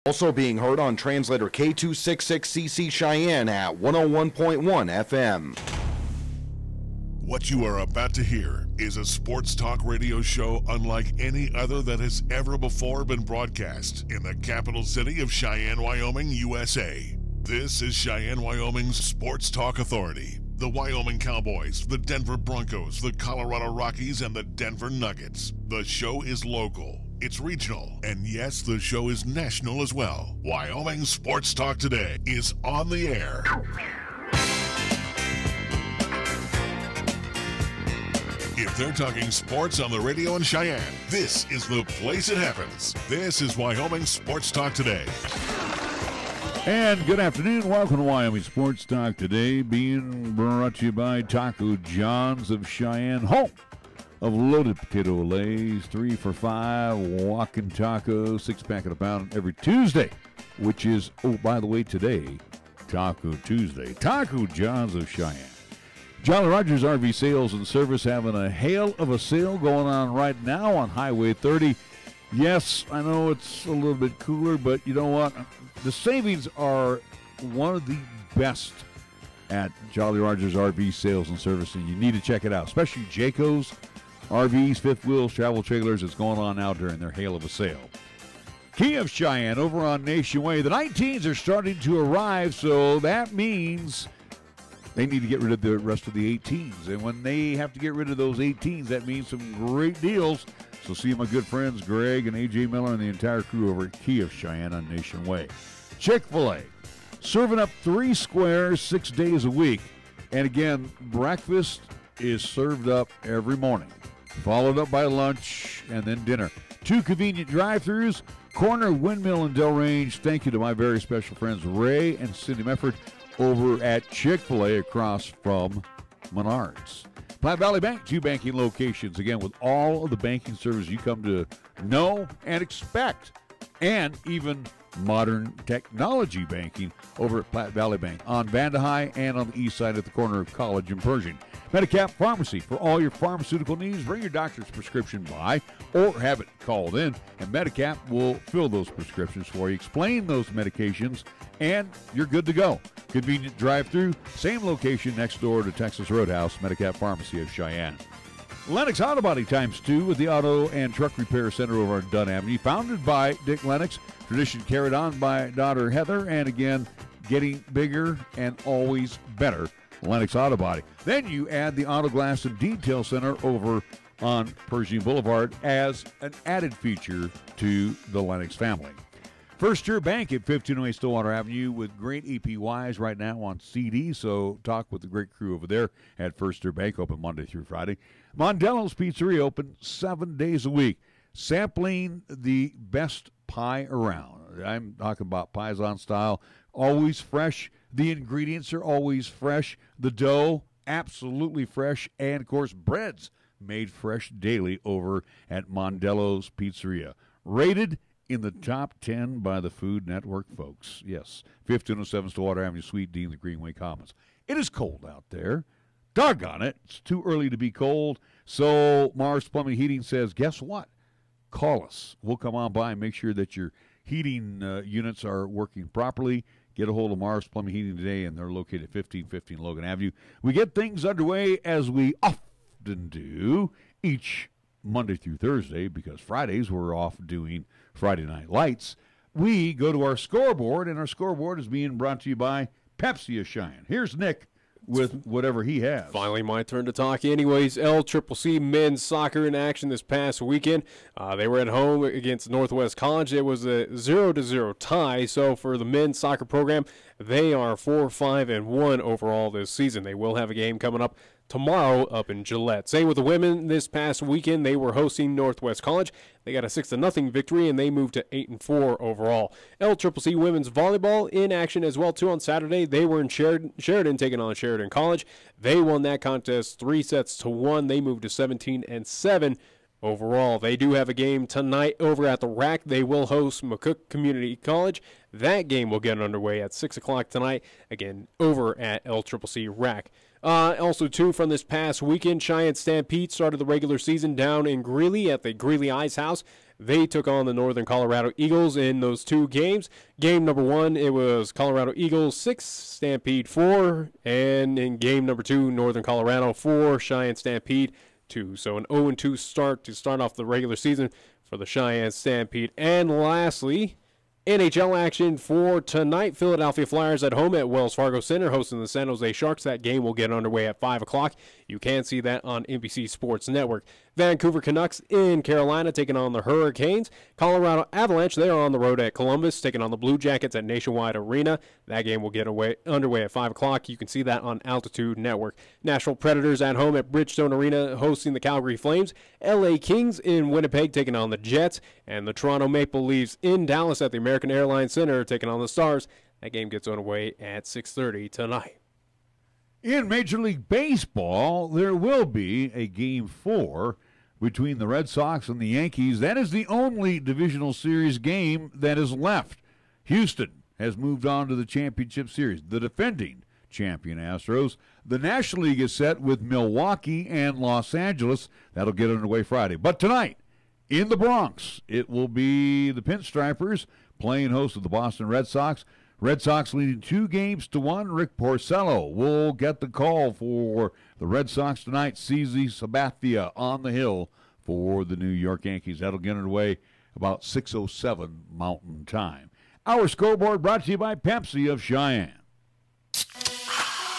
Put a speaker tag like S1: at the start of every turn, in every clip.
S1: Also being heard on translator K266CC Cheyenne at 101.1 FM.
S2: What you are about to hear is a sports talk radio show unlike any other that has ever before been broadcast in the capital city of Cheyenne, Wyoming, USA. This is Cheyenne, Wyoming's Sports Talk Authority. The Wyoming Cowboys, the Denver Broncos, the Colorado Rockies, and the Denver Nuggets. The show is local, it's regional, and yes, the show is national as well. Wyoming Sports Talk Today is on the air. If they're talking sports on the radio in Cheyenne, this is the place it happens. This is Wyoming Sports Talk Today.
S3: And good afternoon. Welcome to Wyoming Sports Talk Today, being brought to you by Taco John's of Cheyenne, home of loaded potato lays, 3 for $5, walking tacos, 6-pack at a pound every Tuesday, which is, oh, by the way, today, Taco Tuesday. Taco John's of Cheyenne. Jolly Rogers RV Sales and Service having a hail of a sale going on right now on Highway 30. Yes, I know it's a little bit cooler, but you know what? The savings are one of the best at Jolly Rogers RV Sales and Service, and you need to check it out, especially Jayco's RVs, fifth wheels, travel trailers. It's going on out during their hail of a sale. Key of Cheyenne over on Nation Way. The 19s are starting to arrive, so that means they need to get rid of the rest of the 18s. And when they have to get rid of those 18s, that means some great deals. So see my good friends Greg and A.J. Miller and the entire crew over at Key of Cheyenne on Nation Way. Chick-fil-A, serving up 3 squares 6 days a week. And again, breakfast is served up every morning, followed up by lunch and then dinner. 2 convenient drive-thrus, Corner, Windmill, and Delrange. Thank you to my very special friends Ray and Cindy Mefford over at Chick-fil-A across from Menards. Platte Valley Bank, 2 banking locations, again, with all of the banking services you come to know and expect, and even modern technology banking over at Platte Valley Bank on Vandehigh and on the east side at the corner of College and Pershing. Medicap Pharmacy, for all your pharmaceutical needs, bring your doctor's prescription by or have it called in, and Medicap will fill those prescriptions for you, explain those medications, and you're good to go. Convenient drive-through, same location next door to Texas Roadhouse, Medicap Pharmacy of Cheyenne. Lennox Auto Body ×2 with the Auto and Truck Repair Center over on Dunn Avenue, founded by Dick Lennox, tradition carried on by daughter Heather, and again, getting bigger and always better. Lennox Auto Body. Then you add the Auto Glass and Detail Center over on Pershing Boulevard as an added feature to the Lennox family. First Year Bank at 1508 Stillwater Avenue with great APYs right now on CD, so talk with the great crew over there at First Year Bank, open Monday through Friday. Mondello's Pizzeria open 7 days a week, sampling the best pie around. I'm talking about Paisan style, always fresh. The ingredients are always fresh. The dough, absolutely fresh. And, of course, breads made fresh daily over at Mondello's Pizzeria. Rated in the top 10 by the Food Network folks. Yes, 1507 Stillwater Avenue, Suite D in the Greenway Commons. It is cold out there. Doggone it. It's too early to be cold. So Mars Plumbing Heating says, guess what? Call us. We'll come on by and make sure that your heating units are working properly. Get a hold of Mars Plumbing Heating today, and they're located at 1515 Logan Avenue. We get things underway as we often do each Monday through Thursday, because Fridays we're off doing Friday Night Lights. We go to our scoreboard, and our scoreboard is being brought to you by Pepsi of Cheyenne. Here's Nick with whatever he has.
S4: Finally my turn to talk. Anyways, LCCC men's soccer in action this past weekend. They were at home against Northwest College. It was a 0-0 tie. So for the men's soccer program, they are 4-5-1 overall this season. They will have a game coming up tomorrow up in Gillette. Same with the women this past weekend. They were hosting Northwest College. They got a 6-0 victory, and they moved to 8-4 overall. LCCC women's volleyball in action as well, too, on Saturday. They were in Sheridan taking on Sheridan College. They won that contest 3-1. They moved to 17-7 overall. They do have a game tonight over at the RAC. They will host McCook Community College. That game will get underway at 6 o'clock tonight, again, over at LCCC RAC. Also, too, from this past weekend, Cheyenne Stampede started the regular season down in Greeley at the Greeley Ice House. They took on the Northern Colorado Eagles in those two games. Game number 1, it was Colorado Eagles 6, Stampede 4. And in game number 2, Northern Colorado 4, Cheyenne Stampede 2. So an 0-2 start to start off the regular season for the Cheyenne Stampede. And lastly, NHL action for tonight. Philadelphia Flyers at home at Wells Fargo Center hosting the San Jose Sharks. That game will get underway at 5 o'clock. You can see that on NBC Sports Network. Vancouver Canucks in Carolina taking on the Hurricanes. Colorado Avalanche, they are on the road at Columbus taking on the Blue Jackets at Nationwide Arena. That game will get underway at 5 o'clock. You can see that on Altitude Network. Nashville Predators at home at Bridgestone Arena hosting the Calgary Flames. LA Kings in Winnipeg taking on the Jets. And the Toronto Maple Leafs in Dallas at the American Airlines Center taking on the Stars. That game gets underway at 6:30 tonight.
S3: In Major League Baseball, there will be a Game 4 between the Red Sox and the Yankees. That is the only divisional series game that is left. Houston has moved on to the championship series. The defending champion Astros. The National League is set with Milwaukee and Los Angeles. That'll get underway Friday. But tonight, in the Bronx, it will be the Pinstripers playing host to the Boston Red Sox. Red Sox leading 2-1. Rick Porcello will get the call for the Red Sox tonight. CZ Sabathia on the hill for the New York Yankees. That'll get underway about 6:07 Mountain Time. Our scoreboard brought to you by Pepsi of Cheyenne.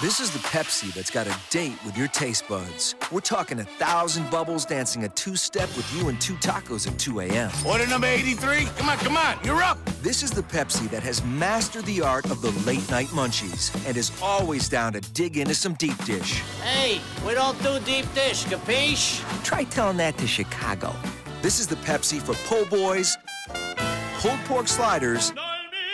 S5: This is the Pepsi that's got a date with your taste buds. We're talking 1,000 bubbles dancing a two-step with you and 2 tacos at 2 a.m.
S6: Order number 83. Come on, you're up.
S5: This is the Pepsi that has mastered the art of the late-night munchies and is always down to dig into some deep dish.
S6: Hey, we don't do deep dish, capiche?
S5: Try telling that to Chicago. This is the Pepsi for po' boys, pulled pork sliders,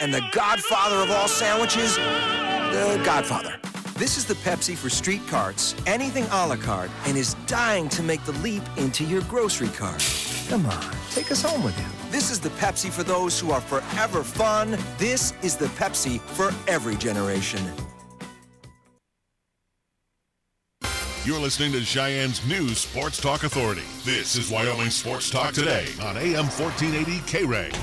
S5: and the godfather of all sandwiches, the Godfather. This is the Pepsi for street carts, anything a la carte, and is dying to make the leap into your grocery cart. Come on, take us home with you. This is the Pepsi for those who are forever fun. This is the Pepsi for every generation.
S2: You're listening to Cheyenne's new Sports Talk Authority. This is Wyoming Sports Talk Today on AM 1480 KRAE.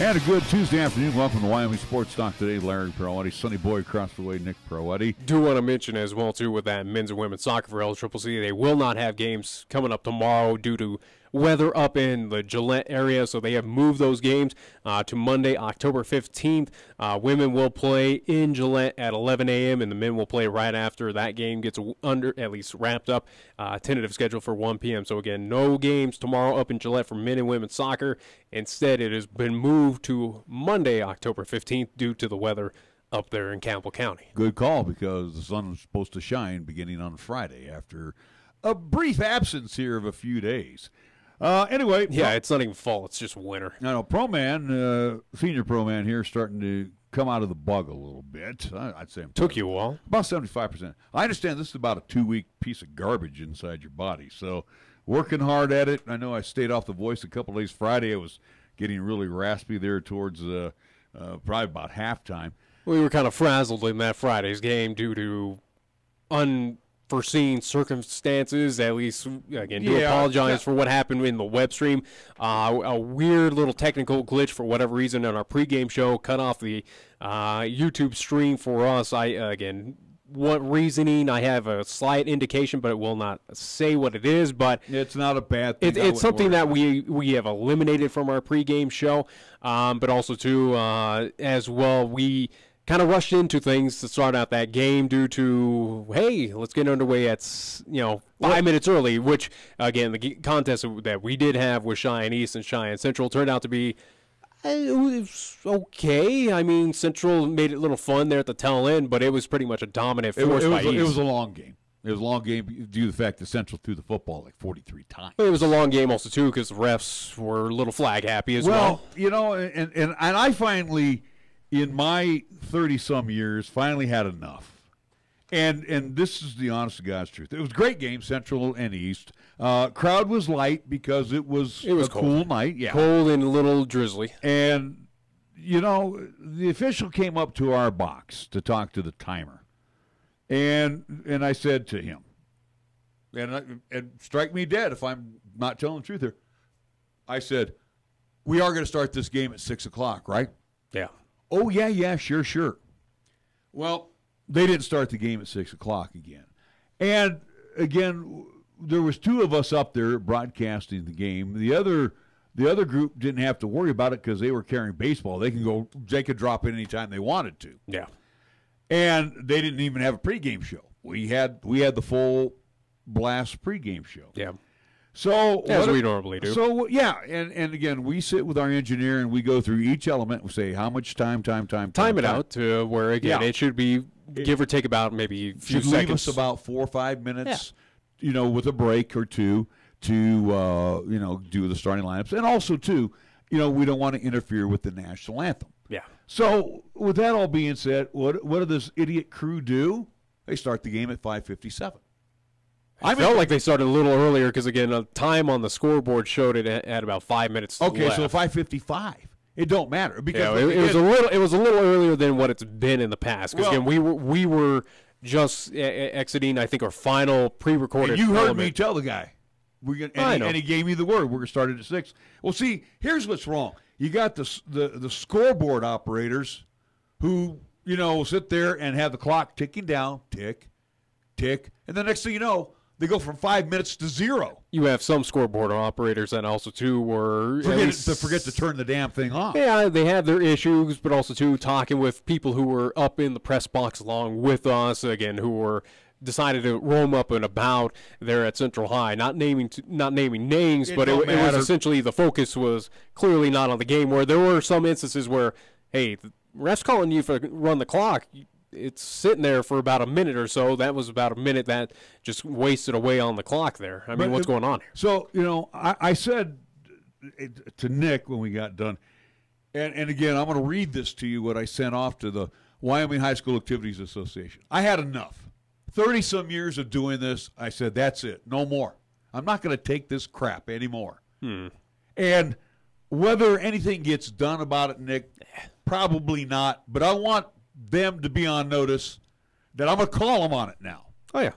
S3: And a good Tuesday afternoon. Welcome to Wyoming Sports Talk Today. Larry Peroetti, Sonny Boy across the way, Nick Peroetti.
S4: Do want to mention as well, too, with that men's and women's soccer for LCCC, they will not have games coming up tomorrow due to weather up in the Gillette area, so they have moved those games to Monday, October 15th. Women will play in Gillette at 11 a.m., and the men will play right after that game gets at least wrapped up. Tentative schedule for 1 p.m. So, again, no games tomorrow up in Gillette for men and women's soccer. Instead, it has been moved to Monday, October 15th, due to the weather up there in Campbell County.
S3: Good call, because the sun was supposed to shine beginning on Friday after a brief absence here of a few days. Anyway.
S4: Yeah, it's not even fall. It's just winter.
S3: I know. Pro-man, senior pro-man here, starting to come out of the bug a little bit. I'd say.
S4: Took you a while.
S3: About 75%. I understand this is about a 2-week piece of garbage inside your body. So working hard at it. I know I stayed off the voice a couple of days. Friday I was getting really raspy there towards probably about halftime.
S4: We were kind of frazzled in that Friday's game due to unforeseen circumstances. At least, again, apologize for what happened in the web stream. A weird little technical glitch for whatever reason on our pregame show cut off the YouTube stream for us. What reasoning? I have a slight indication, but it will not say what it is. But
S3: it's not a bad thing.
S4: It's something that we have eliminated from our pregame show. But also, too, as well, we kind of rushed into things to start out that game due to, hey, let's get underway at 5 minutes early, which, again, the contest that we did have with Cheyenne East and Cheyenne Central turned out to be it was okay. I mean, Central made it a little fun there at the tail end, but it was pretty much a dominant force by East.
S3: It was a long game. It was a long game due to the fact that Central threw the football like 43 times.
S4: It was a long game also, too, because the refs were a little flag happy as well.
S3: Well, and I finally, in my 30-some years, finally had enough. And this is the honest to God's truth. It was a great game, Central and East. Crowd was light because it was a
S4: cold.
S3: cool night. Yeah,
S4: Cold and a little drizzly.
S3: And, the official came up to our box to talk to the timer. And I said to him, and strike me dead if I'm not telling the truth here, I said, we are going to start this game at 6 o'clock, right?
S4: Yeah.
S3: Oh, yeah, sure. Well, they didn't start the game at 6 o'clock again. And, again, there was two of us up there broadcasting the game. The other group didn't have to worry about it because they were carrying baseball. They could drop in anytime they wanted to.
S4: Yeah.
S3: And they didn't even have a pregame show. We had the full blast pregame show.
S4: Yeah.
S3: So
S4: as we normally do.
S3: So yeah, and again, we sit with our engineer and we go through each element. We say how much time
S4: it out to where again it should be give or take about maybe a few
S3: should
S4: seconds.
S3: Leave us about 4 or 5 minutes, with a break or two to do the starting lineups, and also too, we don't want to interfere with the national anthem.
S4: Yeah.
S3: So with that all being said, what did this idiot crew do? They start the game at 5:57.
S4: I felt like they started a little earlier because, again, the time on the scoreboard showed it at about 5 minutes
S3: Okay,
S4: left.
S3: so 5:55. It don't matter because
S4: it was a little earlier than what it's been in the past. Because again, we were just exiting, I think, our final pre-recorded.
S3: And you heard
S4: element.
S3: me tell the guy, and he gave me the word. We're going to start at 6. Well, see, here's what's wrong. You got the scoreboard operators who sit there and have the clock ticking down, tick, tick, and the next thing you know, they go from 5 minutes to 0.
S4: You have some scoreboard operators that also, too, were...
S3: Forget to turn the damn thing off.
S4: Yeah, they have their issues, but also, too, talking with people who were up in the press box along with us, again, who were decided to roam up and about there at Central High. Not naming names, but it was essentially the focus was clearly not on the game, where there were some instances where, hey, the ref's calling you for run the clock. It's sitting there for about a minute or so. That was about a minute that just wasted away on the clock there. I mean, what's going on here?
S3: So, I said to Nick when we got done, and again, I'm going to read this to you, what I sent off to the Wyoming High School Activities Association. I had enough. 30-some years of doing this, I said, that's it. No more. I'm not going to take this crap anymore. And whether anything gets done about it, Nick, probably not, but I want them to be on notice that I'm going to call them on it now.
S4: Oh, yeah.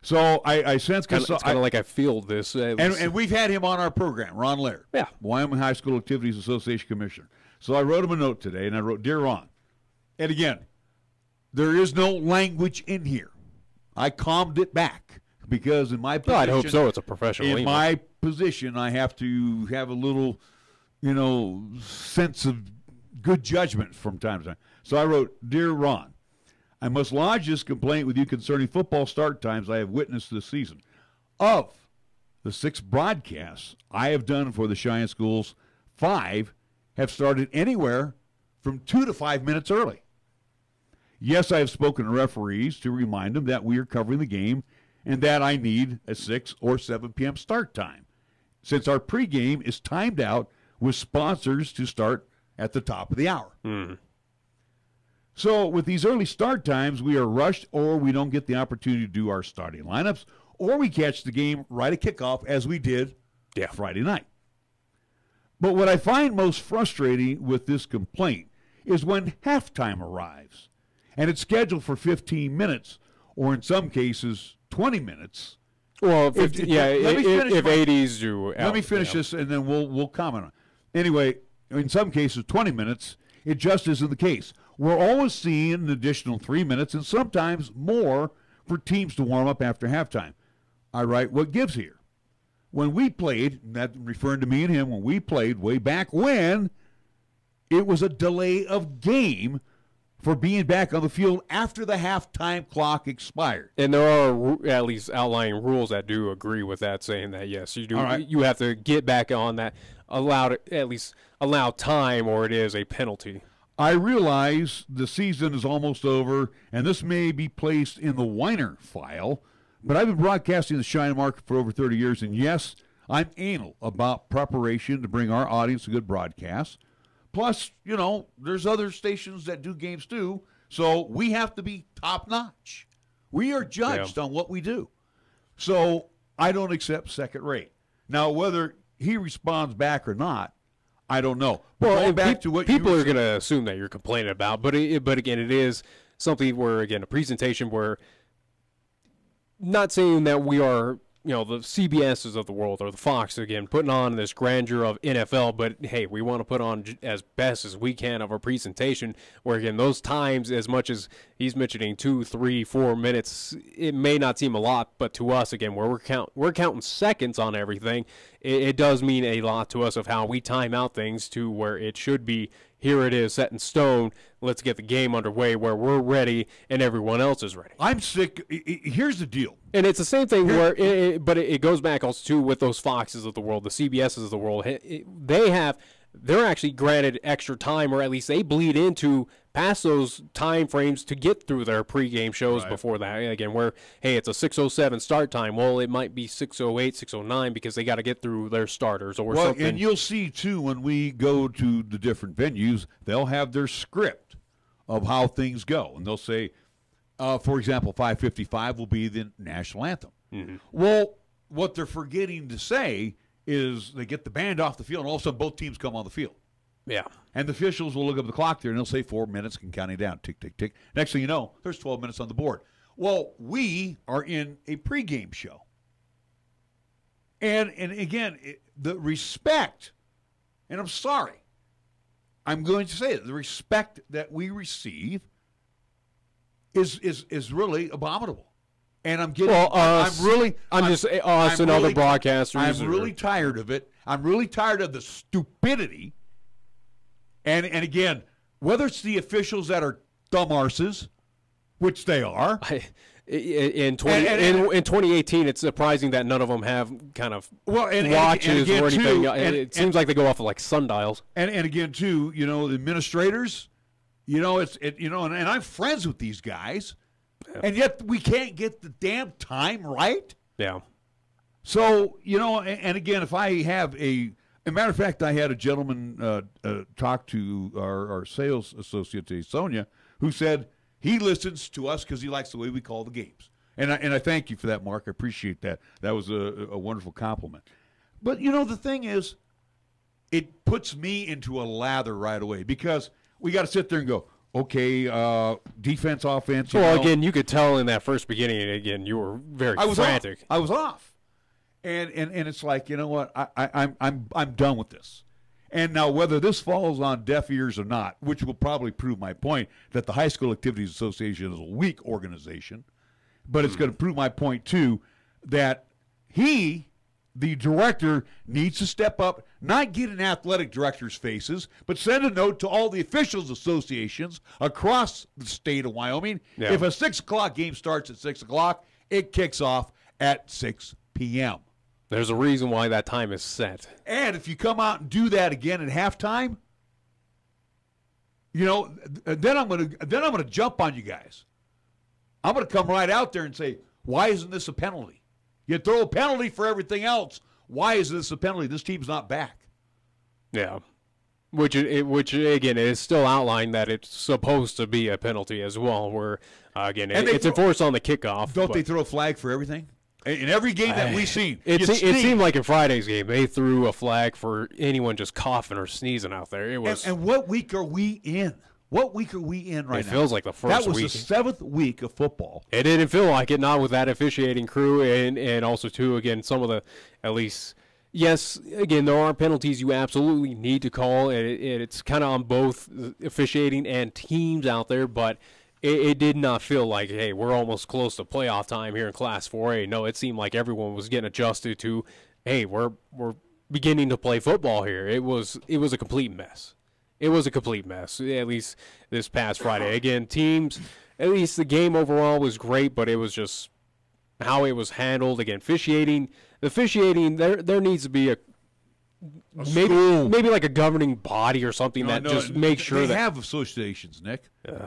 S3: So I sense...
S4: It's kind of like I feel this.
S3: And we've had him on our program, Ron Laird.
S4: Yeah.
S3: Wyoming High School Activities Association Commissioner. So I wrote him a note today, and I wrote, Dear Ron, and again, there is no language in here. I calmed it back because in my position...
S4: I'd hope so. It's a professional email.
S3: My position, I have to have a little, sense of good judgment from time to time. So I wrote, Dear Ron, I must lodge this complaint with you concerning football start times I have witnessed this season. Of the 6 broadcasts I have done for the Cheyenne schools, 5 have started anywhere from 2 to 5 minutes early. Yes, I have spoken to referees to remind them that we are covering the game and that I need a 6 or 7 p.m. start time, since our pregame is timed out with sponsors to start at the top of the hour. So with these early start times, we are rushed or we don't get the opportunity to do our starting lineups, or we catch the game right at kickoff as we did Friday night. But what I find most frustrating with this complaint is when halftime arrives and it's scheduled for 15 minutes or in some cases 20 minutes.
S4: Well, if 80s do.
S3: Let me finish this and then we'll comment on it. Anyway, in some cases 20 minutes, it just isn't the case. We're always seeing an additional 3 minutes and sometimes more for teams to warm up after halftime. I write, what gives here? When we played, that referring to me and him, when we played way back when, it was a delay of game for being back on the field after the halftime clock expired.
S4: And there are at least outlying rules that do agree with that, saying that, yes, you do. Right. You have to get back on that, allow time, or it is a penalty.
S3: I realize the season is almost over, and this may be placed in the Weiner file, but I've been broadcasting the Cheyenne market for over 30 years, and yes, I'm anal about preparation to bring our audience a good broadcast. Plus, there's other stations that do games too, so we have to be top-notch. We are judged on what we do. So I don't accept second rate. Now, whether he responds back or not, I don't know.
S4: Well,
S3: back to what
S4: people are going to assume that you're complaining about, but again, it is something where, again, a presentation where, not saying that we are, the CBSs of the world or the Fox, again, putting on this grandeur of NFL, but hey, we want to put on as best as we can of our presentation, where, again, those times, as much as he's mentioning 2, 3, 4 minutes, it may not seem a lot, but to us, again, where we're counting seconds on everything, it does mean a lot to us of how we time out things to where it should be. Here it is, set in stone. Let's get the game underway where we're ready and everyone else is ready.
S3: I'm sick. Here's the deal.
S4: And it's the same thing where, but it goes back also too with those Foxes of the world, the CBSs of the world. They're actually granted extra time, or at least they bleed into past those time frames to get through their pregame shows before that. Again, where, hey, it's a 6:07 start time. Well, it might be 6:08, 6:09 because they got to get through their starters or something.
S3: And you'll see, too, when we go to the different venues, they'll have their script of how things go. And they'll say, for example, 5:55 will be the national anthem. Mm-hmm. Well, what they're forgetting to say is they get the band off the field, and all of a sudden both teams come on the field.
S4: Yeah.
S3: And the officials will look up the clock there, and they'll say 4 minutes and counting down. Tick, tick, tick. Next thing you know, there's 12 minutes on the board. Well, we are in a pregame show. And again, the respect, and I'm sorry, I'm going to say it, the respect that we receive is really abominable. And I'm getting. Well,
S4: us and other broadcasters.
S3: I'm really tired of it. I'm really tired of the stupidity. And again, whether it's the officials that are dumb arses, which they are.
S4: In 2018, it's surprising that none of them have kind of watches or anything. It seems like they go off of like sundials.
S3: And again, too, the administrators, and I'm friends with these guys. Yeah. And yet we can't get the damn time right.
S4: Yeah.
S3: So, and again, if I have a matter of fact, I had a gentleman talk to our sales associate, Sonia, who said he listens to us because he likes the way we call the games. And I thank you for that, Mark. I appreciate that. That was a wonderful compliment. But, the thing is, it puts me into a lather right away because we got to sit there and go, okay, defense, offense.
S4: Well, again, you could tell in that first beginning, again, you were very frantic.
S3: I was off. And it's like, you know what, I'm done with this. And now whether this falls on deaf ears or not, which will probably prove my point that the High School Activities Association is a weak organization, but it's going to prove my point, too, that the director needs to step up, not get in athletic directors' faces, but send a note to all the officials associations across the state of Wyoming. Yeah. If a 6 o'clock game starts at 6 o'clock, it kicks off at 6 p.m.
S4: There's a reason why that time is set.
S3: And if you come out and do that again at halftime, then I'm gonna jump on you guys. I'm gonna come right out there and say, why isn't this a penalty? You throw a penalty for everything else. Why is this a penalty? This team's not back.
S4: Yeah. Which again, it is still outlined that it's supposed to be a penalty as well, where, again, it's enforced on the kickoff.
S3: Don't they throw a flag for everything? In every game that we've seen.
S4: It seemed like in Friday's game, they threw a flag for anyone just coughing or sneezing out there. It was.
S3: And what week are we in? What week are we in right now?
S4: It feels like the first week.
S3: That was the seventh week of football.
S4: It didn't feel like it, not with that officiating crew, and also, too, again, some of the, at least, yes, again, there are penalties you absolutely need to call, and it's kind of on both officiating and teams out there, but it did not feel like, hey, we're almost close to playoff time here in Class 4A. No, it seemed like everyone was getting adjusted to, hey, we're beginning to play football here. It was a complete mess. It was a complete mess, at least this past Friday. Again, teams, at least the game overall was great, but it was just how it was handled. Again, officiating, there needs to be maybe like a governing body or something just makes sure
S3: they have associations, Nick.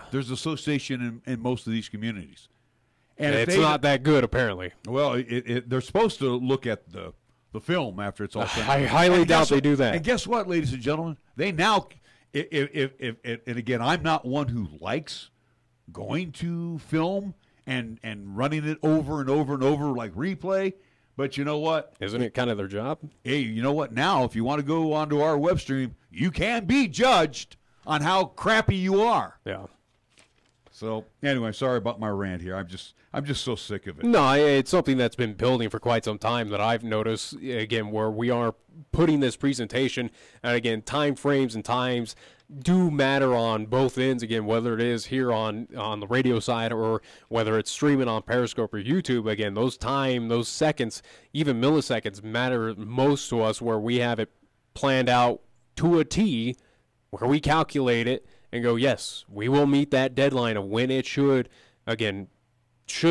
S3: There's an association in most of these communities.
S4: And it's not that good, apparently.
S3: Well, they're supposed to look at the film after it's all done.
S4: I highly doubt they do that.
S3: And guess what, ladies and gentlemen? They now... and again, I'm not one who likes going to film and running it over and over and over like replay. But you know what?
S4: Isn't it kind of their job?
S3: Hey, you know what? Now, if you want to go onto our web stream, you can be judged on how crappy you are.
S4: Yeah.
S3: So anyway, sorry about my rant here. I'm just so sick of it.
S4: No, it's something that's been building for quite some time that I've noticed, again, where we are putting this presentation, and again, time frames and times do matter on both ends, again, whether it is here on the radio side or whether it's streaming on Periscope or YouTube. Again, those seconds, even milliseconds, matter most to us, where we have it planned out to a T, where we calculate it and go, yes, we will meet that deadline of when it should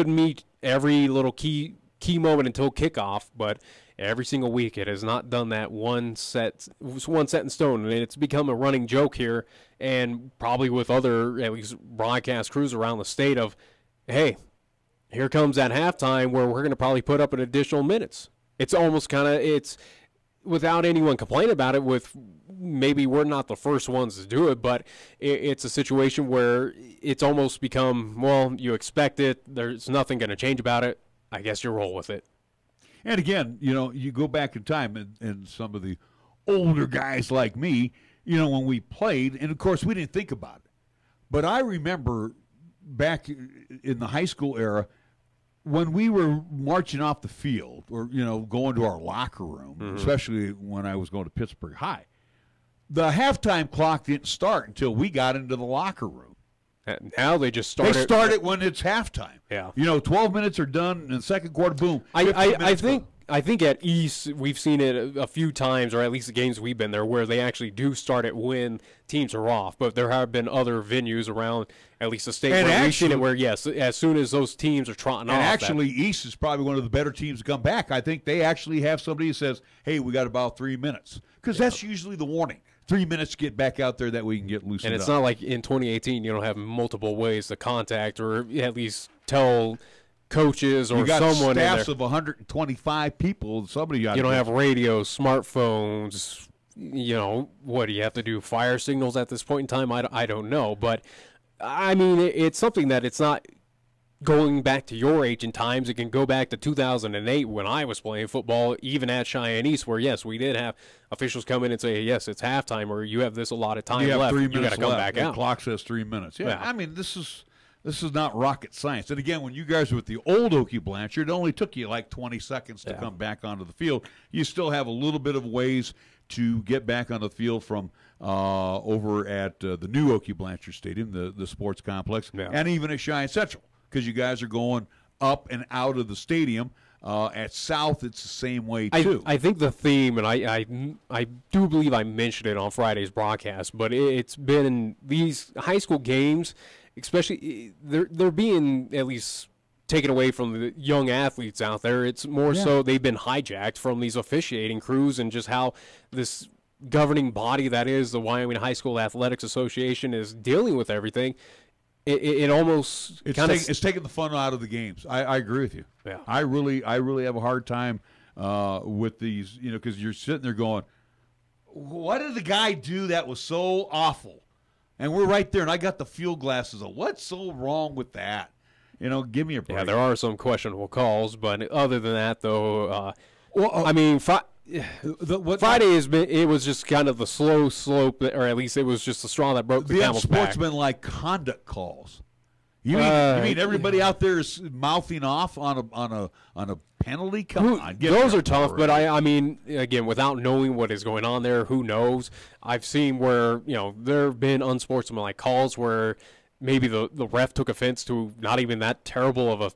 S4: meet every little key moment until kickoff, but every single week it has not done that one set in stone, and it's become a running joke here, and probably with other, at least, broadcast crews around the state of, hey, here comes that halftime where we're going to probably put up an additional minutes. It's almost kind of, it's without anyone complaining about it, with maybe we're not the first ones to do it, but it's a situation where it's almost become, well, you expect it, there's nothing going to change about it, I guess you roll with it.
S3: And again, you go back in time, and some of the older guys like me, when we played, and of course we didn't think about it, but I remember back in the high school era, when we were marching off the field or, going to our locker room, especially when I was going to Pittsburgh High, the halftime clock didn't start until we got into the locker room.
S4: Now they just start.
S3: They start it when it's halftime.
S4: Yeah.
S3: 12 minutes are done in the second quarter, boom.
S4: I think at East we've seen it a few times, or at least the games we've been there, where they actually do start it when teams are off. But there have been other venues around, at least the state, where we've seen it where, yes, as soon as those teams are trotting off.
S3: And actually, East is probably one of the better teams to come back. I think they actually have somebody who says, hey, we got about 3 minutes. Because that's usually the warning. 3 minutes to get back out there that we can get loosened up.
S4: And it's not like in 2018 you don't have multiple ways to contact or at least tell coaches or someone in there.
S3: You got staffs of 125 people. Somebody got.
S4: You don't have radios, smartphones. What do you have to do? Fire signals at this point in time? I don't know, but I mean it's something that it's not going back to your ancient times. It can go back to 2008 when I was playing football, even at Cheyenne East, where yes, we did have officials come in and say, yes, it's halftime, or you have this a lot of time left. You got to come back out.
S3: The clock says 3 minutes. Yeah, I mean this is not rocket science. And again, when you guys were with the old Okie Blanchard, it only took you like 20 seconds to come back onto the field. You still have a little bit of ways to get back on the field from over at the new Okie Blanchard Stadium, the sports complex, and even at Cheyenne Central, because you guys are going up and out of the stadium. At South, it's the same way, too.
S4: I think the theme, and I do believe I mentioned it on Friday's broadcast, but it's been these high school games, especially, they're being at least taken away from the young athletes out there. It's more so they've been hijacked from these officiating crews, and just how this governing body that is the Wyoming High School Athletics Association is dealing with everything. It almost
S3: it's taking the fun out of the games. I agree with you.
S4: Yeah.
S3: I really have a hard time with these, because you're sitting there going, what did the guy do that was so awful? And we're right there, and I got the field glasses on. What's so wrong with that? Give me a break.
S4: Yeah, there are some questionable calls, but other than that, though, I mean, Friday it was just kind of the slow slope, or at least it was just the straw that broke the camel's back.
S3: Sportsmanlike conduct calls. You mean everybody out there is mouthing off on a penalty? Come on,
S4: those are tough. But I mean, again, without knowing what is going on there, who knows? I've seen where there have been unsportsmanlike calls where maybe the ref took offense to not even that terrible of a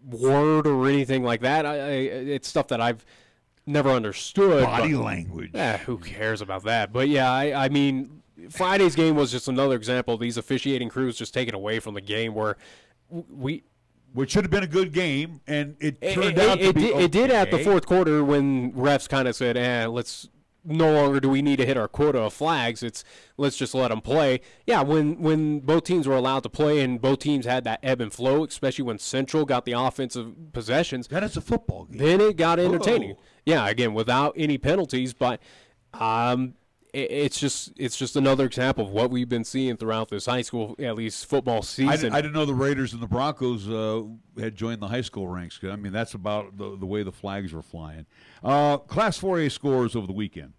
S4: word or anything like that. It's stuff that I've never understood.
S3: Body language.
S4: Who cares about that? But yeah, I mean, Friday's game was just another example of these officiating crews just taken away from the game, where
S3: which should have been a good game, and it turned out to be okay.
S4: It did at the fourth quarter when refs kind of said, let's no longer do we need to hit our quota of flags. Let's just let them play. Yeah, when both teams were allowed to play and both teams had that ebb and flow, especially when Central got the offensive possessions.
S3: Then it's a football game.
S4: Then it got entertaining. Yeah, again, without any penalties, but it's just another example of what we've been seeing throughout this high school, at least football season.
S3: I didn't know the Raiders and the Broncos had joined the high school ranks. I mean, that's about the way the flags were flying. Class 4A scores over the weekend.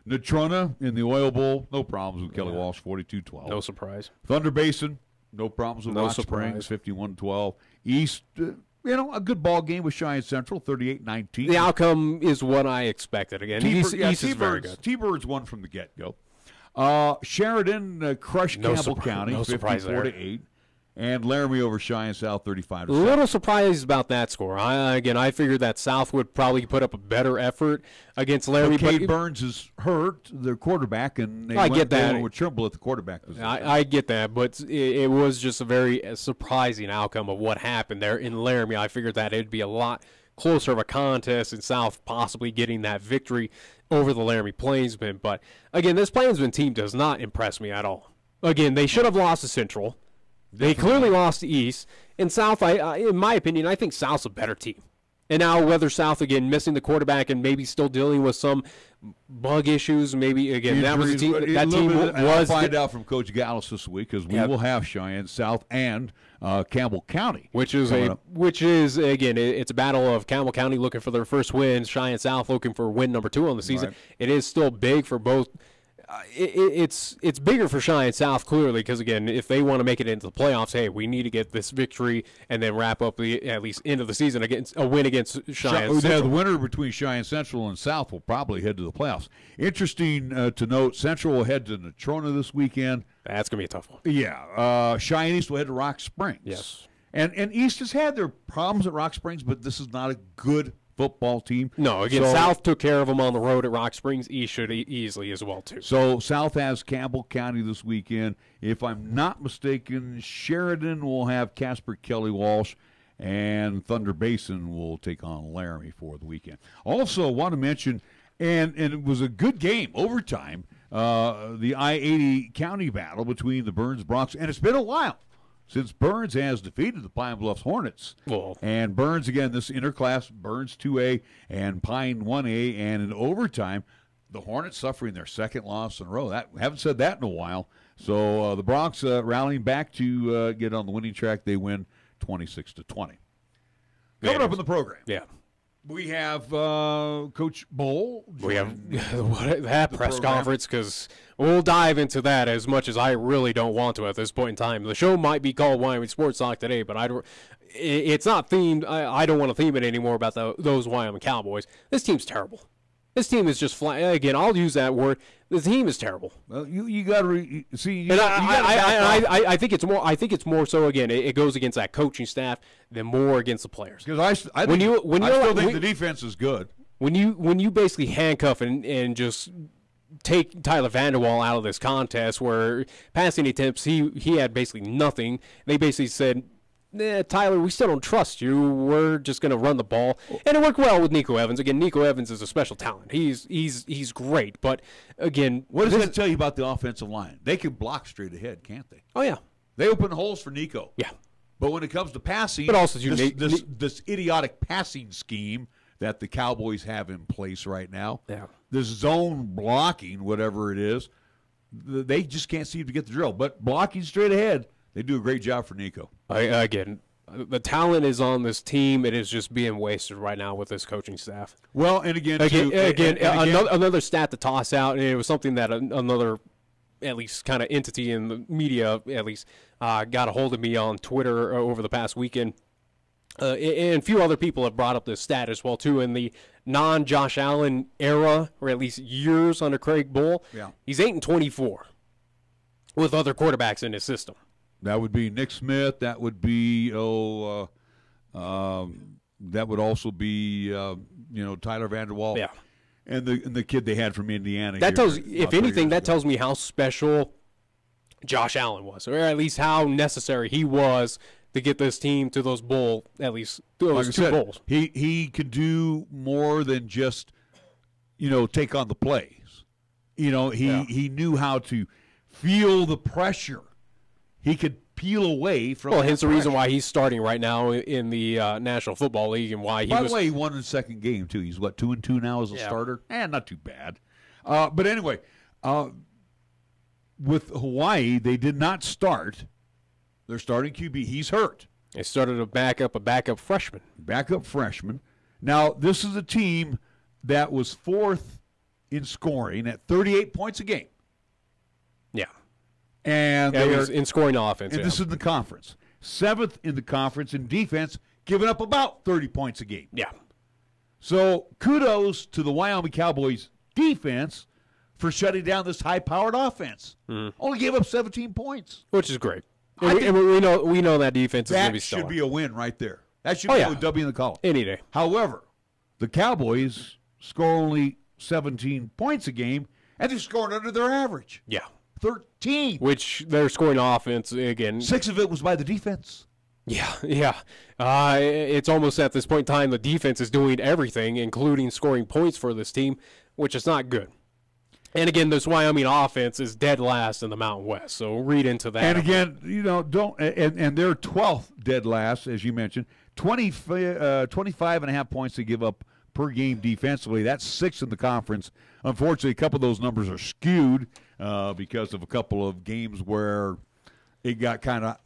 S3: Natrona in the Oil Bowl, no problems with Kelly Walsh, 42-12.
S4: No surprise.
S3: Thunder Basin, no problems with Rock Springs, 51-12. East, a good ball game with Cheyenne Central, 38-19.
S4: The outcome is what I expected. Again, East is very good.
S3: T-Birds won from the get-go. Sheridan crushed Campbell County, 54-8. And Laramie over Cheyenne South, 35-7.
S4: A little surprised about that score. I figured that South would probably put up a better effort against Laramie.
S3: Cade Burns is hurt, their quarterback, and
S4: I get that.
S3: With Trimble at the quarterback position.
S4: I get that, but it was just a very surprising outcome of what happened there in Laramie. I figured that it'd be a lot closer of a contest, and South possibly getting that victory over the Laramie Plainsmen. But, again, this Plainsman team does not impress me at all. Again, they should have lost to Central. They clearly lost to East. And South, in my opinion, I think South's a better team. And now whether South, again, missing the quarterback and maybe still dealing with some bug issues, maybe, again, that was a team. That team was.
S3: I'll find out from Coach Gallus this week because we will have Cheyenne South and Campbell County.
S4: Which is, again, it's a battle of Campbell County looking for their first win, Cheyenne South looking for win number 2 on the season. Right. It is still big for both. It's bigger for Cheyenne South, clearly, because, again, if they want to make it into the playoffs, hey, we need to get this victory and then wrap up the at least end of the season against a win against Cheyenne Central.
S3: The winner between Cheyenne Central and South will probably head to the playoffs. Interesting to note, Central will head to Natrona this weekend.
S4: That's going to be a tough one.
S3: Yeah. Cheyenne East will head to Rock Springs.
S4: Yes.
S3: And East has had their problems at Rock Springs, but this is not a good football team.
S4: No, again, South took care of them on the road at Rock Springs. East should easily as well, too.
S3: So South has Campbell County this weekend. If I'm not mistaken, Sheridan will have Casper Kelly Walsh, and Thunder Basin will take on Laramie for the weekend. Also, want to mention, and it was a good game, overtime, the I-80 county battle between the Burns Broncs, and it's been a while since Burns has defeated the Pine Bluff Hornets.
S4: Whoa.
S3: And Burns, again, this interclass, Burns 2A and Pine 1A, and in overtime, the Hornets suffering their second loss in a row. Haven't said that in a while. So the Broncs rallying back to get on the winning track. They win 26-20. Coming up in the program.
S4: Yeah.
S3: We have Coach Bowl.
S4: We have that press conference, because we'll dive into that as much as I really don't want to at this point in time. The show might be called Wyoming Sports Talk today, but it's not themed. I don't want to theme it anymore about those Wyoming Cowboys. This team's terrible. This team is just flat. Again, I'll use that word. The team is terrible.
S3: Well, you got to see.
S4: I think it's more. I think it's more so. Again, it goes against that coaching staff than more against the players.
S3: Because I still think the defense is good.
S4: When you basically handcuff and just take Tyler Vanderwall out of this contest, where passing attempts he had basically nothing. They basically said, Tyler, we still don't trust you. We're just going to run the ball. And it worked well with Nico Evans. Again, Nico Evans is a special talent. He's great. But, again,
S3: what does that tell you about the offensive line? They can block straight ahead, can't they?
S4: Oh, yeah.
S3: They open holes for Nico.
S4: Yeah.
S3: But when it comes to passing,
S4: but also
S3: this idiotic passing scheme that the Cowboys have in place right now, this zone blocking, whatever it is, they just can't seem to get the drill. But blocking straight ahead, they do a great job for Nico.
S4: Again, the talent is on this team. It is just being wasted right now with this coaching staff.
S3: Well, and again,
S4: another stat to toss out, and it was something that another, at least kind of entity in the media, at least got a hold of me on Twitter over the past weekend. And a few other people have brought up this stat as well, too. In the non-Josh Allen era, or at least years under Craig Bull, he's 8-24 with other quarterbacks in his system.
S3: That would be Nick Smith. That would be that would also be Tyler Vanderwall.
S4: Yeah,
S3: and the kid they had from Indiana.
S4: That tells, if anything, that tells me how special Josh Allen was, or at least how necessary he was to get this team to those bowl, at least those two bowls.
S3: He could do more than just take on the plays. He knew how to feel the pressure. He could peel away from.
S4: Well, hence the reason why he's starting right now in the National Football League, and why
S3: By the way, he won his second game too. He's 2-2 now as a starter, and not too bad. But anyway, With Hawaii, they did not start their starting QB. He's hurt.
S4: They started a backup freshman.
S3: Backup freshman. Now, this is a team that was fourth in scoring at 38 points a game.
S4: Yeah.
S3: And
S4: it was in scoring offense.
S3: And this is in the conference. Seventh in the conference in defense, giving up about 30 points a game.
S4: Yeah.
S3: So kudos to the Wyoming Cowboys defense for shutting down this high-powered offense. Only gave up 17 points.
S4: Which is great. And we know that defense is going to be stellar.
S3: That should be a win right there. That should be a W in the column.
S4: Any day.
S3: However, the Cowboys score only 17 points a game, and they're scoring under their average.
S4: Yeah.
S3: 13.
S4: Which they're scoring offense, again.
S3: 6 of it was by the defense.
S4: Yeah. It's almost at this point in time the defense is doing everything, including scoring points for this team, which is not good. And again, this Wyoming offense is dead last in the Mountain West, so read into that.
S3: And again, and they're 12th dead last, as you mentioned. 25.5 points to give up per game defensively. That's 6th in the conference. Unfortunately, a couple of those numbers are skewed because of a couple of games where it got kind of,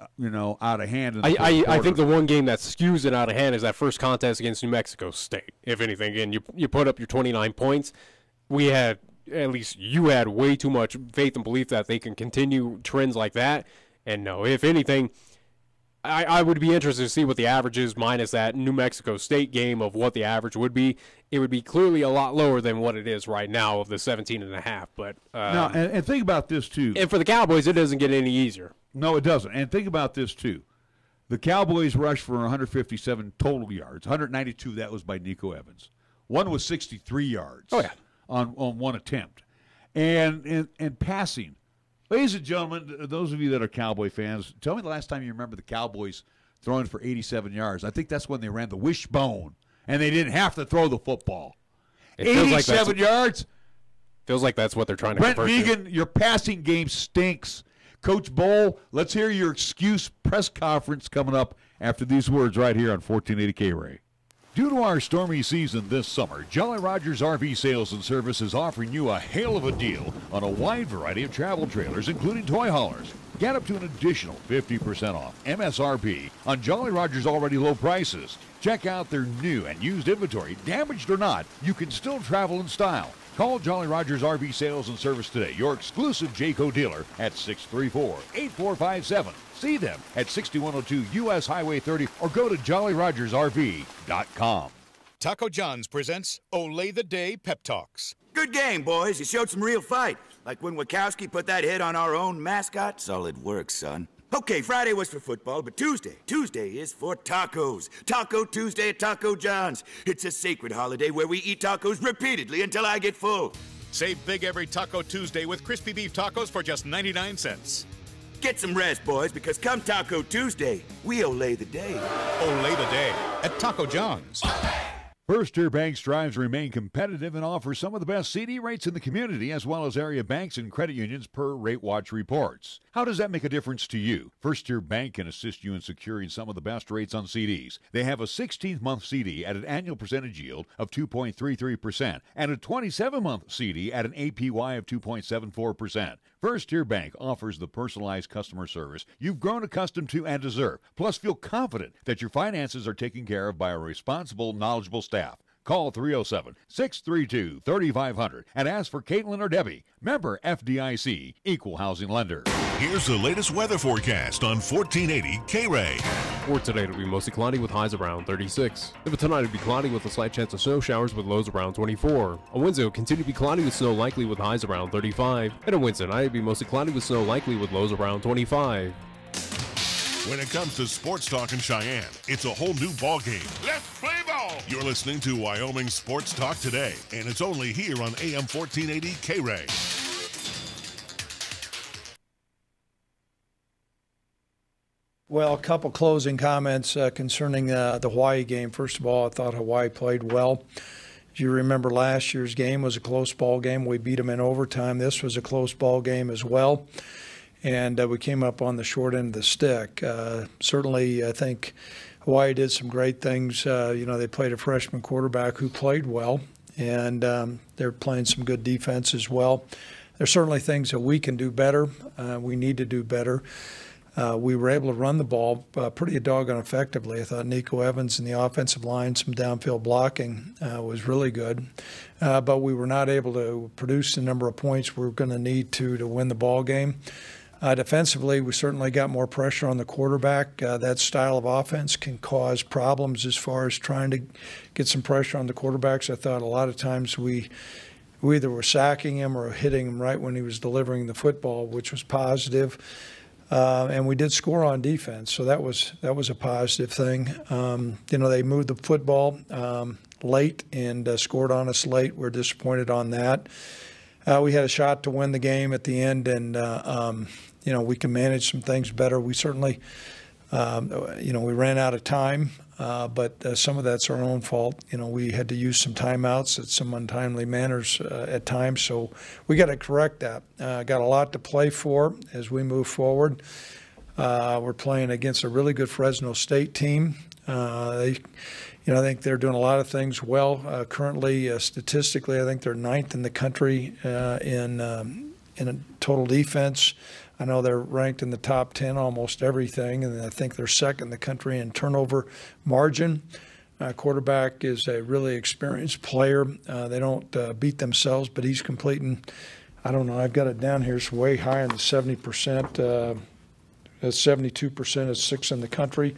S3: out of hand.
S4: I think the one game that skews it out of hand is that first contest against New Mexico State. If anything, again, you put up your 29 points. At least you had way too much faith and belief that they can continue trends like that. And no, if anything, I would be interested to see what the average is minus that New Mexico State game of what the average would be. It would be clearly a lot lower than what it is right now of the 17.5. But
S3: now, and think about this too.
S4: And for the Cowboys, it doesn't get any easier.
S3: No, it doesn't. And think about this too. The Cowboys rushed for 157 total yards. 192 of that was by Nico Evans. One was 63 yards.
S4: Oh yeah.
S3: On one attempt. And passing. Ladies and gentlemen, those of you that are Cowboy fans, tell me the last time you remember the Cowboys throwing for 87 yards. I think that's when they ran the wishbone, and they didn't have to throw the football. 87 yards?
S4: Feels like that's what they're trying to
S3: Brent
S4: convert
S3: Vegan, your passing game stinks. Coach Bowl, let's hear your excuse press conference coming up after these words right here on 1480 KRAE.
S7: Due to our stormy season this summer, Jolly Rogers RV Sales and Service is offering you a hail of a deal on a wide variety of travel trailers, including toy haulers. Get up to an additional 50% off MSRP on Jolly Rogers' already low prices. Check out their new and used inventory. Damaged or not, you can still travel in style. Call Jolly Rogers RV Sales and Service today, your exclusive Jayco dealer at 634-8457. See them at 6102 U.S. Highway 30 or go to jollyrogersrv.com.
S8: Taco John's presents Olay the Day Pep Talks.
S9: Good game, boys. You showed some real fight. Like when Wachowski put that hit on our own mascot. Solid work, son. Okay, Friday was for football, but Tuesday is for tacos. Taco Tuesday at Taco John's. It's a sacred holiday where we eat tacos repeatedly until I get full.
S8: Save big every Taco Tuesday with crispy beef tacos for just 99 cents.
S9: Get some rest, boys, because come Taco Tuesday, we olay the day.
S8: Olay the day at Taco John's.
S7: First Tier Bank strives to remain competitive and offers some of the best CD rates in the community, as well as area banks and credit unions per Rate Watch reports. How does that make a difference to you? First Tier Bank can assist you in securing some of the best rates on CDs. They have a 16-month CD at an annual percentage yield of 2.33% and a 27-month CD at an APY of 2.74%. First Tier Bank offers the personalized customer service you've grown accustomed to and deserve. Plus, feel confident that your finances are taken care of by a responsible, knowledgeable staff. Call 307-632-3500 and ask for Caitlin or Debbie. Member FDIC, Equal Housing Lender.
S2: Here's the latest weather forecast on 1480 KRAE.
S4: For today, it'll be mostly cloudy with highs around 36. For tonight, it'll be cloudy with a slight chance of snow showers with lows around 24. On Wednesday, it'll continue to be cloudy with snow likely with highs around 35. And on Wednesday night, it'll be mostly cloudy with snow likely with lows around 25.
S2: When it comes to sports talk in Cheyenne, it's a whole new ballgame. Let's play ball! You're listening to Wyoming Sports Talk today, and it's only here on AM 1480 KRAE.
S10: Well, a couple closing comments concerning the Hawaii game. First of all, I thought Hawaii played well. As you remember, last year's game was a close ball game. We beat them in overtime. This was a close ball game as well. And we came up on the short end of the stick. Certainly, I think Hawaii did some great things. They played a freshman quarterback who played well, and they're playing some good defense as well. there's certainly things that we can do better. We need to do better. We were able to run the ball pretty doggone effectively. I thought Nico Evans and the offensive line, some downfield blocking was really good. But we were not able to produce the number of points we were going to need to win the ball game. Defensively, we certainly got more pressure on the quarterback. That style of offense can cause problems as far as trying to get some pressure on the quarterbacks. I thought a lot of times we either were sacking him or hitting him right when he was delivering the football, which was positive. And we did score on defense, so that was a positive thing. They moved the football late and scored on us late. We're disappointed on that. We had a shot to win the game at the end, and we can manage some things better. We certainly, we ran out of time, but some of that's our own fault. We had to use some timeouts at some untimely manners at times, so we got to correct that. Got a lot to play for as we move forward. We're playing against a really good Fresno State team. I think they're doing a lot of things well. Currently, statistically, I think they're 9th in the country in total defense. I know they're ranked in the top 10 almost everything, and I think they're second in the country in turnover margin. Quarterback is a really experienced player. They don't beat themselves, but he's completing, I don't know, I've got it down here. It's way high in the 70%. 72% is 6th in the country.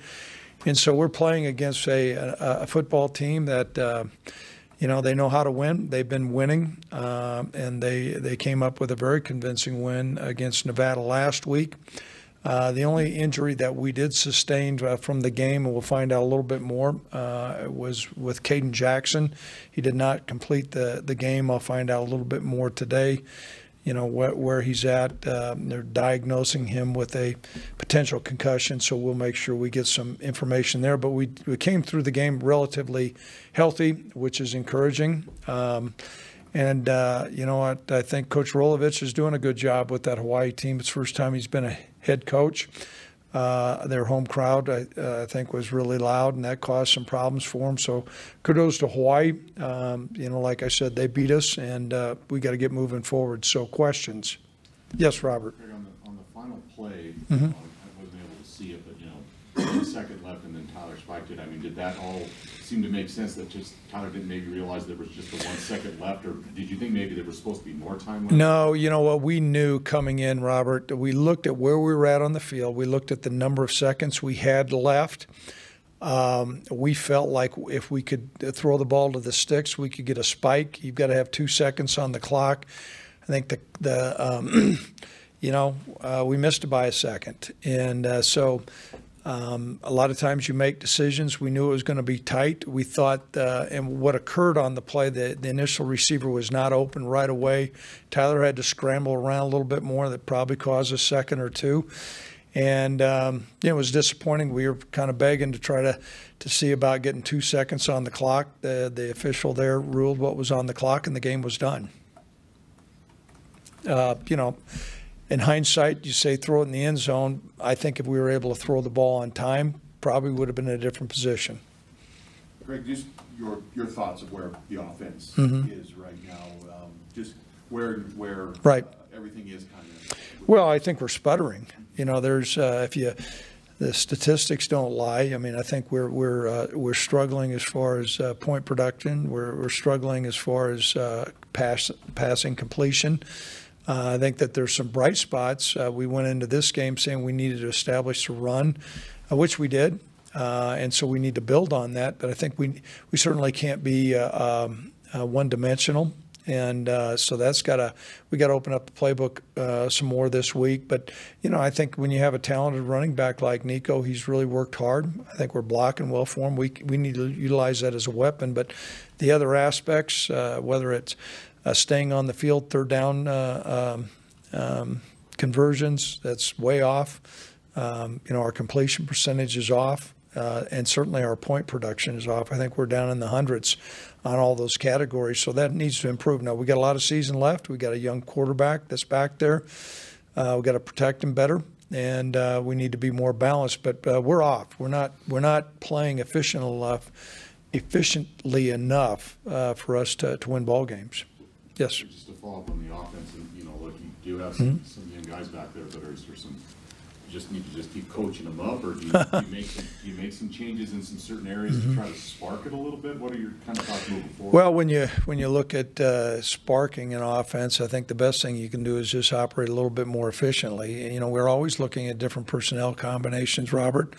S10: And so we're playing against a football team that, they know how to win. They've been winning, and they came up with a very convincing win against Nevada last week. The only injury that we did sustain from the game, and we'll find out a little bit more, was with Caden Jackson. He did not complete the game. I'll find out a little bit more today. Where he's at. They're diagnosing him with a potential concussion, so we'll make sure we get some information there. But we came through the game relatively healthy, which is encouraging. I think Coach Rolovich is doing a good job with that Hawaii team. It's the first time he's been a head coach. Their home crowd, I think, was really loud, and that caused some problems for them. So kudos to Hawaii. Like I said, they beat us, and we got to get moving forward. So questions? Yes, Robert.
S11: On the final play, I wasn't able to see it, but 1 second left, and then Tyler spiked it. I mean, did that all seem to make sense that just Tyler didn't maybe realize there was just the 1 second left, or did you think maybe there was supposed to be more time left?
S10: No, what we knew coming in, Robert, we looked at where we were at on the field. We looked at the number of seconds we had left. We felt like if we could throw the ball to the sticks, we could get a spike. You've got to have 2 seconds on the clock. I think we missed it by a second. And a lot of times you make decisions. We knew it was going to be tight. We thought, and what occurred on the play, the initial receiver was not open right away. Tyler had to scramble around a little bit more. That probably caused a second or two. And it was disappointing. We were kind of begging to try to see about getting 2 seconds on the clock. The official there ruled what was on the clock, and the game was done. In hindsight, you say throw it in the end zone. I think if we were able to throw the ball on time, probably would have been in a different position.
S11: Greg, just your thoughts of where the offense is right now, just where
S10: right.
S11: Everything is kind of.
S10: Well, I think we're sputtering. There's the statistics don't lie. I mean, I think we're struggling as far as point production. We're struggling as far as passing completion. I think that there's some bright spots. We went into this game saying we needed to establish a run, which we did, and so we need to build on that. But I think we certainly can't be one-dimensional, and so we got to open up the playbook some more this week. But I think when you have a talented running back like Nico, he's really worked hard. I think we're blocking well for him. We need to utilize that as a weapon. But the other aspects, whether it's staying on the field, third down conversions, that's way off. Our completion percentage is off, and certainly our point production is off. I think we're down in the hundreds on all those categories, so that needs to improve. Now, we got a lot of season left. We got a young quarterback that's back there. We got to protect him better, and we need to be more balanced. But we're off. We're not playing efficiently enough for us to win ball games. Yes.
S11: Just to follow up on the offense, and do have some young guys back there, but is there some, you just need to just keep coaching them up, or do you make some changes in some certain areas to try to spark it a little bit? What are your kind of thoughts moving forward?
S10: Well, when you look at sparking an offense, I think the best thing you can do is just operate a little bit more efficiently. You know, we're always looking at different personnel combinations, Robert.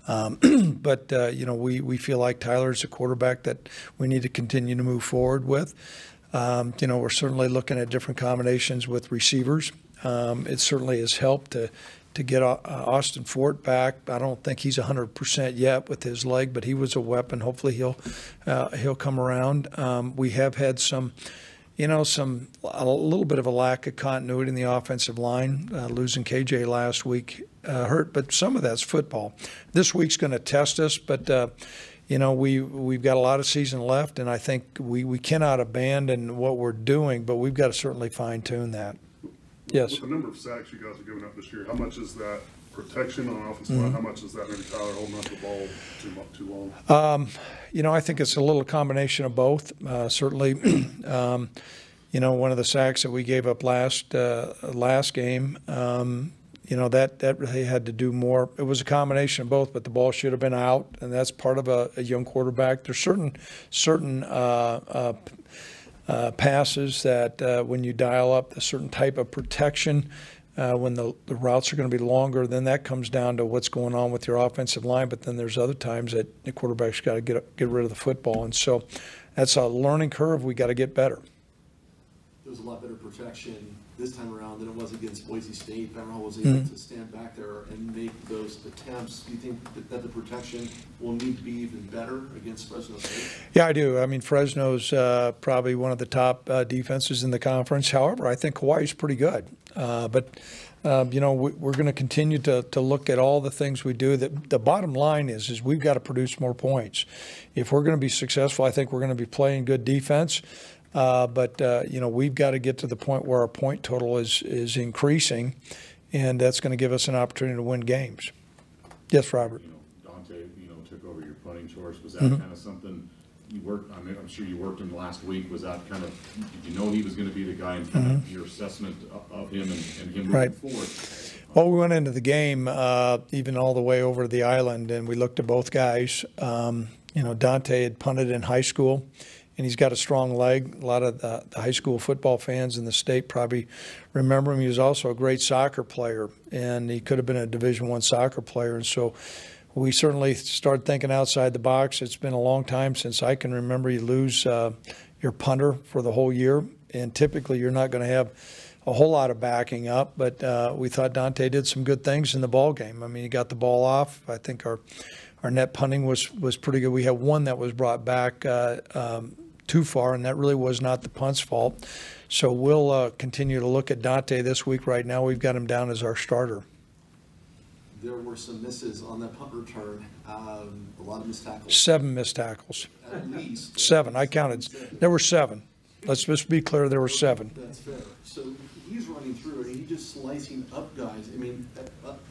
S10: But we feel like Tyler's a quarterback that we need to continue to move forward with. We're certainly looking at different combinations with receivers. It certainly has helped to get Austin Fort back. I don't think he's 100% yet with his leg, but he was a weapon. Hopefully he'll come around. We have had a little bit of a lack of continuity in the offensive line, losing KJ last week hurt, but some of that's football. This week's going to test us, but we've got a lot of season left, and I think we cannot abandon what we're doing, but we've got to certainly fine-tune that. Yes.
S12: With the number of sacks you guys are giving up this year, how much is that protection on offensive line? How much is that maybe Tyler holding up the ball too long?
S10: I think it's a little combination of both. Certainly, one of the sacks that we gave up last game, that really had to do more. It was a combination of both, but the ball should have been out, and that's part of a young quarterback. There's certain passes that when you dial up a certain type of protection, when the routes are going to be longer, then that comes down to what's going on with your offensive line. But then there's other times that the quarterback's got to get rid of the football. And so that's a learning curve. We got to get better.
S13: There was a lot better protection this time around than it was against Boise State. Emerald was able to stand back there and make those attempts. Do you think that the protection will need to be even better against Fresno State? Yeah,
S10: I do. I mean, Fresno's probably one of the top defenses in the conference. However, I think Hawaii's pretty good. But we're going to continue to look at all the things we do. The bottom line is we've got to produce more points. If we're going to be successful, I think we're going to be playing good defense. But we've got to get to the point where our point total is increasing, and that's going to give us an opportunity to win games. Yes, Robert.
S11: Dante, took over your punting chores. Was that kind of something you worked? I mean, I'm sure you worked him last week. Was that kind of? Did you know he was going to be the guy, and kind of your assessment of him and him moving forward?
S10: Well, we went into the game even all the way over to the island, and we looked at both guys. Dante had punted in high school, and he's got a strong leg. A lot of the high school football fans in the state probably remember him. He was also a great soccer player, and he could have been a Division I soccer player. And so we certainly started thinking outside the box. It's been a long time since I can remember you lose your punter for the whole year, and typically you're not going to have a whole lot of backing up. But we thought Dante did some good things in the ball game. I mean, he got the ball off. I think our net punting was pretty good. We had one that was brought back too far, and that really was not the punt's fault. So we'll continue to look at Dante this week. Right now we've got him down as our starter.
S13: There were some misses on that punt return, a lot of missed tackles.
S10: 7 missed tackles.
S13: At least.
S10: 7. I counted. There were 7. Let's just be clear, there were 7.
S13: That's fair. So he's running through it, and he's just slicing up guys. I mean,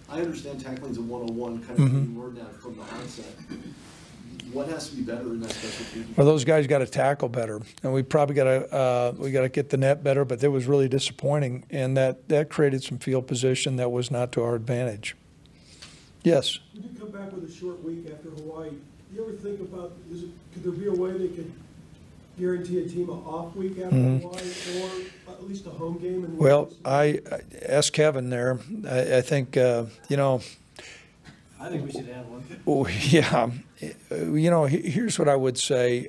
S13: I understand tackling's a 101, kind of being word that from the onset. What has to be better in that special team?
S10: Well, those guys got to tackle better, and we probably got to get the net better. But it was really disappointing, and that created some field position that was not to our advantage. Yes.
S14: You did come back with a short week after Hawaii. Do you ever think about could there be a way they could guarantee a team an off week after Hawaii, or at least a home game?
S10: Well, I asked Kevin there. I think
S14: I think we should have one.
S10: Oh, yeah. Here's what I would say.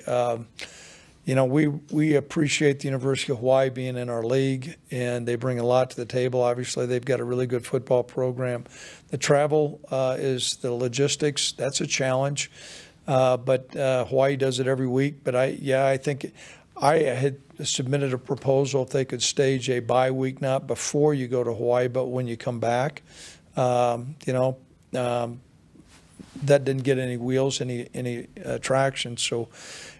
S10: We appreciate the University of Hawaii being in our league, and they bring a lot to the table. Obviously, they've got a really good football program. The travel is the logistics. That's a challenge. But Hawaii does it every week. But I think I had submitted a proposal if they could stage a bye week, not before you go to Hawaii, but when you come back. That didn't get any wheels, any traction. So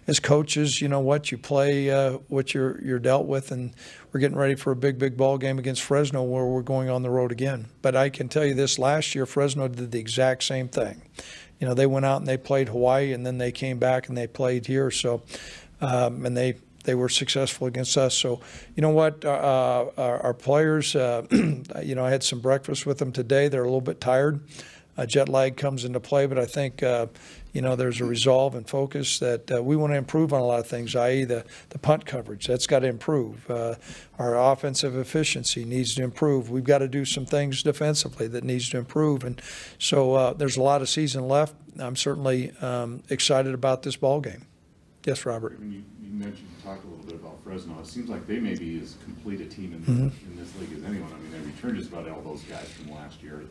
S10: as coaches, you know what, you play what you're dealt with, and we're getting ready for a big ball game against Fresno where we're going on the road again. But I can tell you this, last year Fresno did the exact same thing. They went out and they played Hawaii, and then they came back and they played here. So and they they were successful against us. So, you know what, our players, you know, I had some breakfast with them today. They're a little bit tired. Jet lag comes into play, but I think, you know, there's a resolve and focus that we want to improve on a lot of things, i.e. the punt coverage. That's got to improve. Our offensive efficiency needs to improve. We've got to do some things defensively that needs to improve. And so there's a lot of season left. I'm certainly excited about this ball game. Yes, Robert.
S11: When you mentioned, talked a little bit about Fresno. It seems like they may be as complete a team in this league as anyone. I mean, they returned just about all those guys from last year.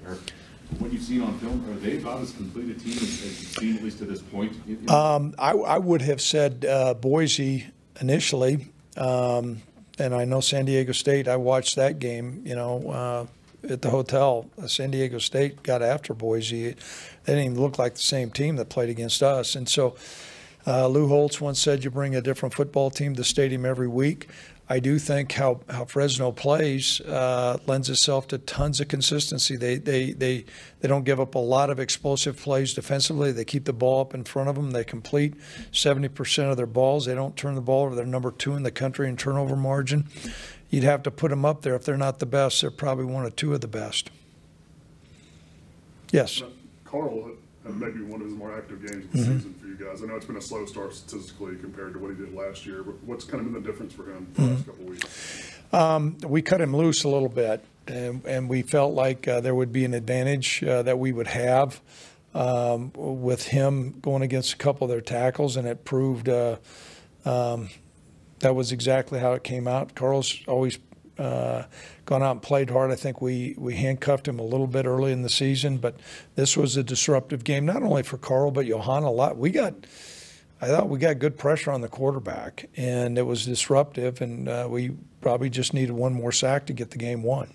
S11: What you've seen on film, are they about as complete a team as you've seen, at least to this point?
S10: I would have said Boise initially, and I know San Diego State. I watched that game, you know, at the hotel. San Diego State got after Boise. They didn't even look like the same team that played against us. And so Lou Holtz once said you bring a different football team to the stadium every week. I do think how Fresno plays lends itself to tons of consistency. They don't give up a lot of explosive plays defensively. They keep the ball up in front of them. They complete 70% of their balls. They don't turn the ball over. They're number 2 in the country in turnover margin. You'd have to put them up there. If they're not the best, they're probably 1 or 2 of the best. Yes.
S12: Carl had maybe one of his more active games of the season for you guys. I know it's been a slow start statistically compared to what he did last year, but what's kind of been the difference for him the last couple of weeks?
S10: We cut him loose a little bit, and we felt like there would be an advantage that we would have with him going against a couple of their tackles, and it proved that was exactly how it came out. Carl's always gone out and played hard. I think we handcuffed him a little bit early in the season, but this was a disruptive game, not only for Carl, but Johan a lot. I thought we got good pressure on the quarterback, and it was disruptive, and we probably just needed one more sack to get the game won.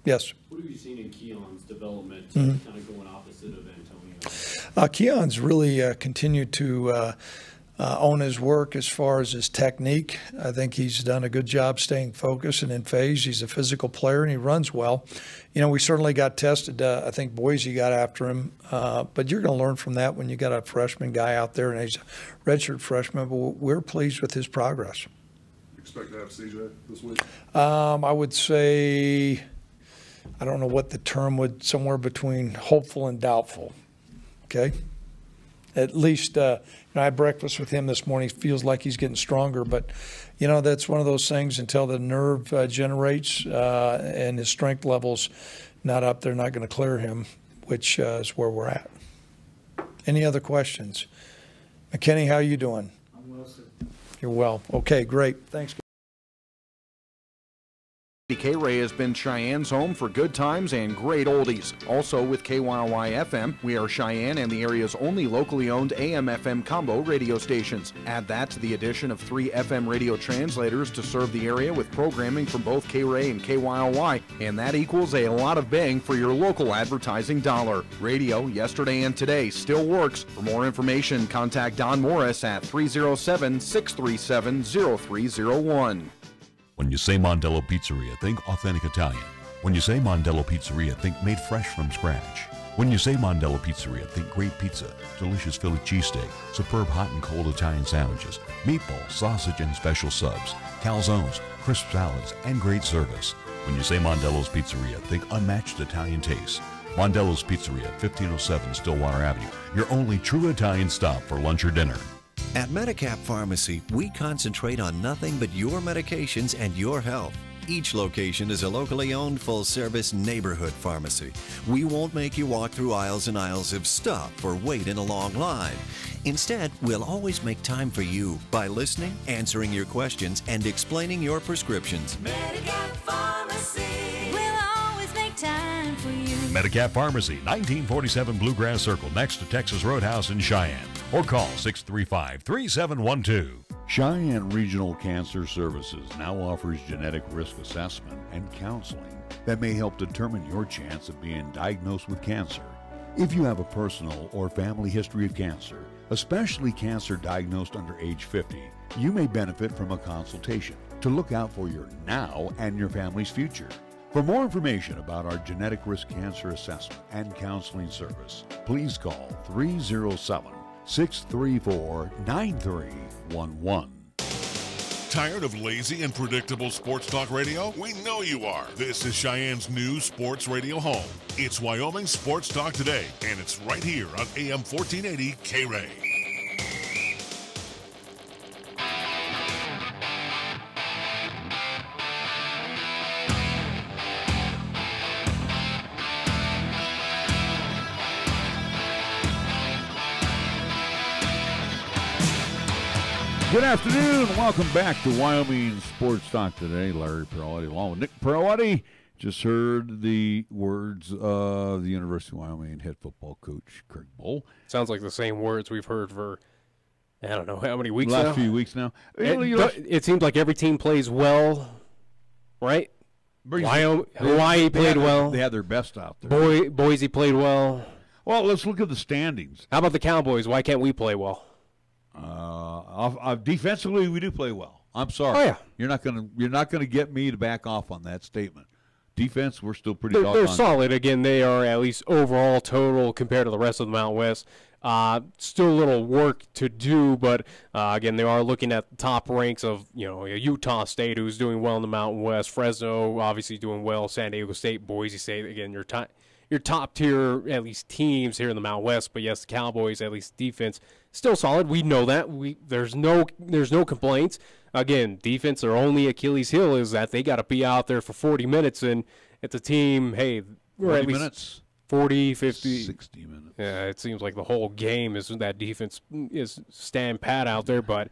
S10: Yes?
S15: What have you seen in Keon's development, kind of going opposite of Antonio?
S10: Keon's really continued to own his work as far as his technique. I think he's done a good job staying focused and in phase. He's a physical player, and he runs well. You know, we certainly got tested. I think Boise got after him. But you're going to learn from that when you got a freshman guy out there, and he's a redshirt freshman. But we're pleased with his progress.
S12: Expect to have CJ this week?
S10: I would say, I don't know what the term would, somewhere between hopeful and doubtful. Okay? At least, I had breakfast with him this morning. Feels like he's getting stronger, but you know, that's one of those things until the nerve generates and his strength level's not up, they're not going to clear him, which is where we're at. Any other questions? McKinney, how are you doing?
S16: I'm well, sir.
S10: You're well. Okay, great. Thanks.
S1: KRAE has been Cheyenne's home for good times and great oldies. Also with KYY FM, we are Cheyenne and the area's only locally owned AM/FM combo radio stations. Add that to the addition of 3 FM radio translators to serve the area with programming from both KRAE and KYY, and that equals a lot of bang for your local advertising dollar. Radio, yesterday and today, still works. For more information, contact Don Morris at 307-637-0301.
S17: When you say Mondello Pizzeria, think authentic Italian. When you say Mondello Pizzeria, think made fresh from scratch. When you say Mondello Pizzeria, think great pizza, delicious Philly cheesesteak, superb hot and cold Italian sandwiches, meatballs, sausage, and special subs, calzones, crisp salads, and great service. When you say Mondello's Pizzeria, think unmatched Italian taste. Mondello's Pizzeria, 1507 Stillwater Avenue, your only true Italian stop for lunch or dinner.
S18: At Medicap Pharmacy, we concentrate on nothing but your medications and your health. Each location is a locally owned, full-service neighborhood pharmacy. We won't make you walk through aisles and aisles of stuff or wait in a long line. Instead, we'll always make time for you by listening, answering your questions, and explaining your prescriptions.
S19: Medicap Pharmacy, we'll always make time for you.
S7: Medicap Pharmacy, 1947 Bluegrass Circle, next to Texas Roadhouse in Cheyenne. Or call 635-3712. Cheyenne Regional Cancer Services now offers genetic risk assessment and counseling that may help determine your chance of being diagnosed with cancer. If you have a personal or family history of cancer, especially cancer diagnosed under age 50, you may benefit from a consultation to look out for your now and your family's future. For more information about our genetic risk cancer assessment and counseling service, please call 307-634-9311.
S2: Tired of lazy and predictable sports talk radio? We know you are. This is Cheyenne's new sports radio home. It's Wyoming Sports Talk Today, and it's right here on AM 1480 KRAE.
S3: Good afternoon. Welcome back to Wyoming Sports Talk Today. Larry Peroletti along with Nick Peroletti. Just heard the words of the University of Wyoming head football coach Craig Bohl.
S4: Sounds like the same words we've heard for, I don't know, how many weeks now?
S3: Last few weeks now.
S4: It seems like every team plays well, right? Hawaii played well.
S3: They had their best out there.
S4: Boise played well.
S3: Well, let's look at the standings.
S4: How about the Cowboys? Why can't we play well?
S3: Defensively, we do play well. I'm sorry.
S4: Oh, yeah.
S3: You're not gonna get me to back off on that statement. Defense, we're still pretty.
S4: They're solid. Again, they are at least overall total compared to the rest of the Mountain West. Still a little work to do, but again, they are looking at the top ranks of Utah State, who's doing well in the Mountain West. Fresno, obviously doing well. San Diego State, Boise State. Again, your top tier at least teams here in the Mountain West. But yes, the Cowboys, at least defense, still solid. We know that. There's no complaints. Again, defense, their only Achilles heel is that they got to be out there for 40 minutes, and it's a team, hey, we're at least
S3: minutes.
S4: 40, 50.
S3: 60 minutes.
S4: Yeah, it seems like the whole game is that defense is stand pat out there. But,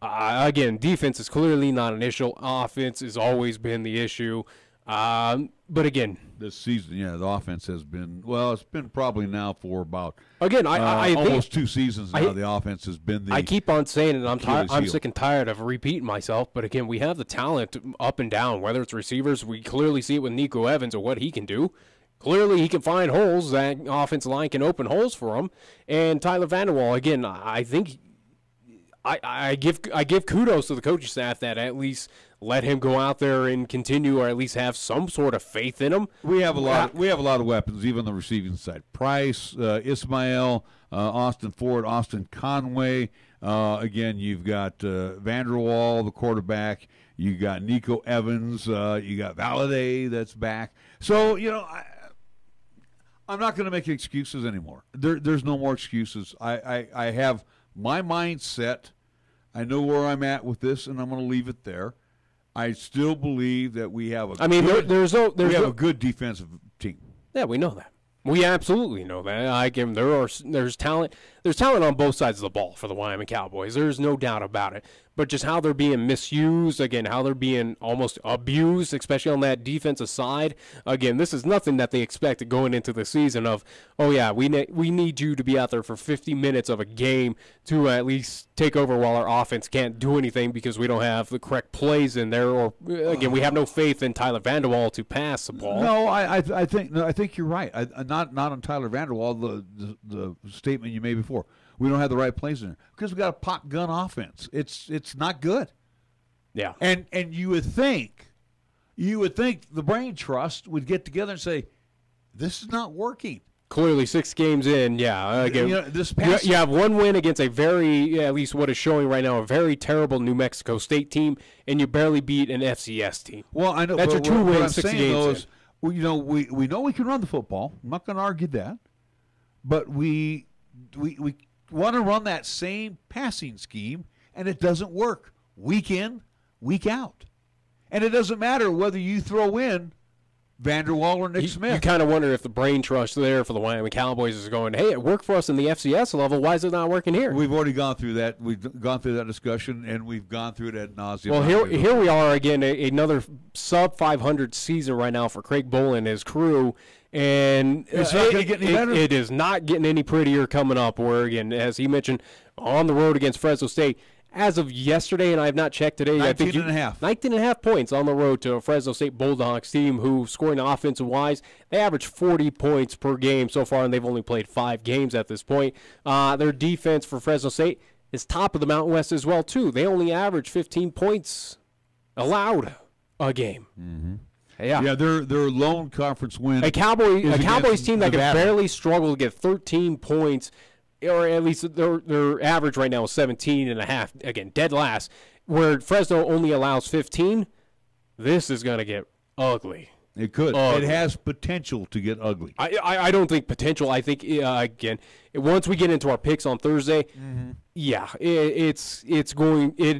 S4: again, defense is clearly not an issue. Offense has always been the issue. But, again.
S3: This season, the offense has been, it's been probably now for about
S4: I
S3: almost 2 seasons now. The offense has been the.
S4: I keep on saying it, and I'm sick and tired of repeating myself. But, again, we have the talent up and down, whether it's receivers. We clearly see it with Nico Evans and what he can do. Clearly, he can find holes. That offensive line can open holes for him. And Tyler Vanderwall, again, I think I give kudos to the coaching staff that at least let him go out there and continue, or at least have some sort of faith in him.
S3: We have a lot of weapons, even on the receiving side. Price, Ismail, Austin Ford, Austin Conway. Again, you've got Vanderwall, the quarterback. You got Nico Evans. You got Valladay that's back. So I'm not going to make excuses anymore. There's no more excuses. I have my mind set. I know where I'm at with this, and I'm going to leave it there. I still believe that we have a good defensive team.
S4: Yeah, we know that. We absolutely know that. There's talent. There's talent on both sides of the ball for the Wyoming Cowboys. There's no doubt about it. But just how they're being misused, again, how they're being almost abused, especially on that defensive side. Again, this is nothing that they expected going into the season of, we need you to be out there for 50 minutes of a game to at least take over while our offense can't do anything because we don't have the correct plays in there. Or, again, we have no faith in Tyler Vanderwall to pass the ball.
S3: No, I think you're right. Not on Tyler Vanderwall, the statement you made before. We don't have the right plays in there because we got a pop gun offense. It's not good.
S4: Yeah.
S3: And you would think the brain trust would get together and say, this is not working.
S4: Clearly, 6 games in, yeah. Again, you have one win against a very, at least what is showing right now, a very terrible New Mexico State team, and you barely beat an FCS team.
S3: Well, I know
S4: that's your 2 wins, 6 games.
S3: We know we can run the football. I'm not going to argue that, but we want to run that same passing scheme, and it doesn't work week in, week out. And it doesn't matter whether you throw in Vanderwall or Nick Smith.
S4: You kind of wonder if the brain trust there for the Wyoming Cowboys is going, hey, it worked for us in the FCS level. Why is it not working here?
S3: We've already gone through that. We've gone through that discussion, and we've gone through it ad nauseum.
S4: Well, here we are again, another sub-500 season right now for Craig Bohl and his crew. And
S3: it's not going to get any better.
S4: It is not getting any prettier coming up. Where, again, as he mentioned, on the road against Fresno State, as of yesterday, and I have not checked today, 19.5 points on the road to a Fresno State Bulldogs team who, scoring offensive-wise, they average 40 points per game so far, and they've only played 5 games at this point. Their defense for Fresno State is top of the Mountain West as well, too. They only average 15 points allowed a game.
S3: Mm-hmm. Yeah, their lone conference win.
S4: A Cowboys team that can barely struggle to get 13 points, or at least their average right now is 17.5. Again, dead last. where Fresno only allows 15, this is going to get ugly.
S3: It could. It has potential to get ugly.
S4: I don't think potential. I think, again, once we get into our picks on Thursday, it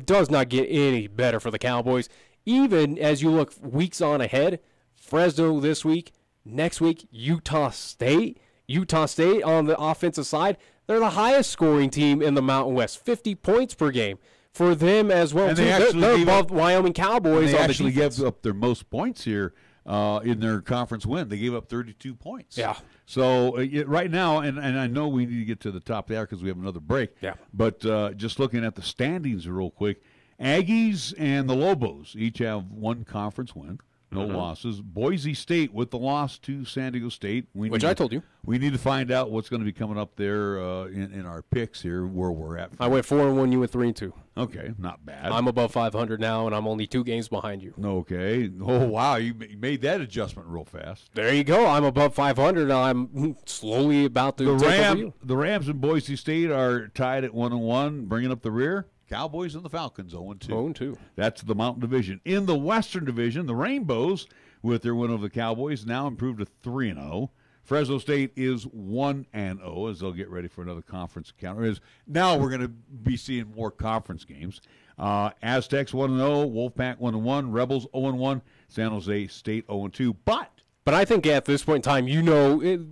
S4: does not get any better for the Cowboys. Even as you look weeks on ahead, Fresno this week, next week, Utah State. Utah State on the offensive side, they're the highest scoring team in the Mountain West, 50 points per game. For them as well, too. They're above Wyoming Cowboys.
S3: They actually gave up their most points here in their conference win. They gave up 32 points.
S4: Yeah.
S3: So right now, and I know we need to get to the top there because we have another break.
S4: Yeah.
S3: But just looking at the standings real quick, Aggies and the Lobos each have one conference win. No losses. Boise State with the loss to San Diego State.
S4: Which I told you.
S3: We need to find out what's going to be coming up there in our picks here, where we're at.
S4: I went 4-1, you went 3-2.
S3: Okay, not bad.
S4: I'm above 500 now, and I'm only 2 games behind you.
S3: Okay. Oh, wow, you made that adjustment real fast.
S4: There you go. I'm above 500. I'm slowly about to take over you.
S3: The Rams and Boise State are tied at 1-1, bringing up the rear. Cowboys and the Falcons 0-2.
S4: 0-2. That's
S3: the Mountain Division. In the Western Division, the Rainbows, with their win over the Cowboys, now improved to 3-0. Fresno State is 1-0 as they'll get ready for another conference encounter. Now we're going to be seeing more conference games. Aztecs 1-0, Wolfpack 1-1, Rebels 0-1, San Jose State 0-2. But
S4: I think at this point in time,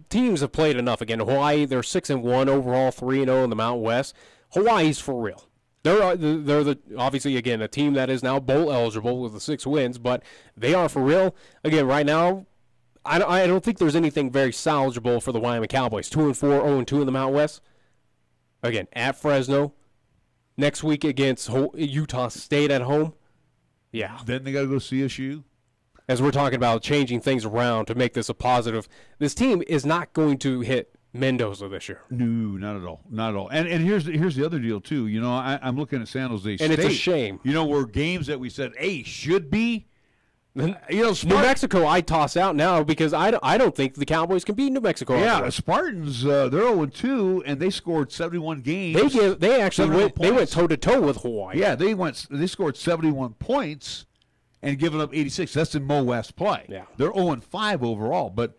S4: teams have played enough. Again, Hawaii, they're 6-1 overall, 3-0 in the Mountain West. Hawaii's for real. They're obviously, again, a team that is now bowl eligible with the 6 wins, but they are for real. Again, right now, I don't think there's anything very salvageable for the Wyoming Cowboys. 2-4, 0-2 in the Mountain West. Again, at Fresno. Next week against Utah State at home. Yeah.
S3: Then they got to go CSU.
S4: As we're talking about changing things around to make this a positive, this team is not going to hit Mendoza this year.
S3: No, not at all. Not at all. And here's the other deal, too. I'm looking at San Jose State.
S4: And it's a shame.
S3: Where games that we said, hey, should be.
S4: New Mexico I toss out now because I don't think the Cowboys can beat New Mexico.
S3: Yeah, Spartans, they're 0-2, and they scored 71 games.
S4: They actually went toe-to-toe with Hawaii.
S3: Yeah, they scored 71 points and given up 86. That's in Mo West play.
S4: Yeah.
S3: They're 0-5 overall, but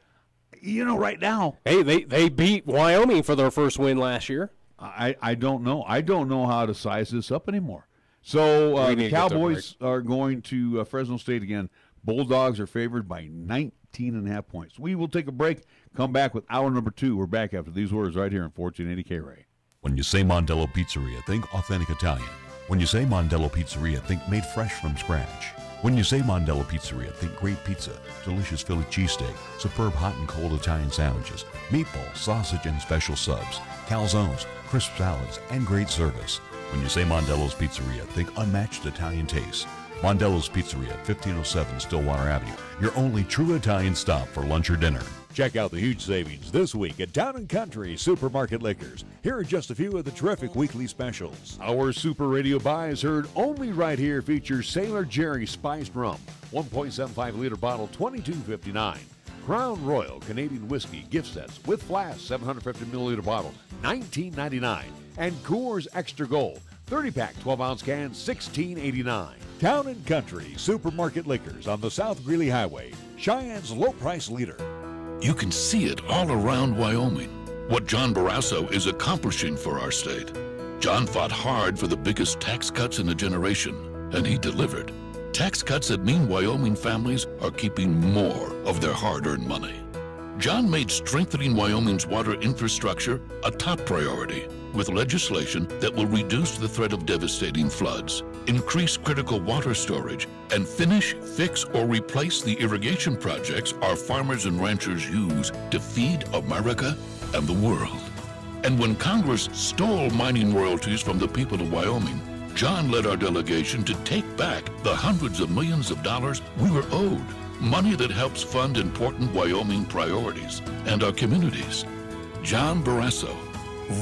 S3: right now.
S4: Hey, they beat Wyoming for their first win last year.
S3: I don't know. I don't know how to size this up anymore. So the Cowboys are going to Fresno State again. Bulldogs are favored by 19.5 points. We will take a break, come back with hour number 2. We're back after these words right here on 1480 KRAE.
S17: When you say Mondello Pizzeria, think authentic Italian. When you say Mondello Pizzeria, think made fresh from scratch. When you say Mondello Pizzeria, think great pizza, delicious Philly cheesesteak, superb hot and cold Italian sandwiches, meatballs, sausage, and special subs, calzones, crisp salads, and great service. When you say Mondello's Pizzeria, think unmatched Italian taste. Mondello's Pizzeria, 1507 Stillwater Avenue, your only true Italian stop for lunch or dinner.
S7: Check out the huge savings this week at Town & Country Supermarket Liquors. Here are just a few of the terrific weekly specials. Our Super Radio Buys heard only right here features Sailor Jerry Spiced Rum, 1.75-liter bottle, $22.59. Crown Royal Canadian Whiskey gift sets with flask, 750-milliliter bottle, $19.99. And Coors Extra Gold, 30-pack, 12-ounce can, $16.89. Town & Country Supermarket Liquors on the South Greeley Highway, Cheyenne's low-price leader.
S16: You can see it all around Wyoming, what John Barrasso is accomplishing for our state. John fought hard for the biggest tax cuts in a generation, and he delivered. Tax cuts that mean Wyoming families are keeping more of their hard-earned money. John made strengthening Wyoming's water infrastructure a top priority with legislation that will reduce the threat of devastating floods, increase critical water storage, and finish, fix, or replace the irrigation projects our farmers and ranchers use to feed America and the world. And when Congress stole mining royalties from the people of Wyoming, John led our delegation to take back the hundreds of millions of dollars we were owed. Money that helps fund important Wyoming priorities and our communities. John Barrasso,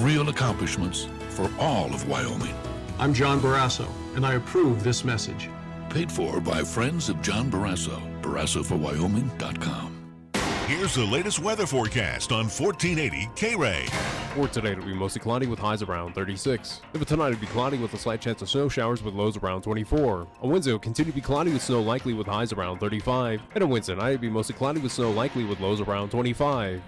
S16: real accomplishments for all of Wyoming.
S20: I'm John Barrasso, and I approve this message.
S16: Paid for by friends of John Barrasso. BarrassoForWyoming.com.
S2: Here's the latest weather forecast on 1480 KRAE.
S4: For today, it'll be mostly cloudy with highs around 36. But tonight, it'll be cloudy with a slight chance of snow showers with lows around 24. On Wednesday, it'll continue to be cloudy with snow likely with highs around 35. And on Wednesday night, it'll be mostly cloudy with snow likely with lows around 25.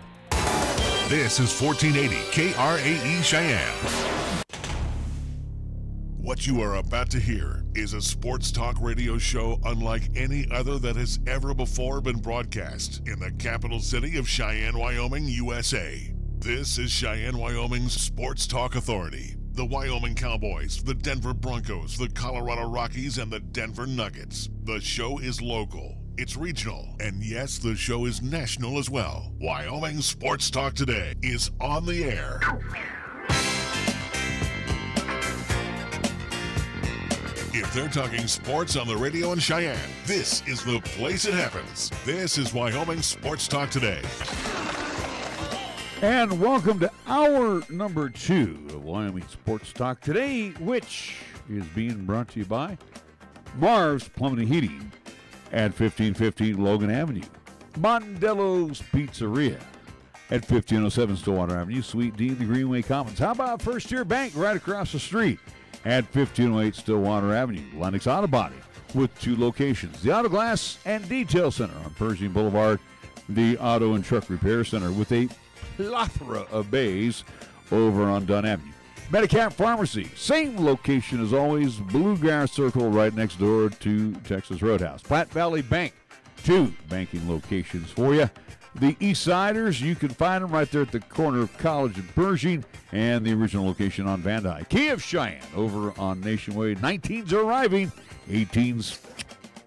S2: This is 1480 KRAE Cheyenne. What you are about to hear is a sports talk radio show unlike any other that has ever before been broadcast in the capital city of Cheyenne, Wyoming, USA. This is Cheyenne, Wyoming's Sports Talk Authority. The Wyoming Cowboys, the Denver Broncos, the Colorado Rockies, and the Denver Nuggets. The show is local, it's regional, and yes, the show is national as well. Wyoming Sports Talk Today is on the air. If they're talking sports on the radio in Cheyenne, this is the place it happens. This is Wyoming Sports Talk Today.
S3: And welcome to hour number 2 of Wyoming Sports Talk Today, which is being brought to you by Marv's Plumbing and Heating at 1515 Logan Avenue, Mondello's Pizzeria at 1507 Stillwater Avenue, Suite D, the Greenway Commons. How about First Tier Bank right across the street at 1508 Stillwater Avenue, Lennox Auto Body with 2 locations, the Auto Glass and Detail Center on Pershing Boulevard, the Auto and Truck Repair Center with a plethora of bays over on Dunn Avenue. Medicap Pharmacy, same location as always, Bluegrass Circle right next door to Texas Roadhouse. Platte Valley Bank, 2 banking locations for you. The East Siders, you can find them right there at the corner of College and Pershing, and the original location on Van Dyke. Key of Cheyenne over on Nationway. 19s are arriving, 18s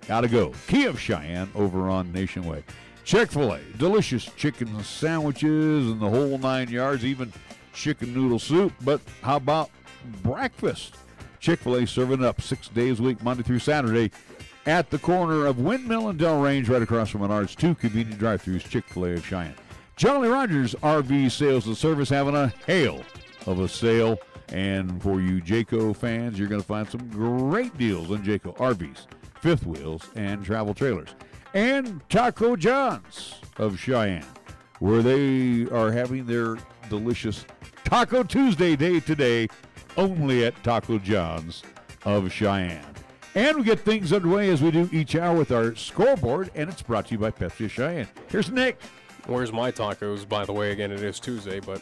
S3: gotta go. Key of Cheyenne over on Nationway. Chick-fil-A, delicious chicken sandwiches and the whole 9 yards, even chicken noodle soup. But how about breakfast? Chick-fil-A serving up 6 days a week, Monday through Saturday, at the corner of Windmill and Del Range, right across from Menards. 2 convenient drive-thrus, Chick-fil-A of Cheyenne. Jolly Rogers RV Sales and Service having a hail of a sale. And for you Jayco fans, you're going to find some great deals on Jayco RVs, fifth wheels, and travel trailers. And Taco John's of Cheyenne, where they are having their delicious Taco Tuesday day today, only at Taco John's of Cheyenne. And we get things underway as we do each hour with our scoreboard, and it's brought to you by Pepsi of Cheyenne. Here's Nick.
S4: Where's my tacos, by the way? Again, it is Tuesday, but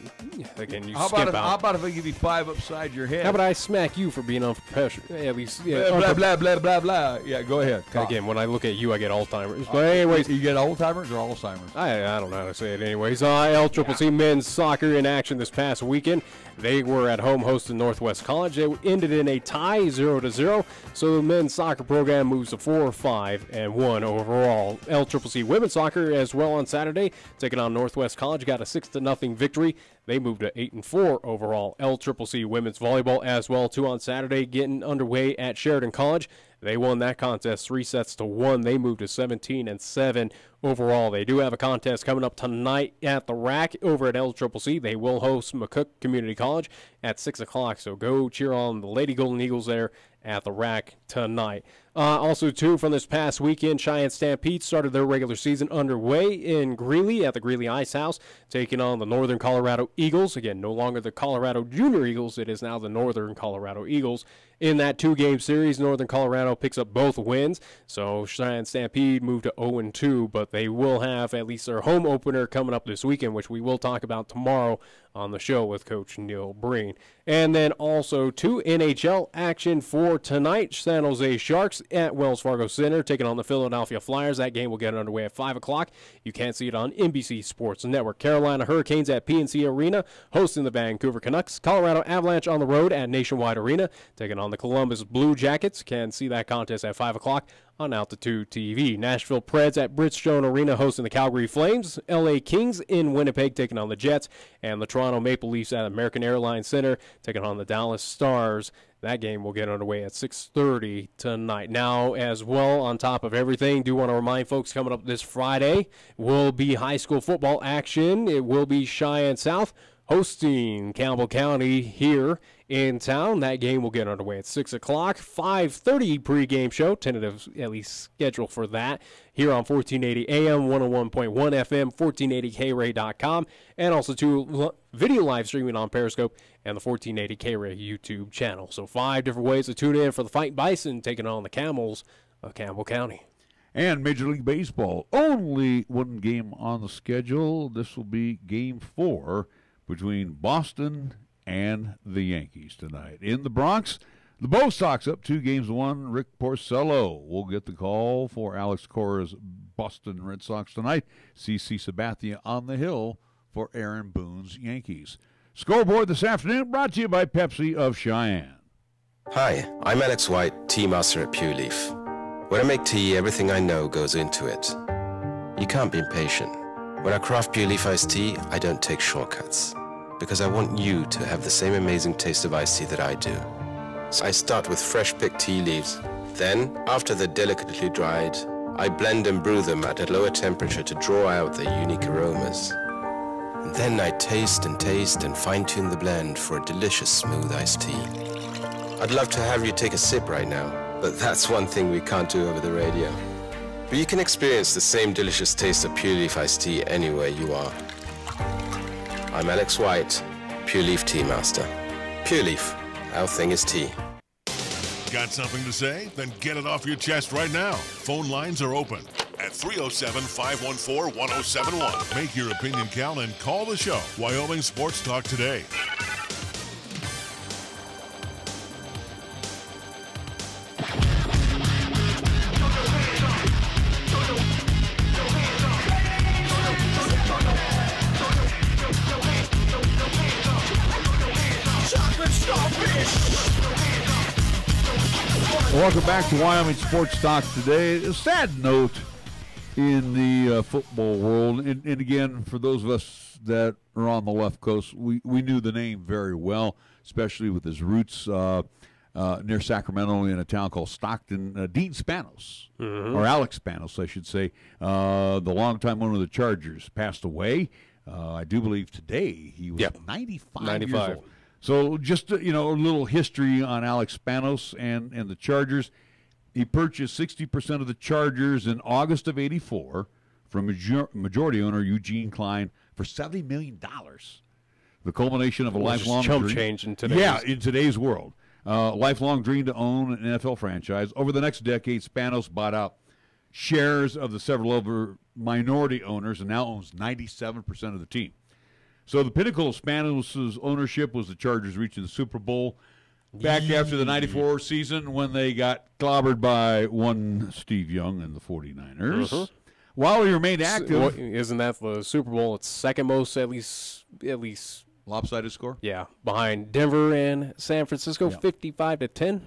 S4: again, you
S3: how
S4: skip
S3: about
S4: out.
S3: How about if I give you 5 upside your head?
S4: How about I smack you for being unprofessional? At least, yeah.
S3: Blah, blah, blah, blah, blah. Yeah, go ahead.
S4: Again, when I look at you, I get Alzheimer's. But anyways.
S3: You get Alzheimer's or Alzheimer's?
S4: I don't know how to say it anyways. LCCC men's soccer in action this past weekend. They were at home hosting Northwest College. They ended in a tie, 0-0. So the men's soccer program moves to 4-5-1 overall. LCCC women's soccer as well on Saturday, taking on Northwest College, got a 6-0 victory. They moved to 8-4 overall. LCCC women's volleyball as well too on Saturday, getting underway at Sheridan College. They won that contest 3-1. They moved to 17-7 overall. They do have a contest coming up tonight at the Rack over at LCCC. They will host McCook Community College at 6 o'clock. So go cheer on the Lady Golden Eagles there at the Rack tonight. Also, too, from this past weekend, Cheyenne Stampede started their regular season underway in Greeley at the Greeley Ice House, taking on the Northern Colorado Eagles. Again, no longer the Colorado Junior Eagles. It is now the Northern Colorado Eagles. In that 2-game series, Northern Colorado picks up both wins. So Cheyenne Stampede moved to 0-2, but they will have at least their home opener coming up this weekend, which we will talk about tomorrow on the show with Coach Neil Breen. And then also 2 NHL action for tonight. San Jose Sharks at Wells Fargo Center taking on the Philadelphia Flyers. That game will get underway at 5 o'clock. You can see it on NBC Sports Network. Carolina Hurricanes at PNC Arena hosting the Vancouver Canucks. Colorado Avalanche on the road at Nationwide Arena taking on the Columbus Blue Jackets. Can see that contest at 5 o'clock on Altitude TV. Nashville Preds at Bridgestone Arena hosting the Calgary Flames. LA Kings in Winnipeg taking on the Jets. And the Toronto Maple Leafs at American Airlines Center taking on the Dallas Stars. That game will get underway at 6:30 tonight. Now, as well, on top of everything, do want to remind folks coming up this Friday will be high school football action. It will be Cheyenne South hosting Campbell County here in town. That game will get underway at 6 o'clock. 5:30 pregame show, tentative at least schedule for that, here on 1480 AM, 101.1 FM, 1480KRAE.com, and also video live streaming on Periscope and the 1480 KRAE YouTube channel. So 5 different ways to tune in for the Fighting Bison taking on the Camels of Campbell County.
S3: And Major League Baseball, only one game on the schedule. This will be Game 4 between Boston and the Yankees tonight. In the Bronx, the Bo Sox up 2-1. Rick Porcello will get the call for Alex Cora's Boston Red Sox tonight. CC Sabathia on the hill for Aaron Boone's Yankees. Scoreboard this afternoon brought to you by Pepsi of Cheyenne.
S21: Hi, I'm Alex White, tea master at Pure Leaf. When I make tea, everything I know goes into it. You can't be impatient. When I craft Pure Leaf iced tea, I don't take shortcuts, because I want you to have the same amazing taste of iced tea that I do. So I start with fresh picked tea leaves. Then, after they're delicately dried, I blend and brew them at a lower temperature to draw out their unique aromas. And then I taste and fine-tune the blend for a delicious smooth iced tea. I'd love to have you take a sip right now, but that's one thing we can't do over the radio. But you can experience the same delicious taste of Pure Leaf iced tea anywhere you are. I'm Alex White, Pure Leaf Tea Master. Pure Leaf, our thing is tea.
S2: Got something to say? Then get it off your chest right now. Phone lines are open at 307-514-1071. Make your opinion count and call the show. Wyoming Sports Talk today.
S3: Welcome back to Wyoming Sports Talk today. A sad note in the football world. And again, for those of us that are on the left coast, we knew the name very well, especially with his roots near Sacramento in a town called Stockton. Dean Spanos, or Alex Spanos, I should say, the longtime owner of the Chargers, passed away. I do believe today he was 95 years old. So just, a little history on Alex Spanos and the Chargers. He purchased 60% of the Chargers in August of '84 from majority owner Eugene Klein for $70 million. The culmination of a lifelong
S4: chump
S3: dream.
S4: change in today's.
S3: Yeah, in today's world. Lifelong dream to own an NFL franchise. Over the next decade, Spanos bought out shares of the several other minority owners and now owns 97% of the team. So the pinnacle of Spanos' ownership was the Chargers reaching the Super Bowl back after the '94 season when they got clobbered by one Steve Young and the 49ers. While he remained active.
S4: Isn't that the Super Bowl? It's second most, at least
S3: lopsided score?
S4: Yeah, behind Denver and San Francisco, 55-10.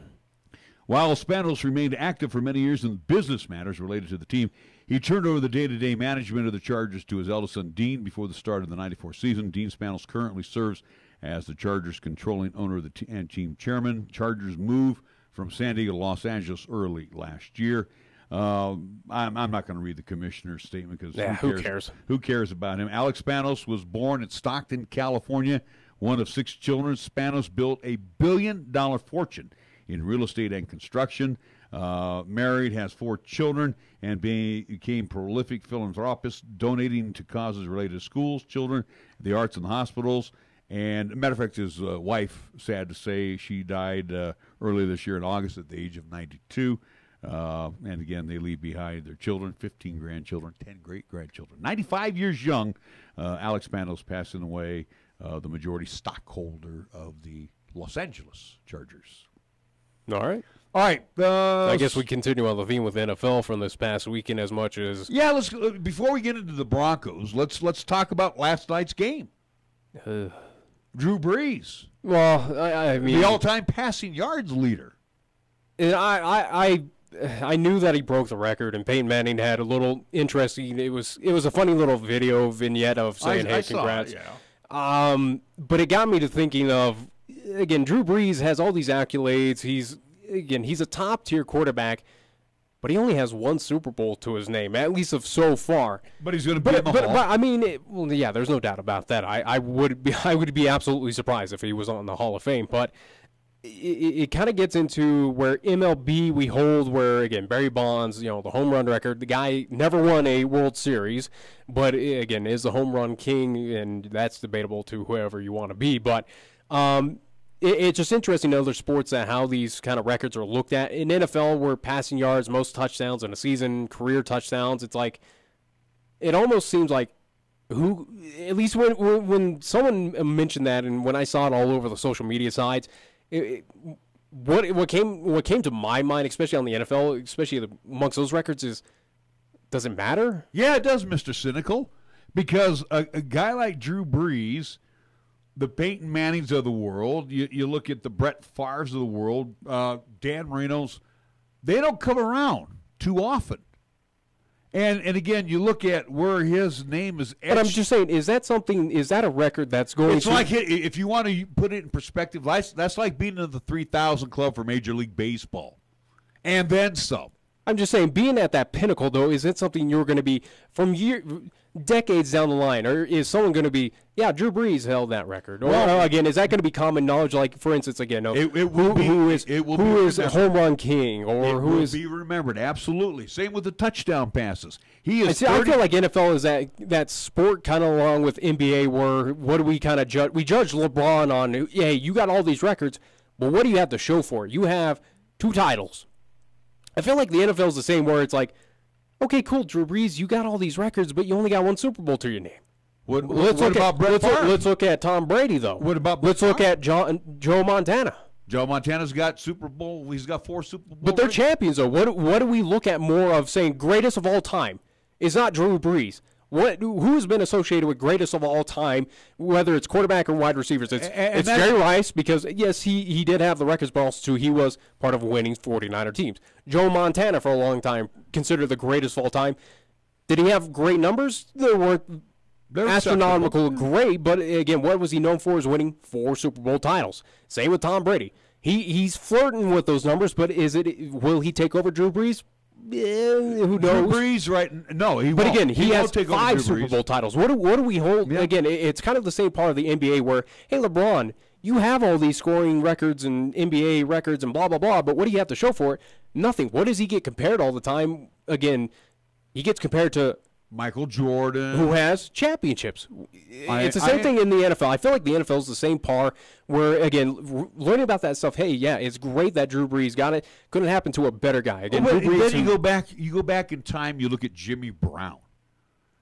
S3: While Spanos remained active for many years in business matters related to the team, he turned over the day-to-day management of the Chargers to his eldest son, Dean, before the start of the '94 season. Dean Spanos currently serves as the Chargers' controlling owner of and team chairman. Chargers moved from San Diego to Los Angeles early last year. I'm not going to read the commissioner's statement because
S4: who cares?
S3: Who cares about him? Alex Spanos was born in Stockton, California, one of 6 children. Spanos built a billion-dollar fortune in real estate and construction. Married, has 4 children, and became prolific philanthropist, donating to causes related to schools, children, the arts, and the hospitals. And, matter of fact, his wife, sad to say, she died earlier this year in August at the age of 92. And, again, they leave behind their children, 15 grandchildren, 10 great-grandchildren. 95 years young, Alex Spanos passing away, the majority stockholder of the Los Angeles Chargers.
S4: All right.
S3: All right.
S4: I guess we continue on the theme with NFL from this past weekend as much as.
S3: Yeah, let's before we get into the Broncos, let's talk about last night's game. Drew Brees.
S4: Well, I mean,
S3: the all-time passing yards leader.
S4: And I knew that he broke the record, and Peyton Manning had a little interesting. It was a funny little video vignette of saying, "Hey, congrats." But it got me to thinking of, again, Drew Brees has all these accolades. He's a top-tier quarterback, but he only has one Super Bowl to his name, at least of so far.
S3: But he's going to be in the Hall.
S4: But I mean, well, yeah, there's no doubt about that. I would be absolutely surprised if he was on the Hall of Fame. But it kind of gets into where MLB we hold, where again Barry Bonds, the home run record. The guy never won a World Series, but again is the home run king, and that's debatable to whoever you want to be. But it's just interesting in other sports that how these kind of records are looked at. In NFL, where passing yards, most touchdowns in a season, career touchdowns, it's like it almost seems like who, at least when someone mentioned that, and when I saw it all over the social media sites, what came to my mind, especially on the NFL, especially amongst those records, is does it matter?
S3: Yeah, it does, Mr. Cynical, because a guy like Drew Brees, the Peyton Mannings of the world, you look at the Brett Favres of the world, Dan Marino's, they don't come around too often. And again, you look at where his name is etched.
S4: But I'm just saying, is that a record that's going
S3: It's like, if you want to put it in perspective, that's like being in the 3,000 club for Major League Baseball. And then some.
S4: I'm just saying, being at that pinnacle, though, is it something you're going to be from decades down the line? Or is someone going to be, Drew Brees held that record? Or again, is that going to be common knowledge? Like, for instance, again, who is home run king? Or who is
S3: be remembered? Absolutely. Same with the touchdown passes. He is.
S4: I feel like NFL is that sport kind of along with NBA where what do we kind of judge? We judge LeBron on, hey, you got all these records, but what do you have to show for it? You have 2 titles. I feel like the NFL is the same, where it's like, okay, cool, Drew Brees, you got all these records, but you only got 1 Super Bowl to your name.
S3: What about Brett Favre?
S4: Let's look at Tom Brady, though.
S3: What about
S4: Let's look at Joe Montana.
S3: Joe Montana's got Super Bowl. He's got 4 Super Bowl.
S4: But they're champions, though. What do we look at more of saying greatest of all time? It's not Drew Brees. Who's been associated with greatest of all time, whether it's quarterback or wide receivers? It's Jerry Rice, because, yes, he did have the records, but also he was part of winning 49er teams. Joe Montana, for a long time, considered the greatest of all time. Did he have great numbers? They weren't astronomical great, but, again, what was he known for is winning 4 Super Bowl titles. Same with Tom Brady. He's flirting with those numbers, but will he take over Drew Brees? Who knows?
S3: Drew Brees, right? No, he won't.
S4: But again, he has
S3: take
S4: 5 Super Bowl titles. What do we hold? Yeah. Again, it's kind of the same part of the NBA where, hey, LeBron, you have all these scoring records and NBA records and blah, blah, blah, but what do you have to show for it? Nothing. What does he get compared all the time? Again, he gets compared to
S3: Michael Jordan,
S4: who has championships. It's the same thing in the NFL. I feel like the NFL is the same par where, again, learning about that stuff, hey, yeah, it's great that Drew Brees got it. Couldn't happen to a better guy. Again, Drew Brees,
S3: then you go back in time, you look at Jimmy Brown.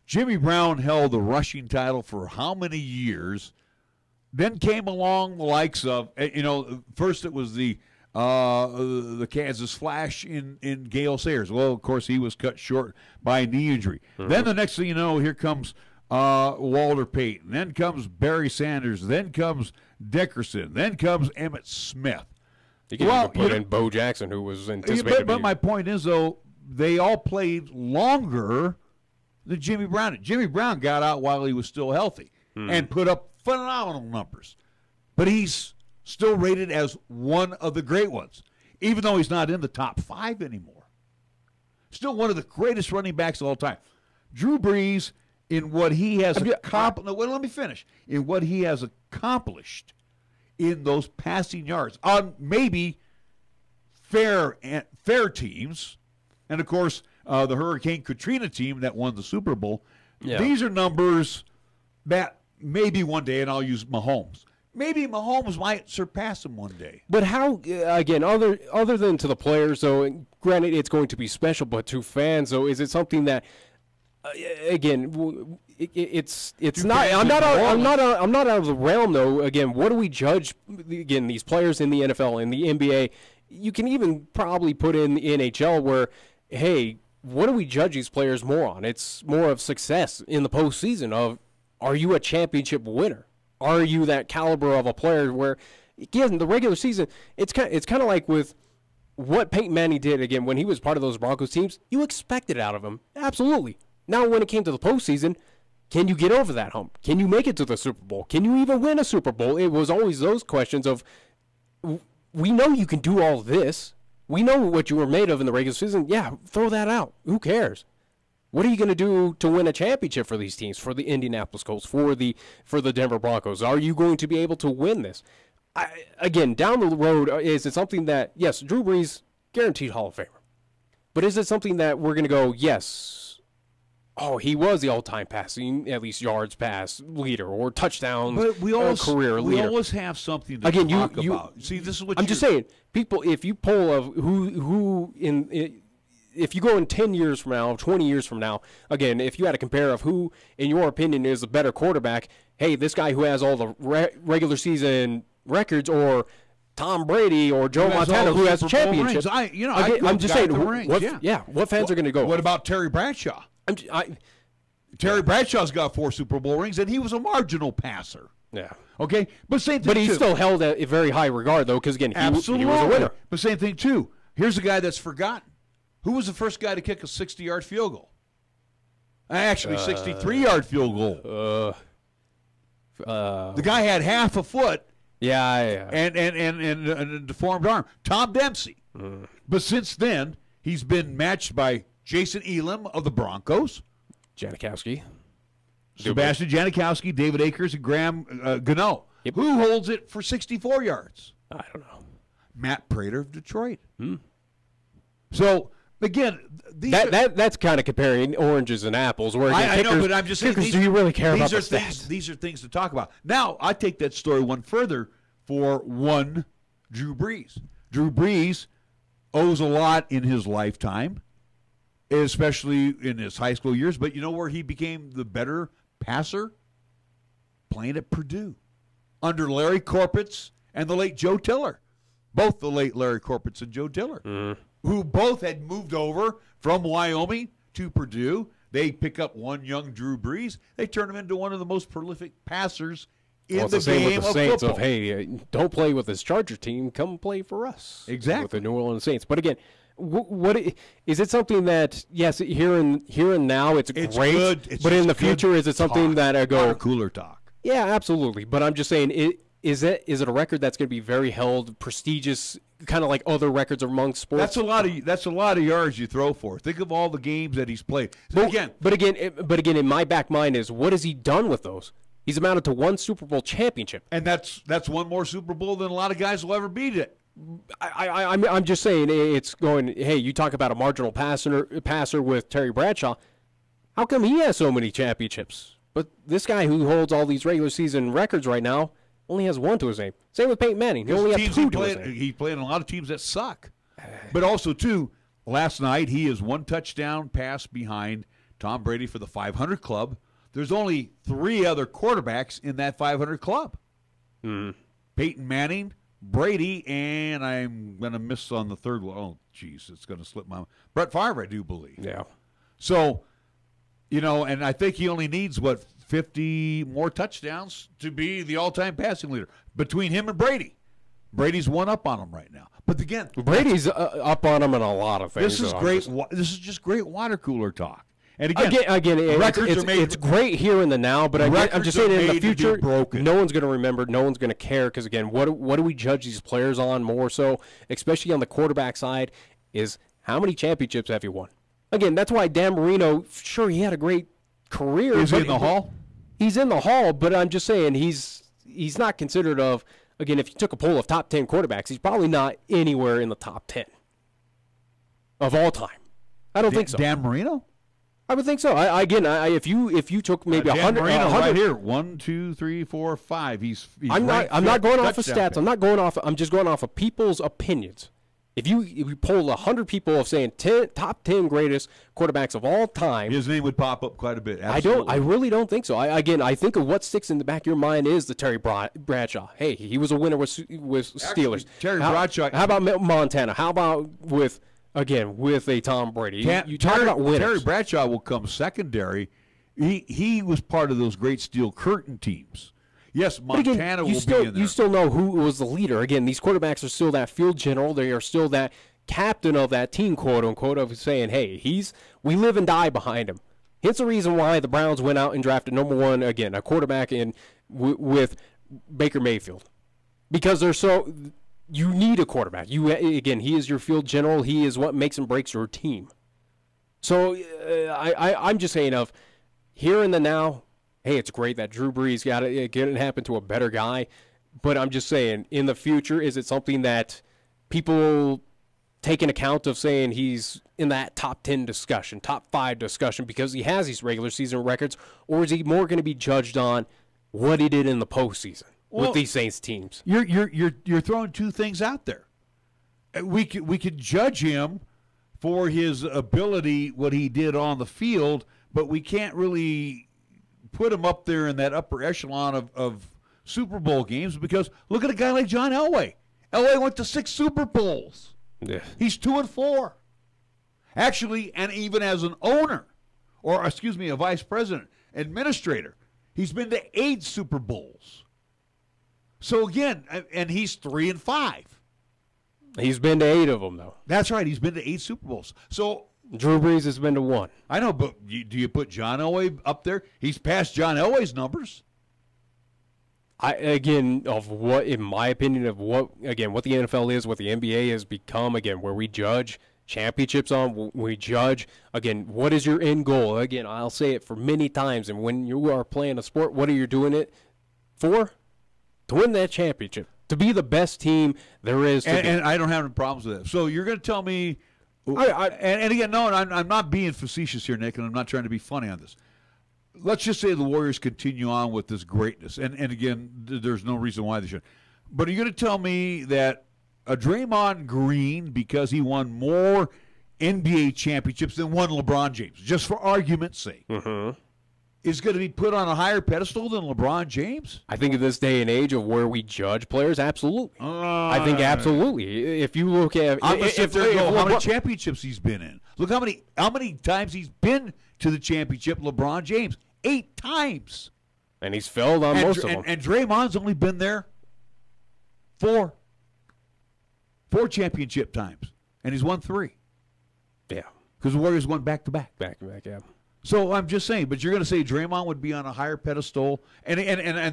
S3: Jimmy Brown held the rushing title for how many years? Then came along the likes of, first it was the Kansas Flash in Gale Sayers. Well, of course, he was cut short by a knee injury. Mm-hmm. Then the next thing you know, here comes Walter Payton. Then comes Barry Sanders. Then comes Dickerson. Then comes Emmitt Smith.
S4: You can even put in Bo Jackson, who was anticipated.
S3: But my point is, though, they all played longer than Jimmy Brown. Jimmy Brown got out while he was still healthy and put up phenomenal numbers. But he's still rated as one of the great ones, even though he's not in the top 5 anymore. Still one of the greatest running backs of all time. Drew Brees, in what he has accomplished. No, let me finish. In what he has accomplished in those passing yards on maybe fair teams, and of course the Hurricane Katrina team that won the Super Bowl. Yeah. These are numbers that maybe one day, and I'll use Mahomes. Maybe Mahomes might surpass him one day.
S4: But how, again, other than to the players, though, granted it's going to be special, but to fans, though, is it something that, again, it's not. I'm not out of the realm, though. Again, what do we judge? Again, these players in the NFL, in the NBA, you can even probably put in the NHL, where, hey, what do we judge these players more on? It's more of success in the postseason. Of, are you a championship winner? Are you that caliber of a player where, again, the regular season, it's kind of like with what Peyton Manning did, again, when he was part of those Broncos teams, you expected it out of him. Absolutely. Now, when it came to the postseason, can you get over that hump? Can you make it to the Super Bowl? Can you even win a Super Bowl? It was always those questions of, we know you can do all this. we know what you were made of in the regular season. Yeah, throw that out. Who cares? What are you going to do to win a championship for these teams, for the Indianapolis Colts, for the Denver Broncos? Are you going to be able to win this? Again, down the road, is it something that, yes, Drew Brees, guaranteed Hall of Famer. But is it something that we're going to go, yes, he was the all-time passing, at least yards pass leader or touchdowns career leader.
S3: We always have something to talk about. See, this is what
S4: I'm just saying. People, if you poll of if you go in 10 years from now, 20 years from now, again, if you had to compare of who, in your opinion, is the better quarterback, hey, this guy who has all the regular season records, or Tom Brady or Joe Montana who has championships. I'm just saying, what fans are going to go?
S3: What about Terry Bradshaw? Terry Bradshaw's got 4 Super Bowl rings, and he was a marginal passer.
S4: Yeah.
S3: Okay? But same thing,
S4: but he's still held at a very high regard, though, because, again, he was a winner.
S3: But same thing, too. Here's a guy that's forgotten. Who was the first guy to kick a 60-yard field goal? Actually, 63-yard field goal. The guy had half a foot.
S4: Yeah.
S3: And a deformed arm. Tom Dempsey. But since then, he's been matched by Jason Elam of the Broncos.
S4: Janikowski.
S3: Sebastian Janikowski, David Akers, and Graham Gano. Yep. Who holds it for 64 yards?
S4: I don't know.
S3: Matt Prater of Detroit. So, again,
S4: that's kind of comparing oranges and apples. Where
S3: I know, but I'm just saying,
S4: do you really care about
S3: these are things to talk about. Now, I take that story one further for one Drew Brees. Drew Brees owes a lot in his lifetime, especially in his high school years. But you know where he became the better passer? Playing at Purdue under Larry Corpitz and the late Joe Tiller. Both the late Larry Corpitz and Joe Tiller, who both had moved over from Wyoming to Purdue. They pick up one young Drew Brees. They turn him into one of the most prolific passers in the game of
S4: Saints
S3: football.
S4: Hey, don't play with this Charger team. Come play for us.
S3: Exactly.
S4: With the New Orleans Saints. But again, what is it something that, yes, here and now it's great,
S3: good.
S4: But in the future, is it something that I go
S3: cooler talk?
S4: Yeah, absolutely. But I'm just saying, is it a record that's going to be very held, prestigious, kind of like other records among sports?
S3: That's a lot of yards you throw for. Think of all the games that he's played. So
S4: but again, in my back mind is, what has he done with those? He's amounted to 1 Super Bowl championship,
S3: and that's one more Super Bowl than a lot of guys will ever beat it.
S4: I'm just saying, it's going. Hey, you talk about a marginal passer with Terry Bradshaw. How come he has so many championships? But this guy who holds all these regular season records right now only has 1 to his name. Same with Peyton Manning. He only has 2 to his name.
S3: He played in a lot of teams that suck. But also, too, last night he is 1 touchdown pass behind Tom Brady for the 500 club. There's only 3 other quarterbacks in that 500 club. Peyton Manning, Brady, and I'm going to miss on the third one. Oh, jeez, it's going to slip my mind. Brett Favre, I do believe.
S4: Yeah.
S3: So, and I think he only needs, 50 more touchdowns to be the all-time passing leader between him and Brady. Brady's 1 up on him right now. But again,
S4: Brady's up on him in a lot of things.
S3: This is great. This is just great water cooler talk. And
S4: again, it's great here in the now, but I'm just saying in the future, no one's going to remember, no one's going to care, because again, what do we judge these players on more so, especially on the quarterback side, is how many championships have you won? Again, that's why Dan Marino, sure, he had a great career.
S3: Is he in the Hall?
S4: He's in the Hall, but I'm just saying he's not considered of, again, if you took a poll of top 10 quarterbacks, he's probably not anywhere in the top 10 of all time. I don't think so.
S3: Dan Marino?
S4: I would think so. If you took maybe 100,
S3: right here, 1, 2, 3, 4, 5. He's
S4: I'm not going off of stats. I'm just going off of people's opinions. If you poll 100 people of saying top 10 greatest quarterbacks of all time,
S3: his name would pop up quite a bit. Absolutely.
S4: I really don't think so. I think of what sticks in the back of your mind is the Terry Bradshaw. Hey, he was a winner with Steelers.
S3: Terry Bradshaw.
S4: How about Montana? How about with a Tom Brady? You talk about winners.
S3: Terry Bradshaw will come secondary. He was part of those great Steel Curtain teams. Yes, Montana will be in there.
S4: You still know who was the leader. Again, these quarterbacks are still that field general. They are still that captain of that team, quote unquote, of saying, hey, we live and die behind him. Hence the reason why the Browns went out and drafted number 1, again, a quarterback with Baker Mayfield. Because you need a quarterback. Again, he is your field general. He is what makes and breaks your team. So I'm just saying of here and the now, hey, it's great that Drew Brees got it. It happen to a better guy. But I'm just saying, in the future, is it something that people take an account of saying he's in that top 10 discussion, top 5 discussion because he has these regular season records, or is he more going to be judged on what he did in the postseason with these Saints teams?
S3: You're throwing two things out there. We could judge him for his ability, what he did on the field, but we can't really put him up there in that upper echelon of Super Bowl games because look at a guy like John Elway. Elway went to 6 Super Bowls.
S4: Yeah.
S3: He's 2-4. Actually, and even as an owner, or excuse me, a vice president, administrator, he's been to 8 Super Bowls. So again, and he's 3-5.
S4: He's been to 8 of them, though.
S3: That's right. He's been to 8 Super Bowls. So
S4: Drew Brees has been to 1.
S3: I know, but do you put John Elway up there? He's passed John Elway's numbers.
S4: In my opinion, of what the NFL is, what the NBA has become, again, where we judge championships on, we judge, again, what is your end goal? Again, I'll say it for many times, and when you are playing a sport, what are you doing it for? To win that championship, to be the best team there is to be.
S3: And I don't have any problems with that. So you're going to tell me, and again, no, I'm not being facetious here, Nick, and I'm not trying to be funny on this. Let's just say the Warriors continue on with this greatness. And again, there's no reason why they should. But are you going to tell me that a Draymond Green, because he won more NBA championships than one LeBron James, just for argument's sake, is going to be put on a higher pedestal than LeBron James?
S4: I think in this day and age of where we judge players, absolutely. I think absolutely. If you look at
S3: how many championships he's been in. Look how many times he's been to the championship, LeBron James. 8 times.
S4: And he's failed on most of them.
S3: And Draymond's only been there 4 championship times. And he's won 3.
S4: Yeah.
S3: Because the Warriors won back-to-back.
S4: Back-to-back, yeah.
S3: So I'm just saying, but you're going to say Draymond would be on a higher pedestal, and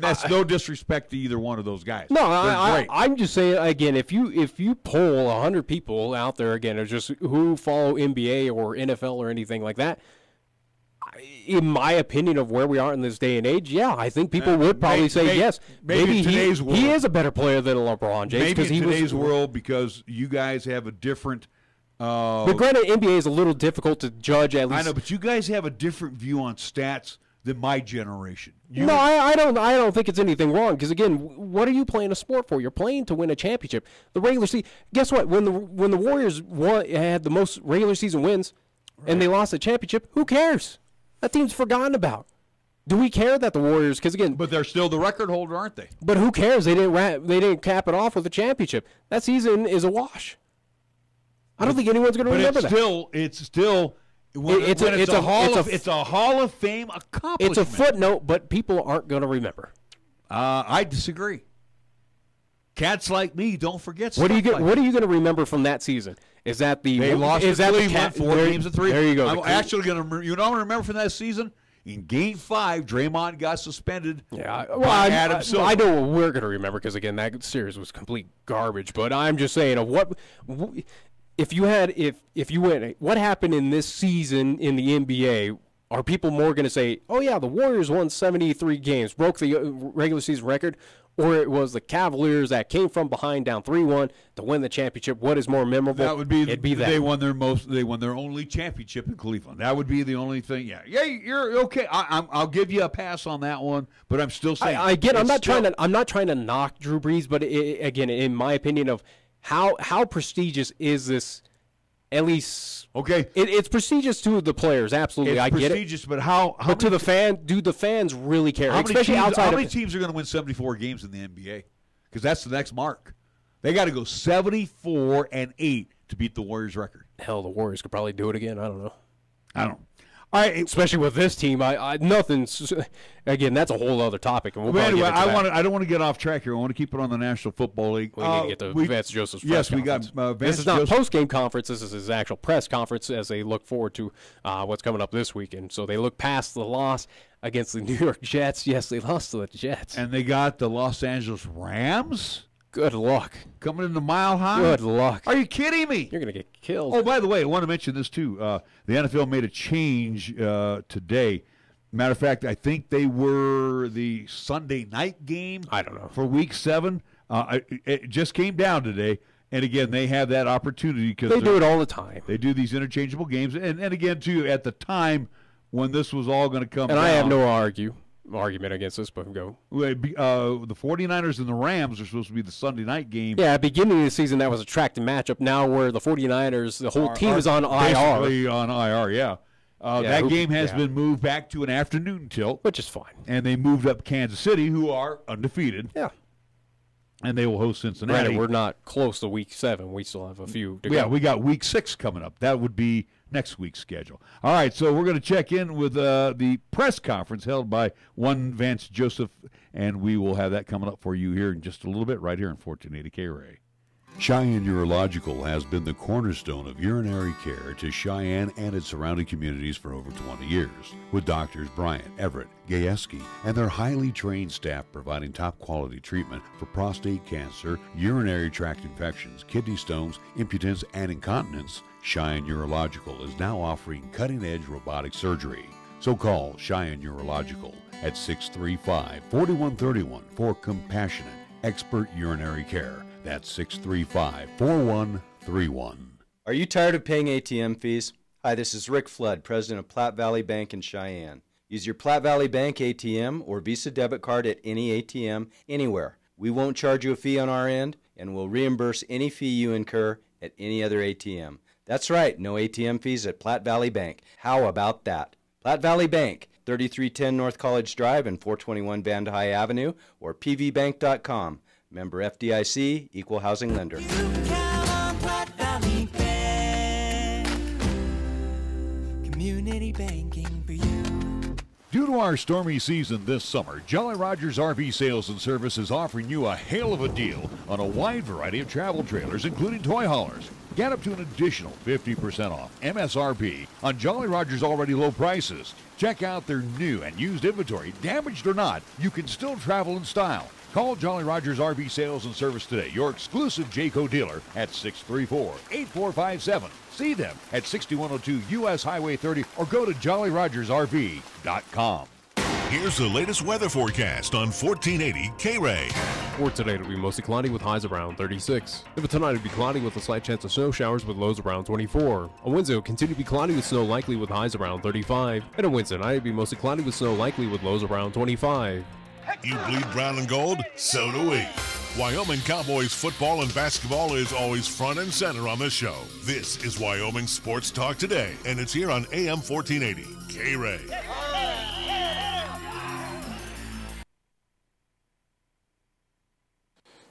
S3: that's no disrespect to either one of those guys.
S4: No, I'm just saying, again, if you poll 100 people out there, again, or just who follow NBA or NFL or anything like that, in my opinion of where we are in this day and age, yeah, I think people would probably say yes. Maybe he is a better player than LeBron James.
S3: Maybe in today's world because you guys have a different
S4: but granted, NBA is a little difficult to judge at least.
S3: I know, but you guys have a different view on stats than my generation.
S4: I don't think it's anything wrong because, again, what are you playing a sport for? You're playing to win a championship. The regular season, guess what? When the Warriors had the most regular season wins and they lost the championship, who cares? That team's forgotten about. Do we care that the Warriors? Because again,
S3: but they're still the record holder, aren't they?
S4: But who cares? They didn't cap it off with a championship. That season is a wash. I don't think anyone's going to remember that.
S3: It's a Hall of Fame accomplishment.
S4: It's a footnote, but people aren't going to remember.
S3: I disagree. Cats like me don't forget stuff
S4: What are you going to remember from that season? Is that
S3: they lost to Cleveland 4 games to 3?
S4: There you go.
S3: I'm actually going to. You know what I remember from that season? In Game 5, Draymond got suspended.
S4: Yeah,
S3: Adam Silver.
S4: I know what we're going to remember because again, that series was complete garbage. But I'm just saying, if you went, what happened in this season in the NBA? Are people more going to say, "Oh yeah, the Warriors won 73 games, broke the regular season record," or it was the Cavaliers that came from behind down 3-1 to win the championship? What is more memorable?
S3: That would be
S4: it'd be that
S3: they won their only championship in Cleveland. That would be the only thing. Yeah, you're okay. I'll give you a pass on that one, but I'm still saying.
S4: I'm not trying to knock Drew Brees, but again, in my opinion of how prestigious is this? At least,
S3: okay,
S4: it's prestigious to the players. Absolutely, I get it.
S3: It's prestigious, but how
S4: to the fan? Do the fans really care?
S3: How many teams are going to win 74 games in the NBA? Because that's the next mark. They got to go 74-8 to beat the Warriors' record.
S4: Hell, the Warriors could probably do it again. I don't know.
S3: Especially
S4: with this team, nothing's. Again, that's a whole other topic. And
S3: anyway, I don't want to get off track here. I want to keep it on the National Football League.
S4: We need to get to Vance Joseph's press conference.
S3: We got.
S4: This is not post-game conference. This is his actual press conference as they look forward to what's coming up this weekend. So they look past the loss against the New York Jets. Yes, they lost to the Jets,
S3: and they got the Los Angeles Rams
S4: Good luck.
S3: Coming into Mile High?
S4: Good luck.
S3: Are you kidding me?
S4: You're going to get killed.
S3: Oh, by the way, I want to mention this, too. The NFL made a change today. Matter of fact, I think they were the Sunday night game.
S4: I don't know.
S3: For Week 7. It just came down today. And, again, they have that opportunity. Because
S4: they do it all the time.
S3: They do these interchangeable games. And again, too, at the time when this was all going to come down.
S4: And I have no argument against this, but go.
S3: The 49ers and the Rams are supposed to be the Sunday night game.
S4: Yeah, beginning of the season, that was a tracked matchup. Now where the 49ers, the whole team is on IR.
S3: Basically on IR, yeah. That game has been moved back to an afternoon tilt.
S4: Which is fine.
S3: And they moved up Kansas City, who are undefeated.
S4: Yeah.
S3: And they will host Cincinnati.
S4: Granted, we're not close to Week 7. We still have a few to go.
S3: Yeah, we got Week 6 coming up. That would be next week's schedule. All right, so we're going to check in with the press conference held by one Vance Joseph, and we will have that coming up for you here in just a little bit right here on 1480 KRAE.
S17: Cheyenne Urological has been the cornerstone of urinary care to Cheyenne and its surrounding communities for over 20 years, with doctors Bryant, Everett, Gajewski, and their highly trained staff providing top-quality treatment for prostate cancer, urinary tract infections, kidney stones, impotence, and incontinence. Cheyenne Urological is now offering cutting-edge robotic surgery. So call Cheyenne Urological at 635-4131 for compassionate, expert urinary care. That's 635-4131.
S6: Are you tired of paying ATM fees? Hi, this is Rick Flood, president of Platte Valley Bank in Cheyenne. Use your Platte Valley Bank ATM or Visa debit card at any ATM anywhere. We won't charge you a fee on our end, and we'll reimburse any fee you incur at any other ATM. That's right, no ATM fees at Platte Valley Bank. How about that? Platte Valley Bank, 3310 North College Drive and 421 Van High Avenue, or pvbank.com. Member FDIC, Equal Housing Lender.
S22: Community banking for you.
S7: Due to our stormy season this summer, Jolly Rogers RV Sales and Service is offering you a hail of a deal on a wide variety of travel trailers, including toy haulers. Get up to an additional 50% off MSRP on Jolly Rogers' already low prices. Check out their new and used inventory. Damaged or not, you can still travel in style. Call Jolly Rogers RV Sales and Service today, your exclusive Jayco dealer, at 634-8457. See them at 6102 U.S. Highway 30 or go to jollyrogersrv.com.
S2: Here's the latest weather forecast on 1480 KRAE.
S4: For today, it'll be mostly cloudy with highs around 36. For tonight, it'll be cloudy with a slight chance of snow showers with lows around 24. On Wednesday, it'll continue to be cloudy with snow likely with highs around 35. And on Wednesday night, it'll be mostly cloudy with snow likely with lows around 25.
S2: You bleed brown and gold? So do we. Wyoming Cowboys football and basketball is always front and center on this show. This is Wyoming Sports Talk Today, and it's here on AM 1480 KRAE.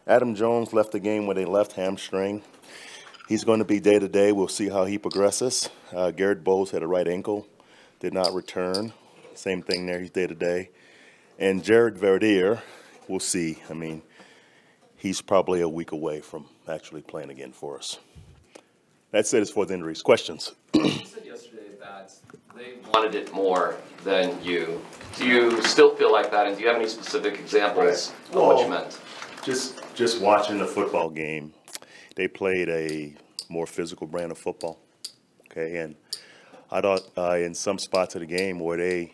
S23: Adam Jones left the game with a left hamstring. He's going to be day-to-day. We'll see how he progresses. Garrett Bowles had a right ankle, did not return. Same thing there, he's day-to-day. And Jared Verdier, we'll see. I mean, he's probably a week away from actually playing again for us. That's it as far as injuries. Questions?
S24: You said yesterday that they wanted it more than you. Do you still feel like that, and do you have any specific examples of what you meant?
S23: Just watching the football game, they played a more physical brand of football. Okay, and I thought in some spots of the game where they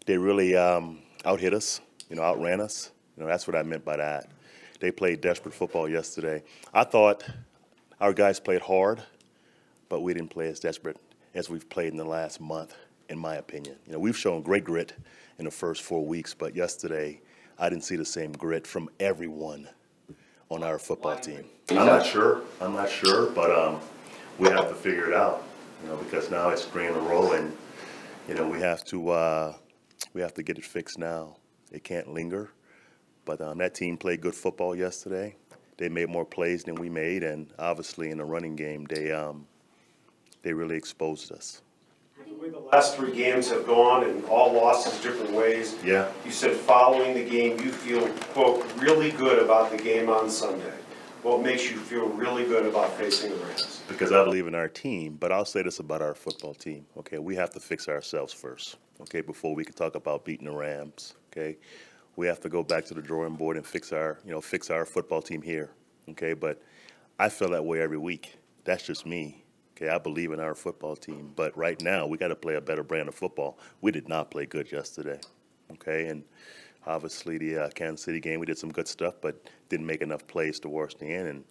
S23: really out-hit us, outran us. That's what I meant by that. They played desperate football yesterday. I thought our guys played hard, but we didn't play as desperate as we've played in the last month, in my opinion. We've shown great grit in the first 4 weeks, but yesterday I didn't see the same grit from everyone on our football team. I'm not sure, but we have to figure it out, because now it's 3 in a row, and we have to get it fixed now. It can't linger. But that team played good football yesterday. They made more plays than we made, and obviously in the running game, they really exposed us.
S25: The way the last 3 games have gone and all losses different ways.
S23: Yeah.
S25: You said following the game, you feel, quote, really good about the game on Sunday. What makes you feel really good about facing the Rams?
S23: Because I believe in our team, but I'll say this about our football team. Okay, we have to fix ourselves first. Okay, before we can talk about beating the Rams. Okay, we have to go back to the drawing board and fix our football team here, okay? But I feel that way every week. That's just me, okay? I believe in our football team, but right now we got to play a better brand of football. We did not play good yesterday, okay? And obviously the Kansas City game, we did some good stuff, but didn't make enough plays towards the end and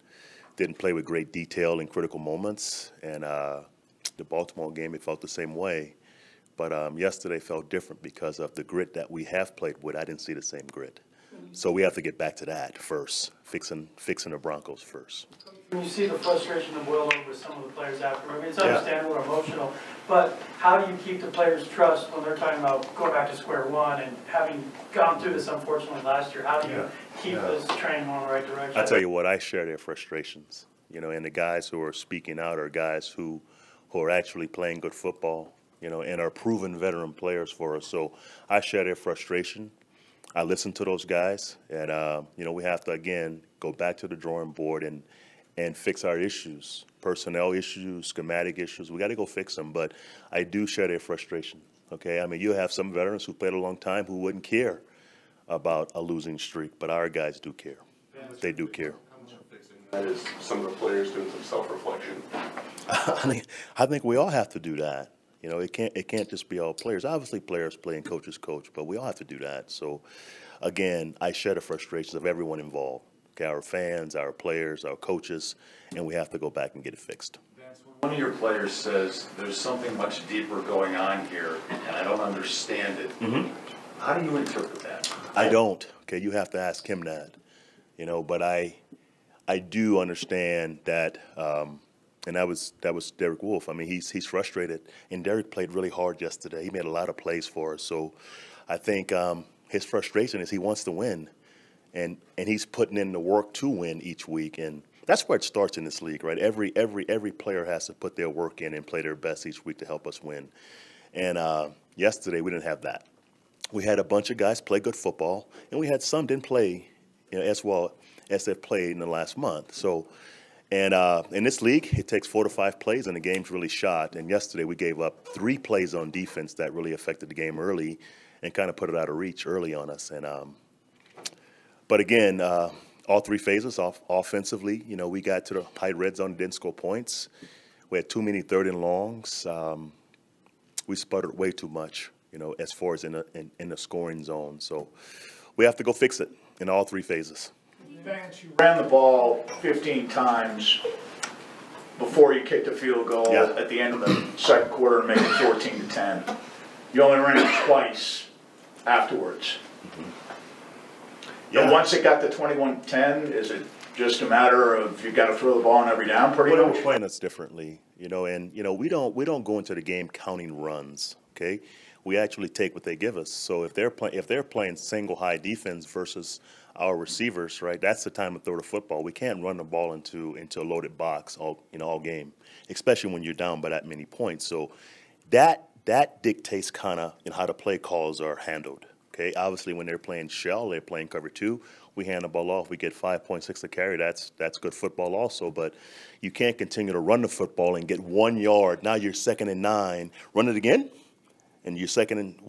S23: didn't play with great detail in critical moments. And the Baltimore game, it felt the same way. But yesterday felt different because of the grit that we have played with. I didn't see the same grit. So we have to get back to that first, fixing the Broncos first.
S5: You see the frustration and boil over with some of the players after. I mean, it's understandable or emotional, but how do you keep the players' trust when they're talking about going back to square one and having gone through this, unfortunately, last year? How do you keep this train going in the right direction?
S23: I tell you what, I share their frustrations, and the guys who are speaking out are guys who are actually playing good football, and are proven veteran players for us. So I share their frustration. I listen to those guys, and we have to again go back to the drawing board and fix our issues, personnel issues, schematic issues. We got to go fix them. But I do share their frustration. Okay, I mean, you have some veterans who played a long time who wouldn't care about a losing streak, but our guys do care. They do care.
S8: That is some of the players doing some self-reflection.
S23: I think we all have to do that. It can't just be all players. Obviously, players play and coaches coach, but we all have to do that. So, again, I share the frustrations of everyone involved. Okay, our fans, our players, our coaches, and we have to go back and get it fixed.
S9: One of your players says there's something much deeper going on here, and I don't understand it. Mm-hmm. How do you interpret that?
S23: I don't. Okay, you have to ask him that. But I do understand that. And that was Derek Wolfe. I mean, he's frustrated, and Derek played really hard yesterday. He made a lot of plays for us. So I think his frustration is he wants to win, and he's putting in the work to win each week. And that's where it starts in this league, right? Every player has to put their work in and play their best each week to help us win. And yesterday we didn't have that. We had a bunch of guys play good football, and we had some didn't play as well as they've played in the last month. So. And in this league, it takes 4 to 5 plays, and the game's really shot. And yesterday, we gave up 3 plays on defense that really affected the game early, and kind of put it out of reach early on us. And but again, all 3 phases offensively, we got to the high red zone and didn't score points. We had too many 3rd and longs. We sputtered way too much, as far as in the scoring zone. So we have to go fix it in all 3 phases.
S13: Vance, you ran the ball 15 times before you kicked a field goal at the end of the second quarter and made it 14-10. You only ran it twice afterwards. Mm-hmm. And once it got to 21-10, is it just a matter of you got to throw the ball on every down pretty much?
S23: We're playing us differently, and we don't go into the game counting runs. Okay, we actually take what they give us. So if they're playing single high defense versus our receivers, right, that's the time to throw the football. We can't run the ball into a loaded box all game, especially when you're down by that many points. So that dictates kind of how the play calls are handled. Okay, obviously when they're playing shell, they're playing cover 2. We hand the ball off. We get 5.6 to carry. That's good football also. But you can't continue to run the football and get 1 yard. Now you're 2nd and 9. Run it again, and you're 2nd and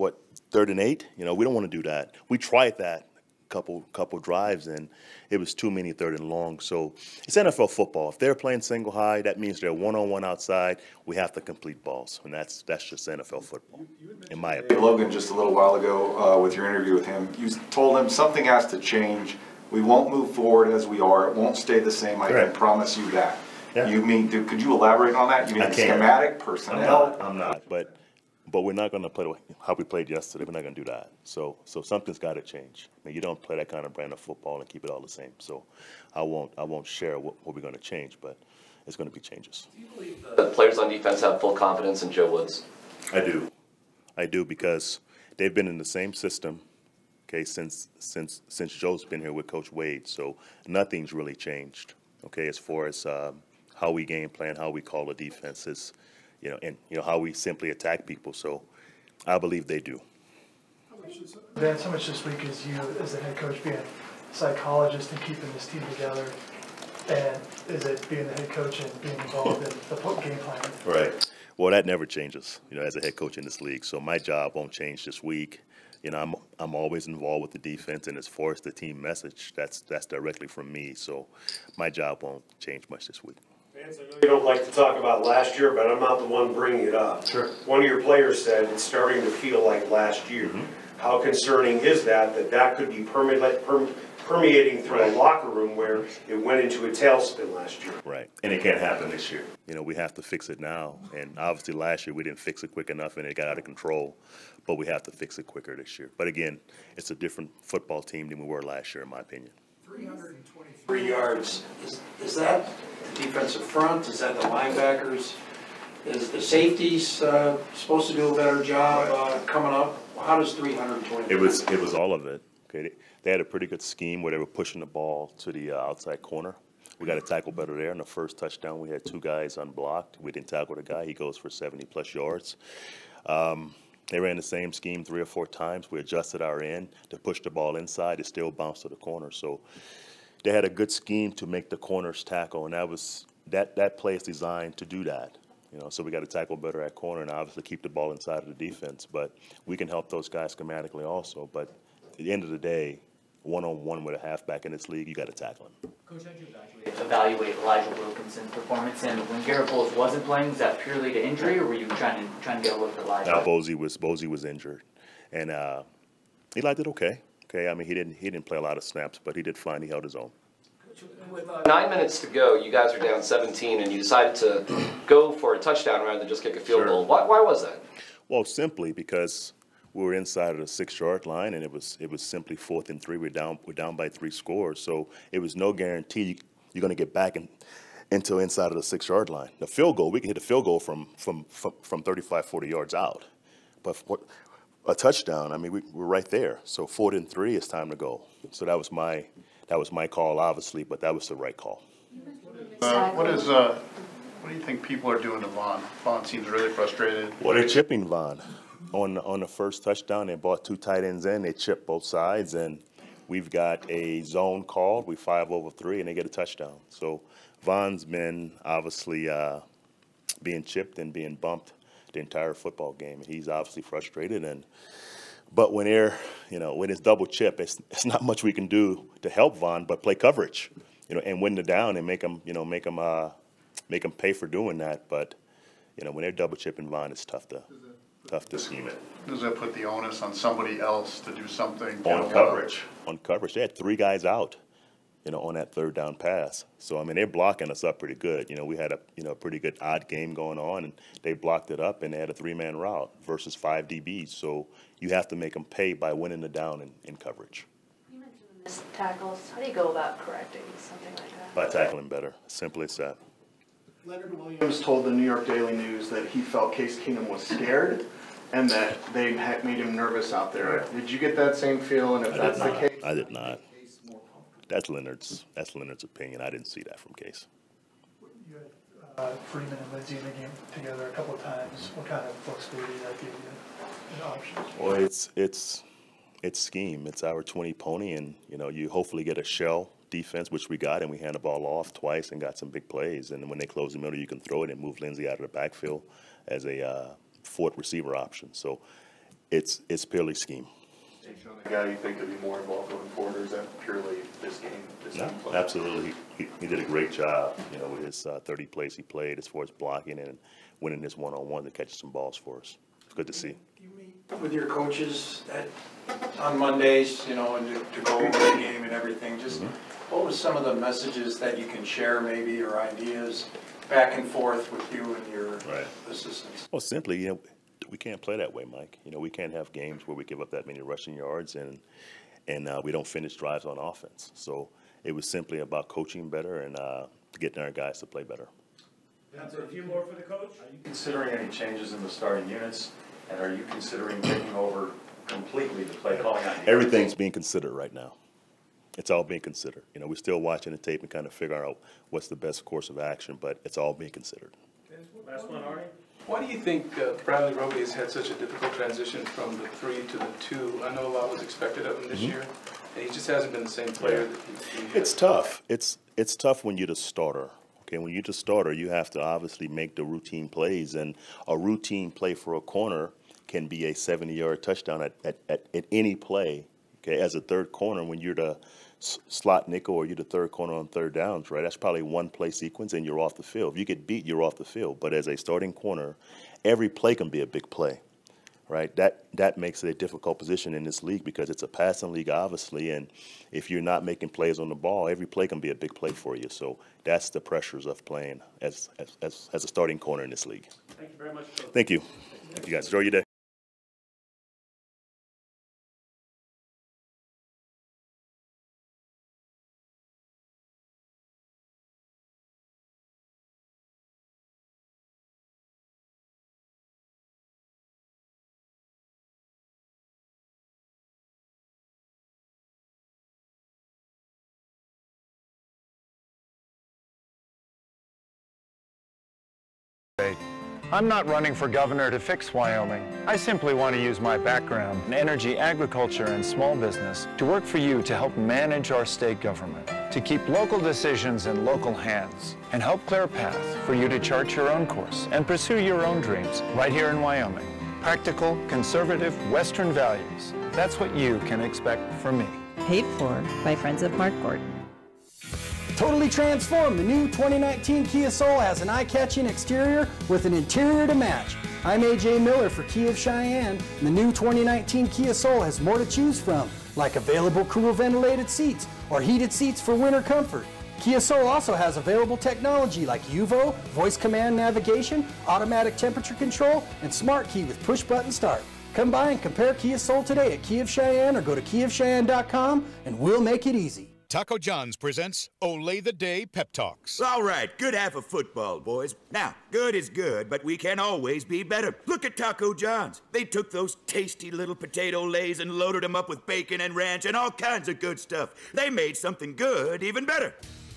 S23: 3rd and 8. We don't want to do that. We tried that. Couple drives, and it was too many 3rd and long. So it's NFL football. If they're playing single high, that means they're one-on-one outside. We have to complete balls, and that's just NFL football, in my opinion.
S8: Logan, just a little while ago with your interview with him, you told him something has to change. We won't move forward as we are. It won't stay the same. I can promise you that. Yeah. You mean, could you elaborate on that? You mean schematic, personnel?
S23: I'm not, but we're not going to play how we played yesterday. We're not going to do that. So something's got to change. I mean, you don't play that kind of brand of football and keep it all the same. So I won't share what we're going to change, but it's going to be changes.
S24: Do you believe the players on defense have full confidence in Joe Woods?
S23: I do because they've been in the same system, okay, since Joe's been here with Coach Wade. So nothing's really changed, okay, as far as how we game plan, how we call the defenses. And how we simply attack people. So I believe they do.
S5: Vance, how much this week is you, as the head coach, being a psychologist and keeping this team together? And is it being the head coach and being involved in the game plan?
S23: Right. Well, that never changes, as a head coach in this league. So my job won't change this week. I'm I'm always involved with the defense, and as far as the team message, that's directly from me. So my job won't change much this week.
S25: Vance, I know you don't like to talk about last year, but I'm not the one bringing it up.
S23: Sure.
S25: One of your players said it's starting to feel like last year. How concerning is that could be permeating through a locker room where it went into a tailspin last year?
S23: Right, and it can't happen this year. You know, we have to fix it now. And obviously last year we didn't fix it quick enough and it got out of control. But we have to fix it quicker this year. But again, it's a different football team than we were last year, in my opinion.
S10: 323 yards. Is that the defensive front? Is that the linebackers? Is the safeties supposed to do a better job coming up? How does 320?
S23: It was all of it. Okay, they had a pretty good scheme where they were pushing the ball to the outside corner. We got to tackle better there. In the first touchdown, we had 2 guys unblocked. We didn't tackle the guy. He goes for 70-plus yards. They ran the same scheme 3 or 4 times. We adjusted our end to push the ball inside. It still bounced to the corner. So they had a good scheme to make the corners tackle, and that play is designed to do that. You know, so we got to tackle better at corner and obviously keep the ball inside of the defense. But we can help those guys schematically also. But at the end of the day, one-on-one with a halfback in this league, you got to tackle him.
S11: Coach, how did you evaluate Elijah Wilkinson's performance? And when Garrett Bowles wasn't playing, was that purely to injury, or were you trying to get a look at Elijah?
S23: Now Bozy was injured, and Eli did okay. Okay, I mean he didn't play a lot of snaps, but he did fine. He held his own.
S24: With 9 minutes to go, you guys are down 17, and you decided to go for a touchdown rather than just kick a field goal. Why was that?
S23: Well, simply because we were inside of the 6-yard line, and it was simply 4th and 3. We're down by 3 scores, so it was no guarantee you're going to get back until inside of the 6-yard line. The field goal, we can hit a field goal from 35, 40 yards out, but for a touchdown, I mean, we're right there. So 4th and 3, it's time to go. So that was my call, obviously, but that was the right call.
S12: What do you think people are doing to Vaughn? Vaughn seems really frustrated.
S23: Well, they're chipping Vaughn. On the first touchdown, they brought 2 tight ends in. They chipped both sides, and we've got a zone called. We 5 over 3, and they get a touchdown. So Vaughn's been obviously being chipped and being bumped the entire football game, and he's obviously frustrated. But when when it's double chip, it's not much we can do to help Vaughn, but play coverage, and win the down and make them pay for doing that. But when they're double chipping Vaughn, it's tough to scheme it.
S12: Does that put the onus on somebody else to do something?
S23: On coverage, they had 3 guys out, on that 3rd down pass. So I mean, they're blocking us up pretty good. We had a pretty good odd game going on, and they blocked it up, and they had a 3-man route versus 5 DBs. So you have to make them pay by winning the down in coverage.
S14: You mentioned the missed tackles. How do you go about correcting something like that?
S23: By tackling better. Simply as that.
S12: Leonard Williams told the New York Daily News that he felt Case Keenum was scared and that they had made him nervous out there. Right. Did you get that same feel? And if that's the case,
S23: I did not. That's Leonard's opinion. I didn't see that from Case.
S5: You had Freeman and Lindsey in the game together a couple of times. What kind of flexibility did that give you in options?
S23: Well, it's scheme. It's our 20 pony, and you hopefully get a shell defense, which we got, and we hand the ball off twice and got some big plays. And when they close the middle, you can throw it and move Lindsey out of the backfield as a 4th receiver option. So it's purely scheme.
S12: The guy you think could be more involved going forward, or is that purely this game?
S23: No, absolutely. He did a great job, with his 30 plays he played as far as blocking and winning his one-on-one to catch some balls for us. It's good to see.
S10: You meet with your coaches on Mondays, and to go over the game and everything. Just what was some of the messages that you can share, maybe, or ideas back and forth with you and your assistants?
S23: Well, simply, we can't play that way, Mike. We can't have games where we give up that many rushing yards and we don't finish drives on offense. So it was simply about coaching better and getting our guys to play better.
S9: A few more for the coach. Are you considering any changes in the starting units, and are you considering taking over completely the play calling on?
S23: Everything's being considered right now. It's all being considered. We're still watching the tape and kind of figuring out what's the best course of action, but it's all being considered.
S9: Last one, Arnie.
S15: Why do you think Bradley Roby has had such a difficult transition from the 3 to the 2? I know a lot was expected of him this year, and he just hasn't been the same player that he
S23: It's tough. It's tough when you're the starter. Okay, when you're the starter, you have to obviously make the routine plays, and a routine play for a corner can be a 70-yard touchdown at any play, okay, as a third corner when you're the slot nickel or you're the third corner on third downs, right? That's probably one play sequence and you're off the field. If you get beat, you're off the field. But as a starting corner, every play can be a big play, right? That makes it a difficult position in this league because it's a passing league, obviously, and if you're not making plays on the ball, every play can be a big play for you. So that's the pressures of playing as a starting corner in this league.
S5: Thank you very much.
S23: Thank you. Thank you, guys. Enjoy your day.
S1: I'm not running for governor to fix Wyoming. I simply want to use my background in energy, agriculture, and small business to work for you to help manage our state government, to keep local decisions in local hands, and help clear a path for you to chart your own course and pursue your own dreams right here in Wyoming. Practical, conservative, Western values. That's what you can expect from me.
S16: Paid for by Friends of Mark Gordon.
S18: Totally transformed, the new 2019 Kia Soul has an eye-catching exterior with an interior to match. I'm AJ Miller for Kia of Cheyenne, and the new 2019 Kia Soul has more to choose from, like available cool ventilated seats or heated seats for winter comfort. Kia Soul also has available technology like UVO, voice command navigation, automatic temperature control, and smart key with push-button start. Come by and compare Kia Soul today at Kia of Cheyenne or go to KiaofCheyenne.com and we'll make it easy.
S19: Taco John's presents Olay the Day Pep Talks.
S20: All right, good half of football, boys. Now, good is good, but we can always be better. Look at Taco John's. They took those tasty little potato lays and loaded them up with bacon and ranch and all kinds of good stuff. They made something good even better.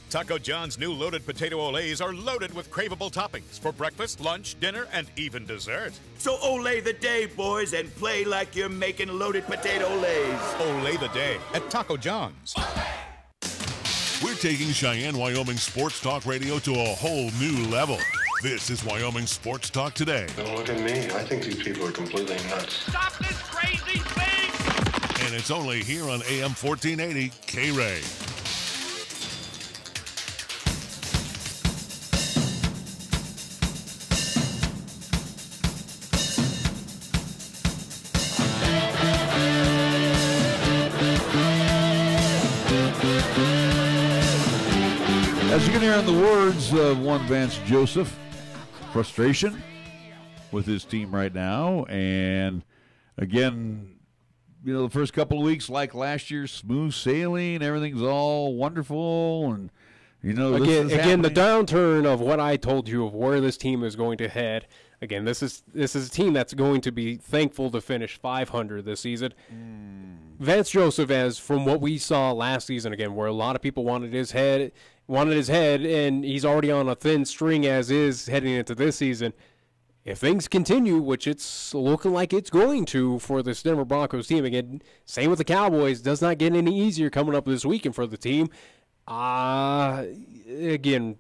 S19: Taco John's new loaded potato olays are loaded with craveable toppings for breakfast, lunch, dinner, and even dessert.
S20: So olay the day, boys, and play like you're making loaded potato lays.
S19: Olay the day at Taco John's.
S2: We're taking Cheyenne, Wyoming Sports Talk Radio to a whole new level. This is Wyoming Sports Talk Today.
S26: Don't look at me. I think these people are completely nuts.
S2: Stop this crazy thing! And it's only here on AM 1480 KRAE.
S3: As you can hear in the words of one Vance Joseph, frustration with his team right now. And again, you know, the first couple of weeks, like last year, smooth sailing, everything's all wonderful. And, you know,
S4: again, the downturn of what I told you of where this team is going to head. Again, this is a team that's going to be thankful to finish 500 this season. Vance Joseph, as from what we saw last season, again, where a lot of people wanted his head, and he's already on a thin string as is heading into this season. If things continue, which it's looking like it's going to for this Denver Broncos team, again, same with the Cowboys, does not get any easier coming up this weekend for the team. Again,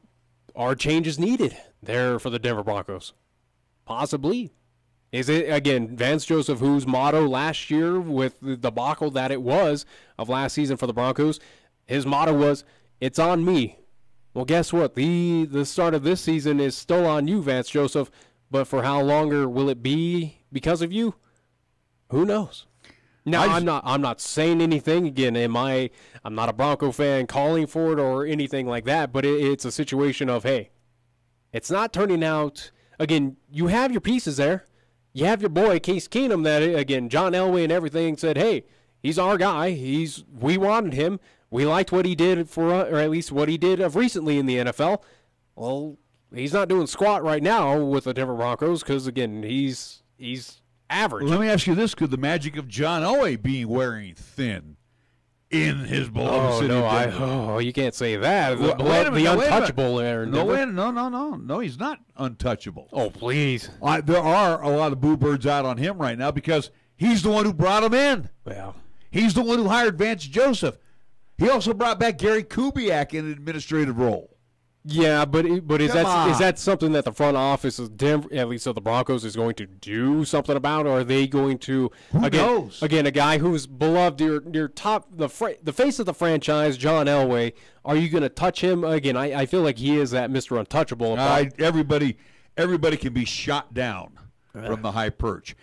S4: are changes needed there for the Denver Broncos? Possibly. Is it, again, Vance Joseph, whose motto last year with the debacle that it was of last season for the Broncos, his motto was, "It's on me." Well, guess what? The start of this season is still on you, Vance Joseph, but for how longer will it be because of you? Who knows? Now, I'm not saying anything. Again, I'm not a Bronco fan calling for it or anything like that, but it's a situation of, hey, it's not turning out. Again, you have your pieces there. You have your boy, Case Keenum, that, again, John Elway and everything said, hey, he's our guy. We wanted him. We liked what he did or at least what he did of recently in the NFL. Well, he's not doing squat right now with the Denver Broncos because, again, he's average.
S3: Let me ask you this. Could the magic of John Elway be wearing thin in his beloved city of Denver?
S4: You can't say that.
S3: The
S4: untouchable there.
S3: No, he's not untouchable.
S4: Oh, please.
S3: There are a lot of boo birds out on him right now because he's the one who brought him in.
S4: Well,
S3: he's the one who hired Vance Joseph. He also brought back Gary Kubiak in an administrative role.
S4: Yeah, but is that something that the front office of Denver, at least of the Broncos, is going to do something about, or are they going to again a guy who's beloved, your top the face of the franchise, John Elway? Are you going to touch him again? I feel like he is that Mr. Untouchable.
S3: Everybody can be shot down from the high perch.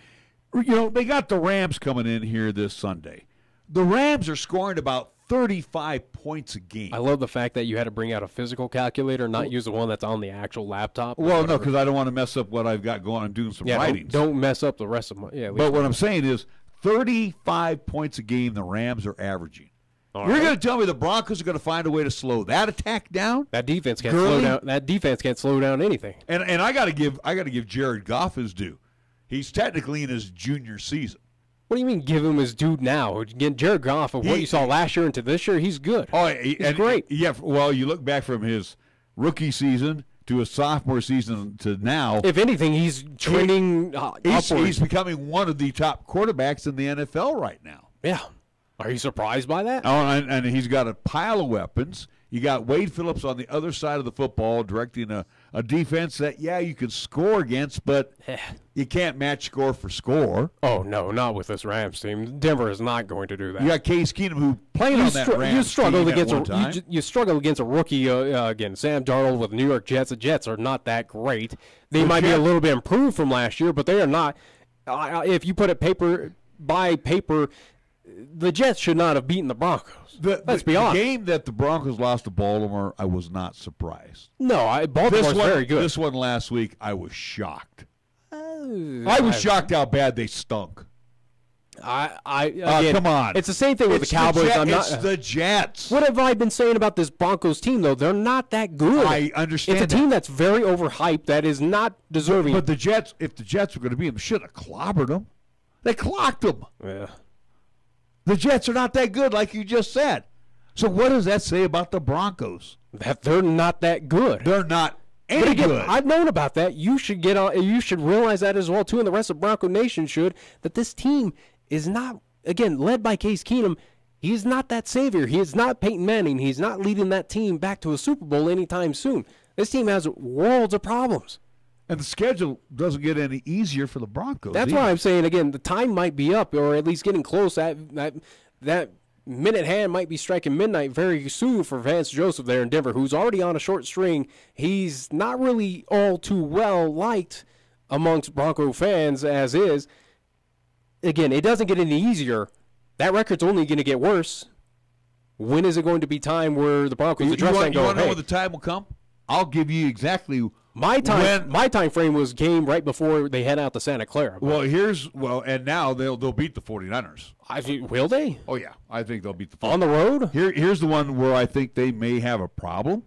S3: They got the Rams coming in here this Sunday. The Rams are scoring about 35 points a game.
S4: I love the fact that you had to bring out a physical calculator, not use the one that's on the actual laptop.
S3: Well, no, because I don't want to mess up what I've got going. I'm doing some writings.
S4: Don't mess up the rest of my. Yeah,
S3: but what I'm saying is 35 points a game the Rams are averaging. You're going to tell me the Broncos are going to find a way to slow that attack down?
S4: That defense can't slow down. That defense can't slow down anything.
S3: And I got to give Jared Goff his due. He's technically in his junior season.
S4: What do you mean give him his due now? Again, Jared Goff, of what you saw last year into this year, he's good.
S3: Oh,
S4: he's great.
S3: Yeah, well, you look back from his rookie season to his sophomore season to now.
S4: If anything, he's trending upward.
S3: He's becoming one of the top quarterbacks in the NFL right now.
S4: Yeah. Are you surprised by that?
S3: Oh, and he's got a pile of weapons. You got Wade Phillips on the other side of the football directing a defense that, you can score against, but you can't match score for score.
S4: Oh, no, not with this Rams team. Denver is not going to do that.
S3: You got Case Keenum, who played on that Rams team at one time.
S4: You struggle against a rookie, again, Sam Darnold with the New York Jets. The Jets are not that great. They might be a little bit improved from last year, but they are not. If you put it paper by paper, the Jets should not have beaten the Broncos. Let's be honest.
S3: The game that the Broncos lost to Baltimore, I was not surprised.
S4: No, Baltimore's very good.
S3: This one last week, I was shocked. I was shocked how bad they stunk.
S4: Again,
S3: come on.
S4: It's the same thing with the Cowboys.
S3: It's the Jets.
S4: What have I been saying about this Broncos team, though? They're not that good.
S3: I understand.
S4: It's a team that's very overhyped, that is not deserving.
S3: But the Jets, if the Jets were going to beat them, should have clobbered them. They clocked them.
S4: Yeah.
S3: The Jets are not that good, like you just said. So what does that say about the Broncos?
S4: That they're not that good.
S3: They're not any good.
S4: I've known about that. You should You should realize that as well too, and the rest of Bronco Nation should. That this team is not, again, led by Case Keenum. He's not that savior. He is not Peyton Manning. He's not leading that team back to a Super Bowl anytime soon. This team has worlds of problems.
S3: And the schedule doesn't get any easier for the Broncos.
S4: That's why I'm saying, again, the time might be up, or at least getting close. That minute hand might be striking midnight very soon for Vance Joseph there in Denver, who's already on a short string. He's not really all too well liked amongst Bronco fans as is. Again, it doesn't get any easier. That record's only going to get worse. When is it going to be time where the Broncos address that and go,
S3: you want to know when the time will come? I'll give you exactly
S4: my time frame was game right before they head out to Santa Clara.
S3: And now they'll beat the 49ers.
S4: Will they?
S3: Oh yeah, I think they'll beat the 49ers.
S4: On the road?
S3: Here's the one where I think they may have a problem.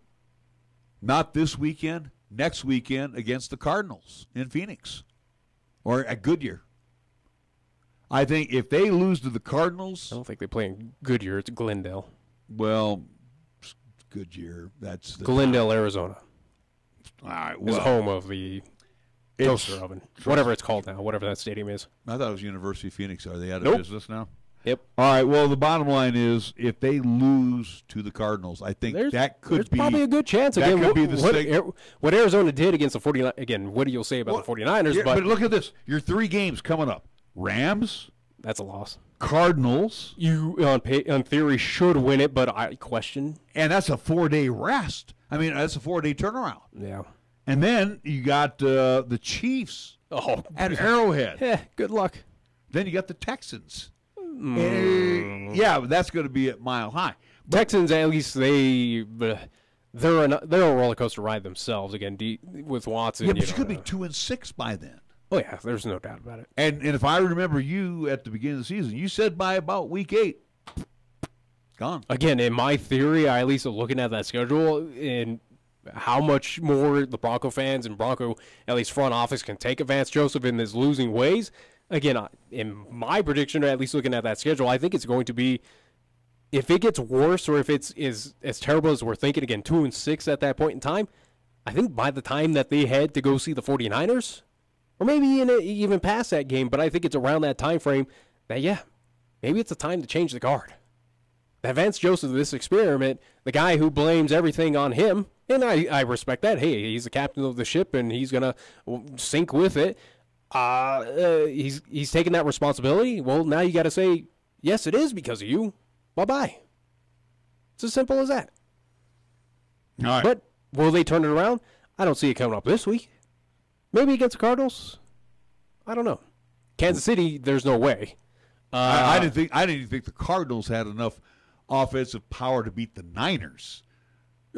S3: Not this weekend, next weekend against the Cardinals in Phoenix or at Goodyear. I think if they lose to the Cardinals,
S4: I don't think they play in Goodyear. It's Glendale.
S3: Well, Goodyear. That's
S4: Glendale, Arizona.
S3: All right,
S4: is home of the toaster oven, whatever it's called now, whatever that stadium is.
S3: I thought it was University of Phoenix. Are they out of business now?
S4: Yep.
S3: All right. Well, the bottom line is, if they lose to the Cardinals, I think that could be
S4: probably a good chance. Again, what Arizona did against the 49ers. Again, what do you say about the 49ers?
S3: But look at this. Your 3 games coming up: Rams.
S4: That's a loss.
S3: Cardinals.
S4: You, on theory, should win it, but I question.
S3: And that's a 4-day rest. I mean, that's a 4-day turnaround.
S4: Yeah.
S3: And then you got the Chiefs at Arrowhead.
S4: Good luck.
S3: Then you got the Texans. Yeah, but that's going to be at Mile High.
S4: But Texans, at least they're a roller coaster ride themselves. Again, with Watson.
S3: Yeah, but you could be 2-6 by then.
S4: Oh yeah, there's no doubt about it.
S3: And if I remember you at the beginning of the season, you said by about week 8, gone.
S4: Again, in my theory, I at least looking at that schedule and how much more the Bronco fans and Bronco, at least front office, can take of Vance Joseph in his losing ways. Again, in my prediction, or at least looking at that schedule, I think it's going to be, if it gets worse or if it's as terrible as we're thinking, again, 2-6 at that point in time, I think by the time that they head to go see the 49ers, or maybe even past that game, but I think it's around that time frame that, maybe it's a time to change the guard. That Vance Joseph, this experiment, the guy who blames everything on him, And I respect that. Hey, he's the captain of the ship, and he's going to sink with it. He's taking that responsibility. Well, now you got to say, yes, it is because of you. Bye-bye. It's as simple as that.
S3: All right.
S4: But will they turn it around? I don't see it coming up this week. Maybe against the Cardinals. I don't know. Kansas City, there's no way.
S3: I didn't even think the Cardinals had enough offensive power to beat the Niners.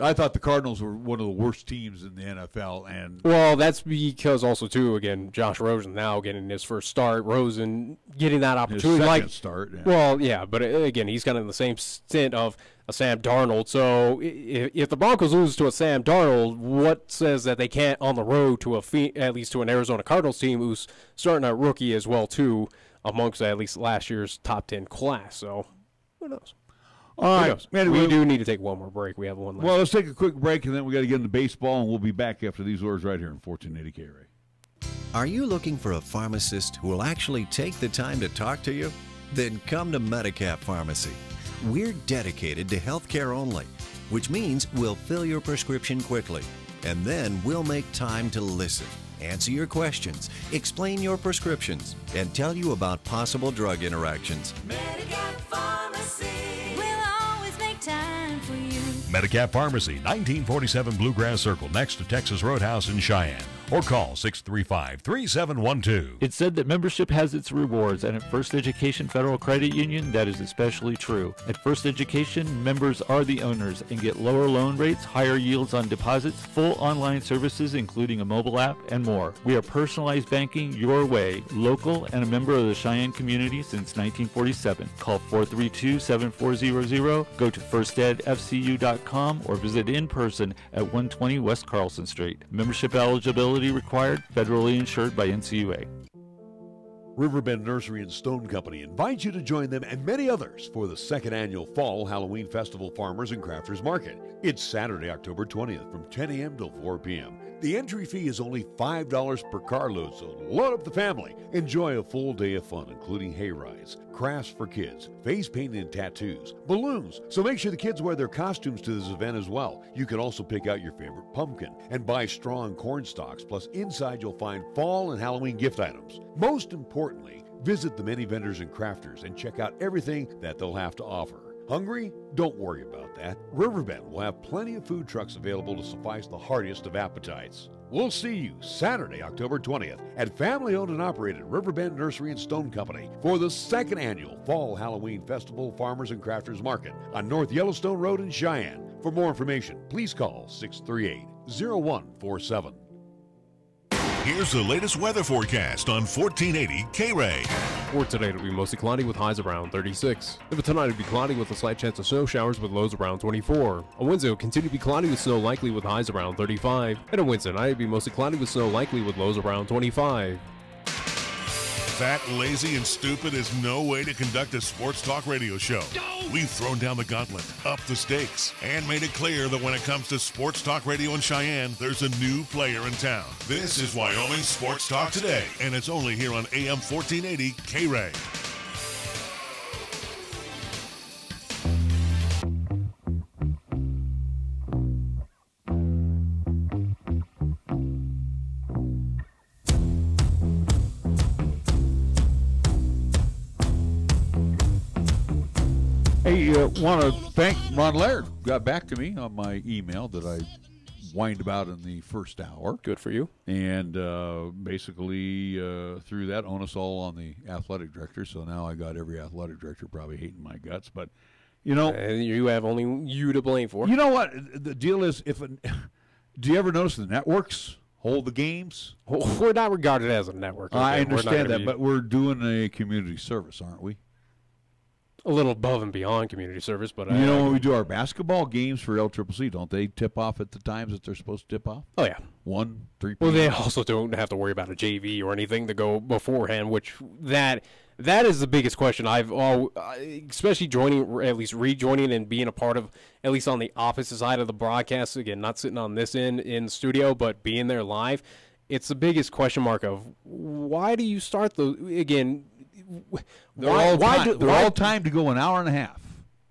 S3: I thought the Cardinals were one of the worst teams in the NFL, and
S4: well, that's because also too, again, Josh Rosen now getting his first start, Rosen getting that opportunity,
S3: his second start. Yeah.
S4: Well, yeah, but again, he's kind of in the same stint of a Sam Darnold. So if the Broncos lose to a Sam Darnold, what says that they can't on the road to at least to an Arizona Cardinals team who's starting a rookie as well too, amongst at least last year's top 10 class? So who knows?
S3: All right.
S4: Anyway, we do need to take one more break. We have one left.
S3: Well, let's take a quick break, and then we got to get into baseball, and we'll be back after these words right here in 1480 KRAE.
S6: Are you looking for a pharmacist who will actually take the time to talk to you? Then come to Medicap Pharmacy. We're dedicated to healthcare only, which means we'll fill your prescription quickly, and then we'll make time to listen, answer your questions, explain your prescriptions, and tell you about possible drug interactions.
S7: Medicap Pharmacy. We'll always make time for you.
S13: Medicap Pharmacy, 1947 Bluegrass Circle, next to Texas Roadhouse in Cheyenne. Or call 635-3712.
S17: It's said that membership has its rewards, and at First Education Federal Credit Union, that is especially true. At First Education, members are the owners and get lower loan rates, higher yields on deposits, full online services including a mobile app, and more. We are personalized banking your way, local and a member of the Cheyenne community since 1947. Call 432-7400, go to firstedfcu.com, or visit in person at 120 West Carlson Street. Membership eligibility required, federally insured by NCUA.
S21: Riverbend Nursery and Stone Company invites you to join them and many others for the second annual Fall Halloween Festival Farmers and Crafters Market. It's Saturday, October 20th from 10 a.m. till 4 p.m. The entry fee is only $5 per carload, so load up the family. Enjoy a full day of fun, including hay rides, crafts for kids, face painting and tattoos, balloons. So make sure the kids wear their costumes to this event as well. You can also pick out your favorite pumpkin and buy straw and corn stalks. Plus, inside you'll find fall and Halloween gift items. Most importantly, visit the many vendors and crafters and check out everything that they'll have to offer. Hungry? Don't worry about that. Riverbend will have plenty of food trucks available to suffice the heartiest of appetites. We'll see you Saturday, October 20th at family-owned and operated Riverbend Nursery and Stone Company for the second annual Fall Halloween Festival Farmers and Crafters Market on North Yellowstone Road in Cheyenne. For more information, please call 638-0147.
S2: Here's the latest weather forecast on 1480 KRAE.
S4: For today, it'll be mostly cloudy with highs around 36. For tonight, it'll be cloudy with a slight chance of snow showers with lows around 24. On Wednesday, it'll continue to be cloudy with snow likely with highs around 35. And on Wednesday night, it'll be mostly cloudy with snow likely with lows around 25.
S2: Fat, lazy, and stupid is no way to conduct a sports talk radio show. We've thrown down the gauntlet, upped the stakes, and made it clear that when it comes to sports talk radio in Cheyenne, there's a new player in town. This is Wyoming Sports Talk Today, and it's only here on AM 1480 KRAE.
S3: Hey, want to thank Ron Laird. Got back to me on my email that I whined about in the first hour.
S4: Good for you.
S3: And basically through that, on us all on the athletic director. So now I got every athletic director probably hating my guts. But, you know.
S4: And you have only you to blame for.
S3: You know what? The deal is, do you ever notice the networks hold the games?
S4: We're not regarded as a network. Okay?
S3: I understand that, but we're doing a community service, aren't we?
S4: A little above and beyond community service, but
S3: you know when we do our basketball games for LCCC, don't they tip off at the times that they're supposed to tip off?
S4: Oh yeah,
S3: 1, 3.
S4: Well, they also don't have to worry about a JV or anything to go beforehand, which that is the biggest question especially joining, at least rejoining and being a part of, at least on the opposite side of the broadcast. Again, not sitting on this end in the studio, but being there live. It's the biggest question mark of why do you start the again.
S3: They're all timed to go an hour and a half.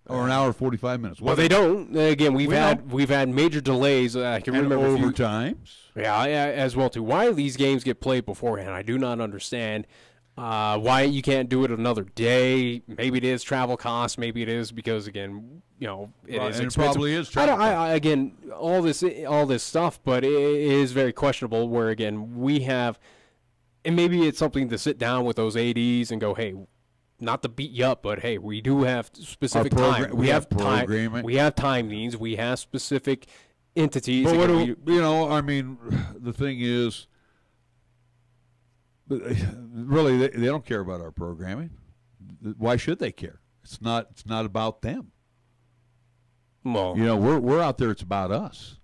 S3: or an hour 45 minutes.
S4: Well, they don't. Again, we've had major delays. I can remember
S3: overtimes.
S4: Yeah, as well too. Why do these games get played beforehand? I do not understand. Why you can't do it another day? Maybe it is travel costs. Maybe it is because again, it is expensive.
S3: It probably is travel costs.
S4: Again, all this stuff, but it is very questionable. Where again, we have, and maybe it's something to sit down with those ADs and go, hey. Not to beat you up, but hey, we do have specific time.
S3: We have programming.
S4: We have time needs. We have specific entities.
S3: But the thing is, really, they don't care about our programming. Why should they care? It's not about them.
S4: Well,
S3: we're out there. It's about us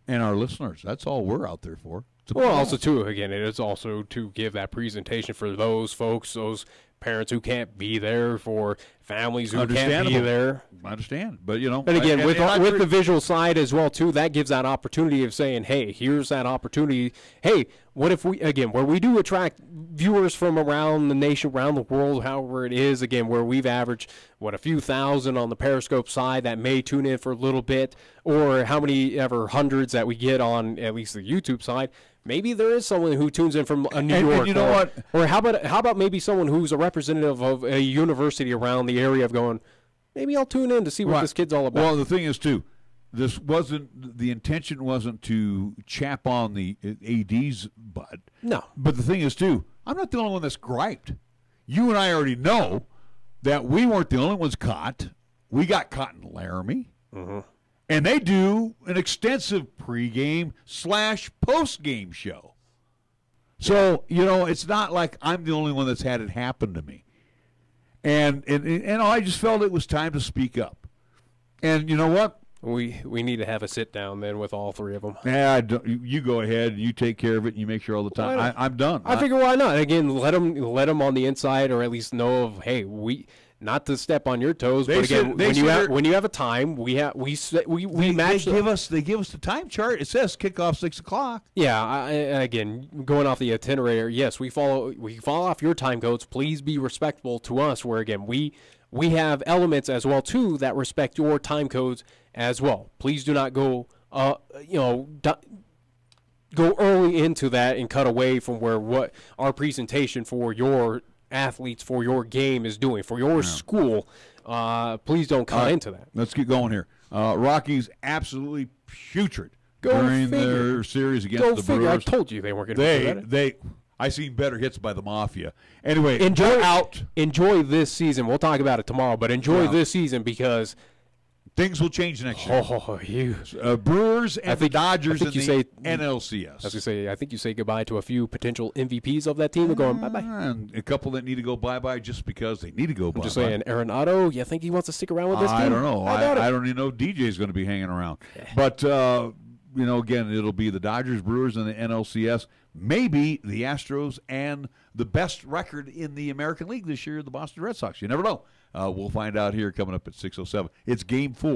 S3: and our listeners. That's all we're out there for.
S4: Well, also too, again, it is also to give that presentation for those folks, those parents who can't be there, for families who can't be there.
S3: I understand, but
S4: And again, with the visual side as well too, that gives that opportunity of saying, hey, here's that opportunity. Hey, what if where we do attract viewers from around the nation, around the world, however it is, again, where we've averaged a few thousand on the Periscope side that may tune in for a little bit, or how many ever hundreds that we get on at least the YouTube side. Maybe there is someone who tunes in from New York.
S3: And you know what?
S4: Or how about maybe someone who's a representative of a university around the area of going, maybe I'll tune in to see what this kid's all about.
S3: Well, the thing is, too, the intention wasn't to chap on the AD's butt.
S4: No.
S3: But the thing is, too, I'm not the only one that's griped. You and I already know that we weren't the only ones caught. We got caught in Laramie.
S4: Mm-hmm.
S3: And they do an extensive pregame / postgame show. So, it's not like I'm the only one that's had it happen to me. And I just felt it was time to speak up. And you know what?
S4: We need to have a sit down then with all three of them.
S3: Yeah, you go ahead and you take care of it and you make sure all the time. I'm done.
S4: I figure why not? Again, let them on the inside, or at least know of, hey, not to step on your toes, but again, when you have a time, we match.
S3: They give us the time chart. It says kickoff 6 o'clock.
S4: Yeah, again, going off the itinerary, yes, we follow off your time codes. Please be respectful to us. Where again, we have elements as well too that respect your time codes as well. Please do not go go early into that and cut away from what our presentation for your athletes, for your game is doing, for your school. Please don't cut into that.
S3: Let's get going here. Rockies absolutely putrid during their series against the Brewers.
S4: I told you they weren't going to do
S3: that. I seen better hits by the Mafia. Anyway,
S4: enjoy this season. We'll talk about it tomorrow, but enjoy this season because
S3: things will change next year. Brewers and the Dodgers in the NLCS.
S4: I was going to say, I think you say goodbye to a few potential MVPs of that team. They're going bye-bye.
S3: And a couple that need to go bye-bye just because they need to go bye-bye.
S4: I'm just saying, Arenado, you think he wants to stick around with this team?
S3: I don't know. I don't even know if DJ's going to be hanging around. But, again, it'll be the Dodgers, Brewers, and the NLCS. Maybe the Astros and the best record in the American League this year, the Boston Red Sox. You never know. We'll find out here coming up at 6:07. It's Game 4.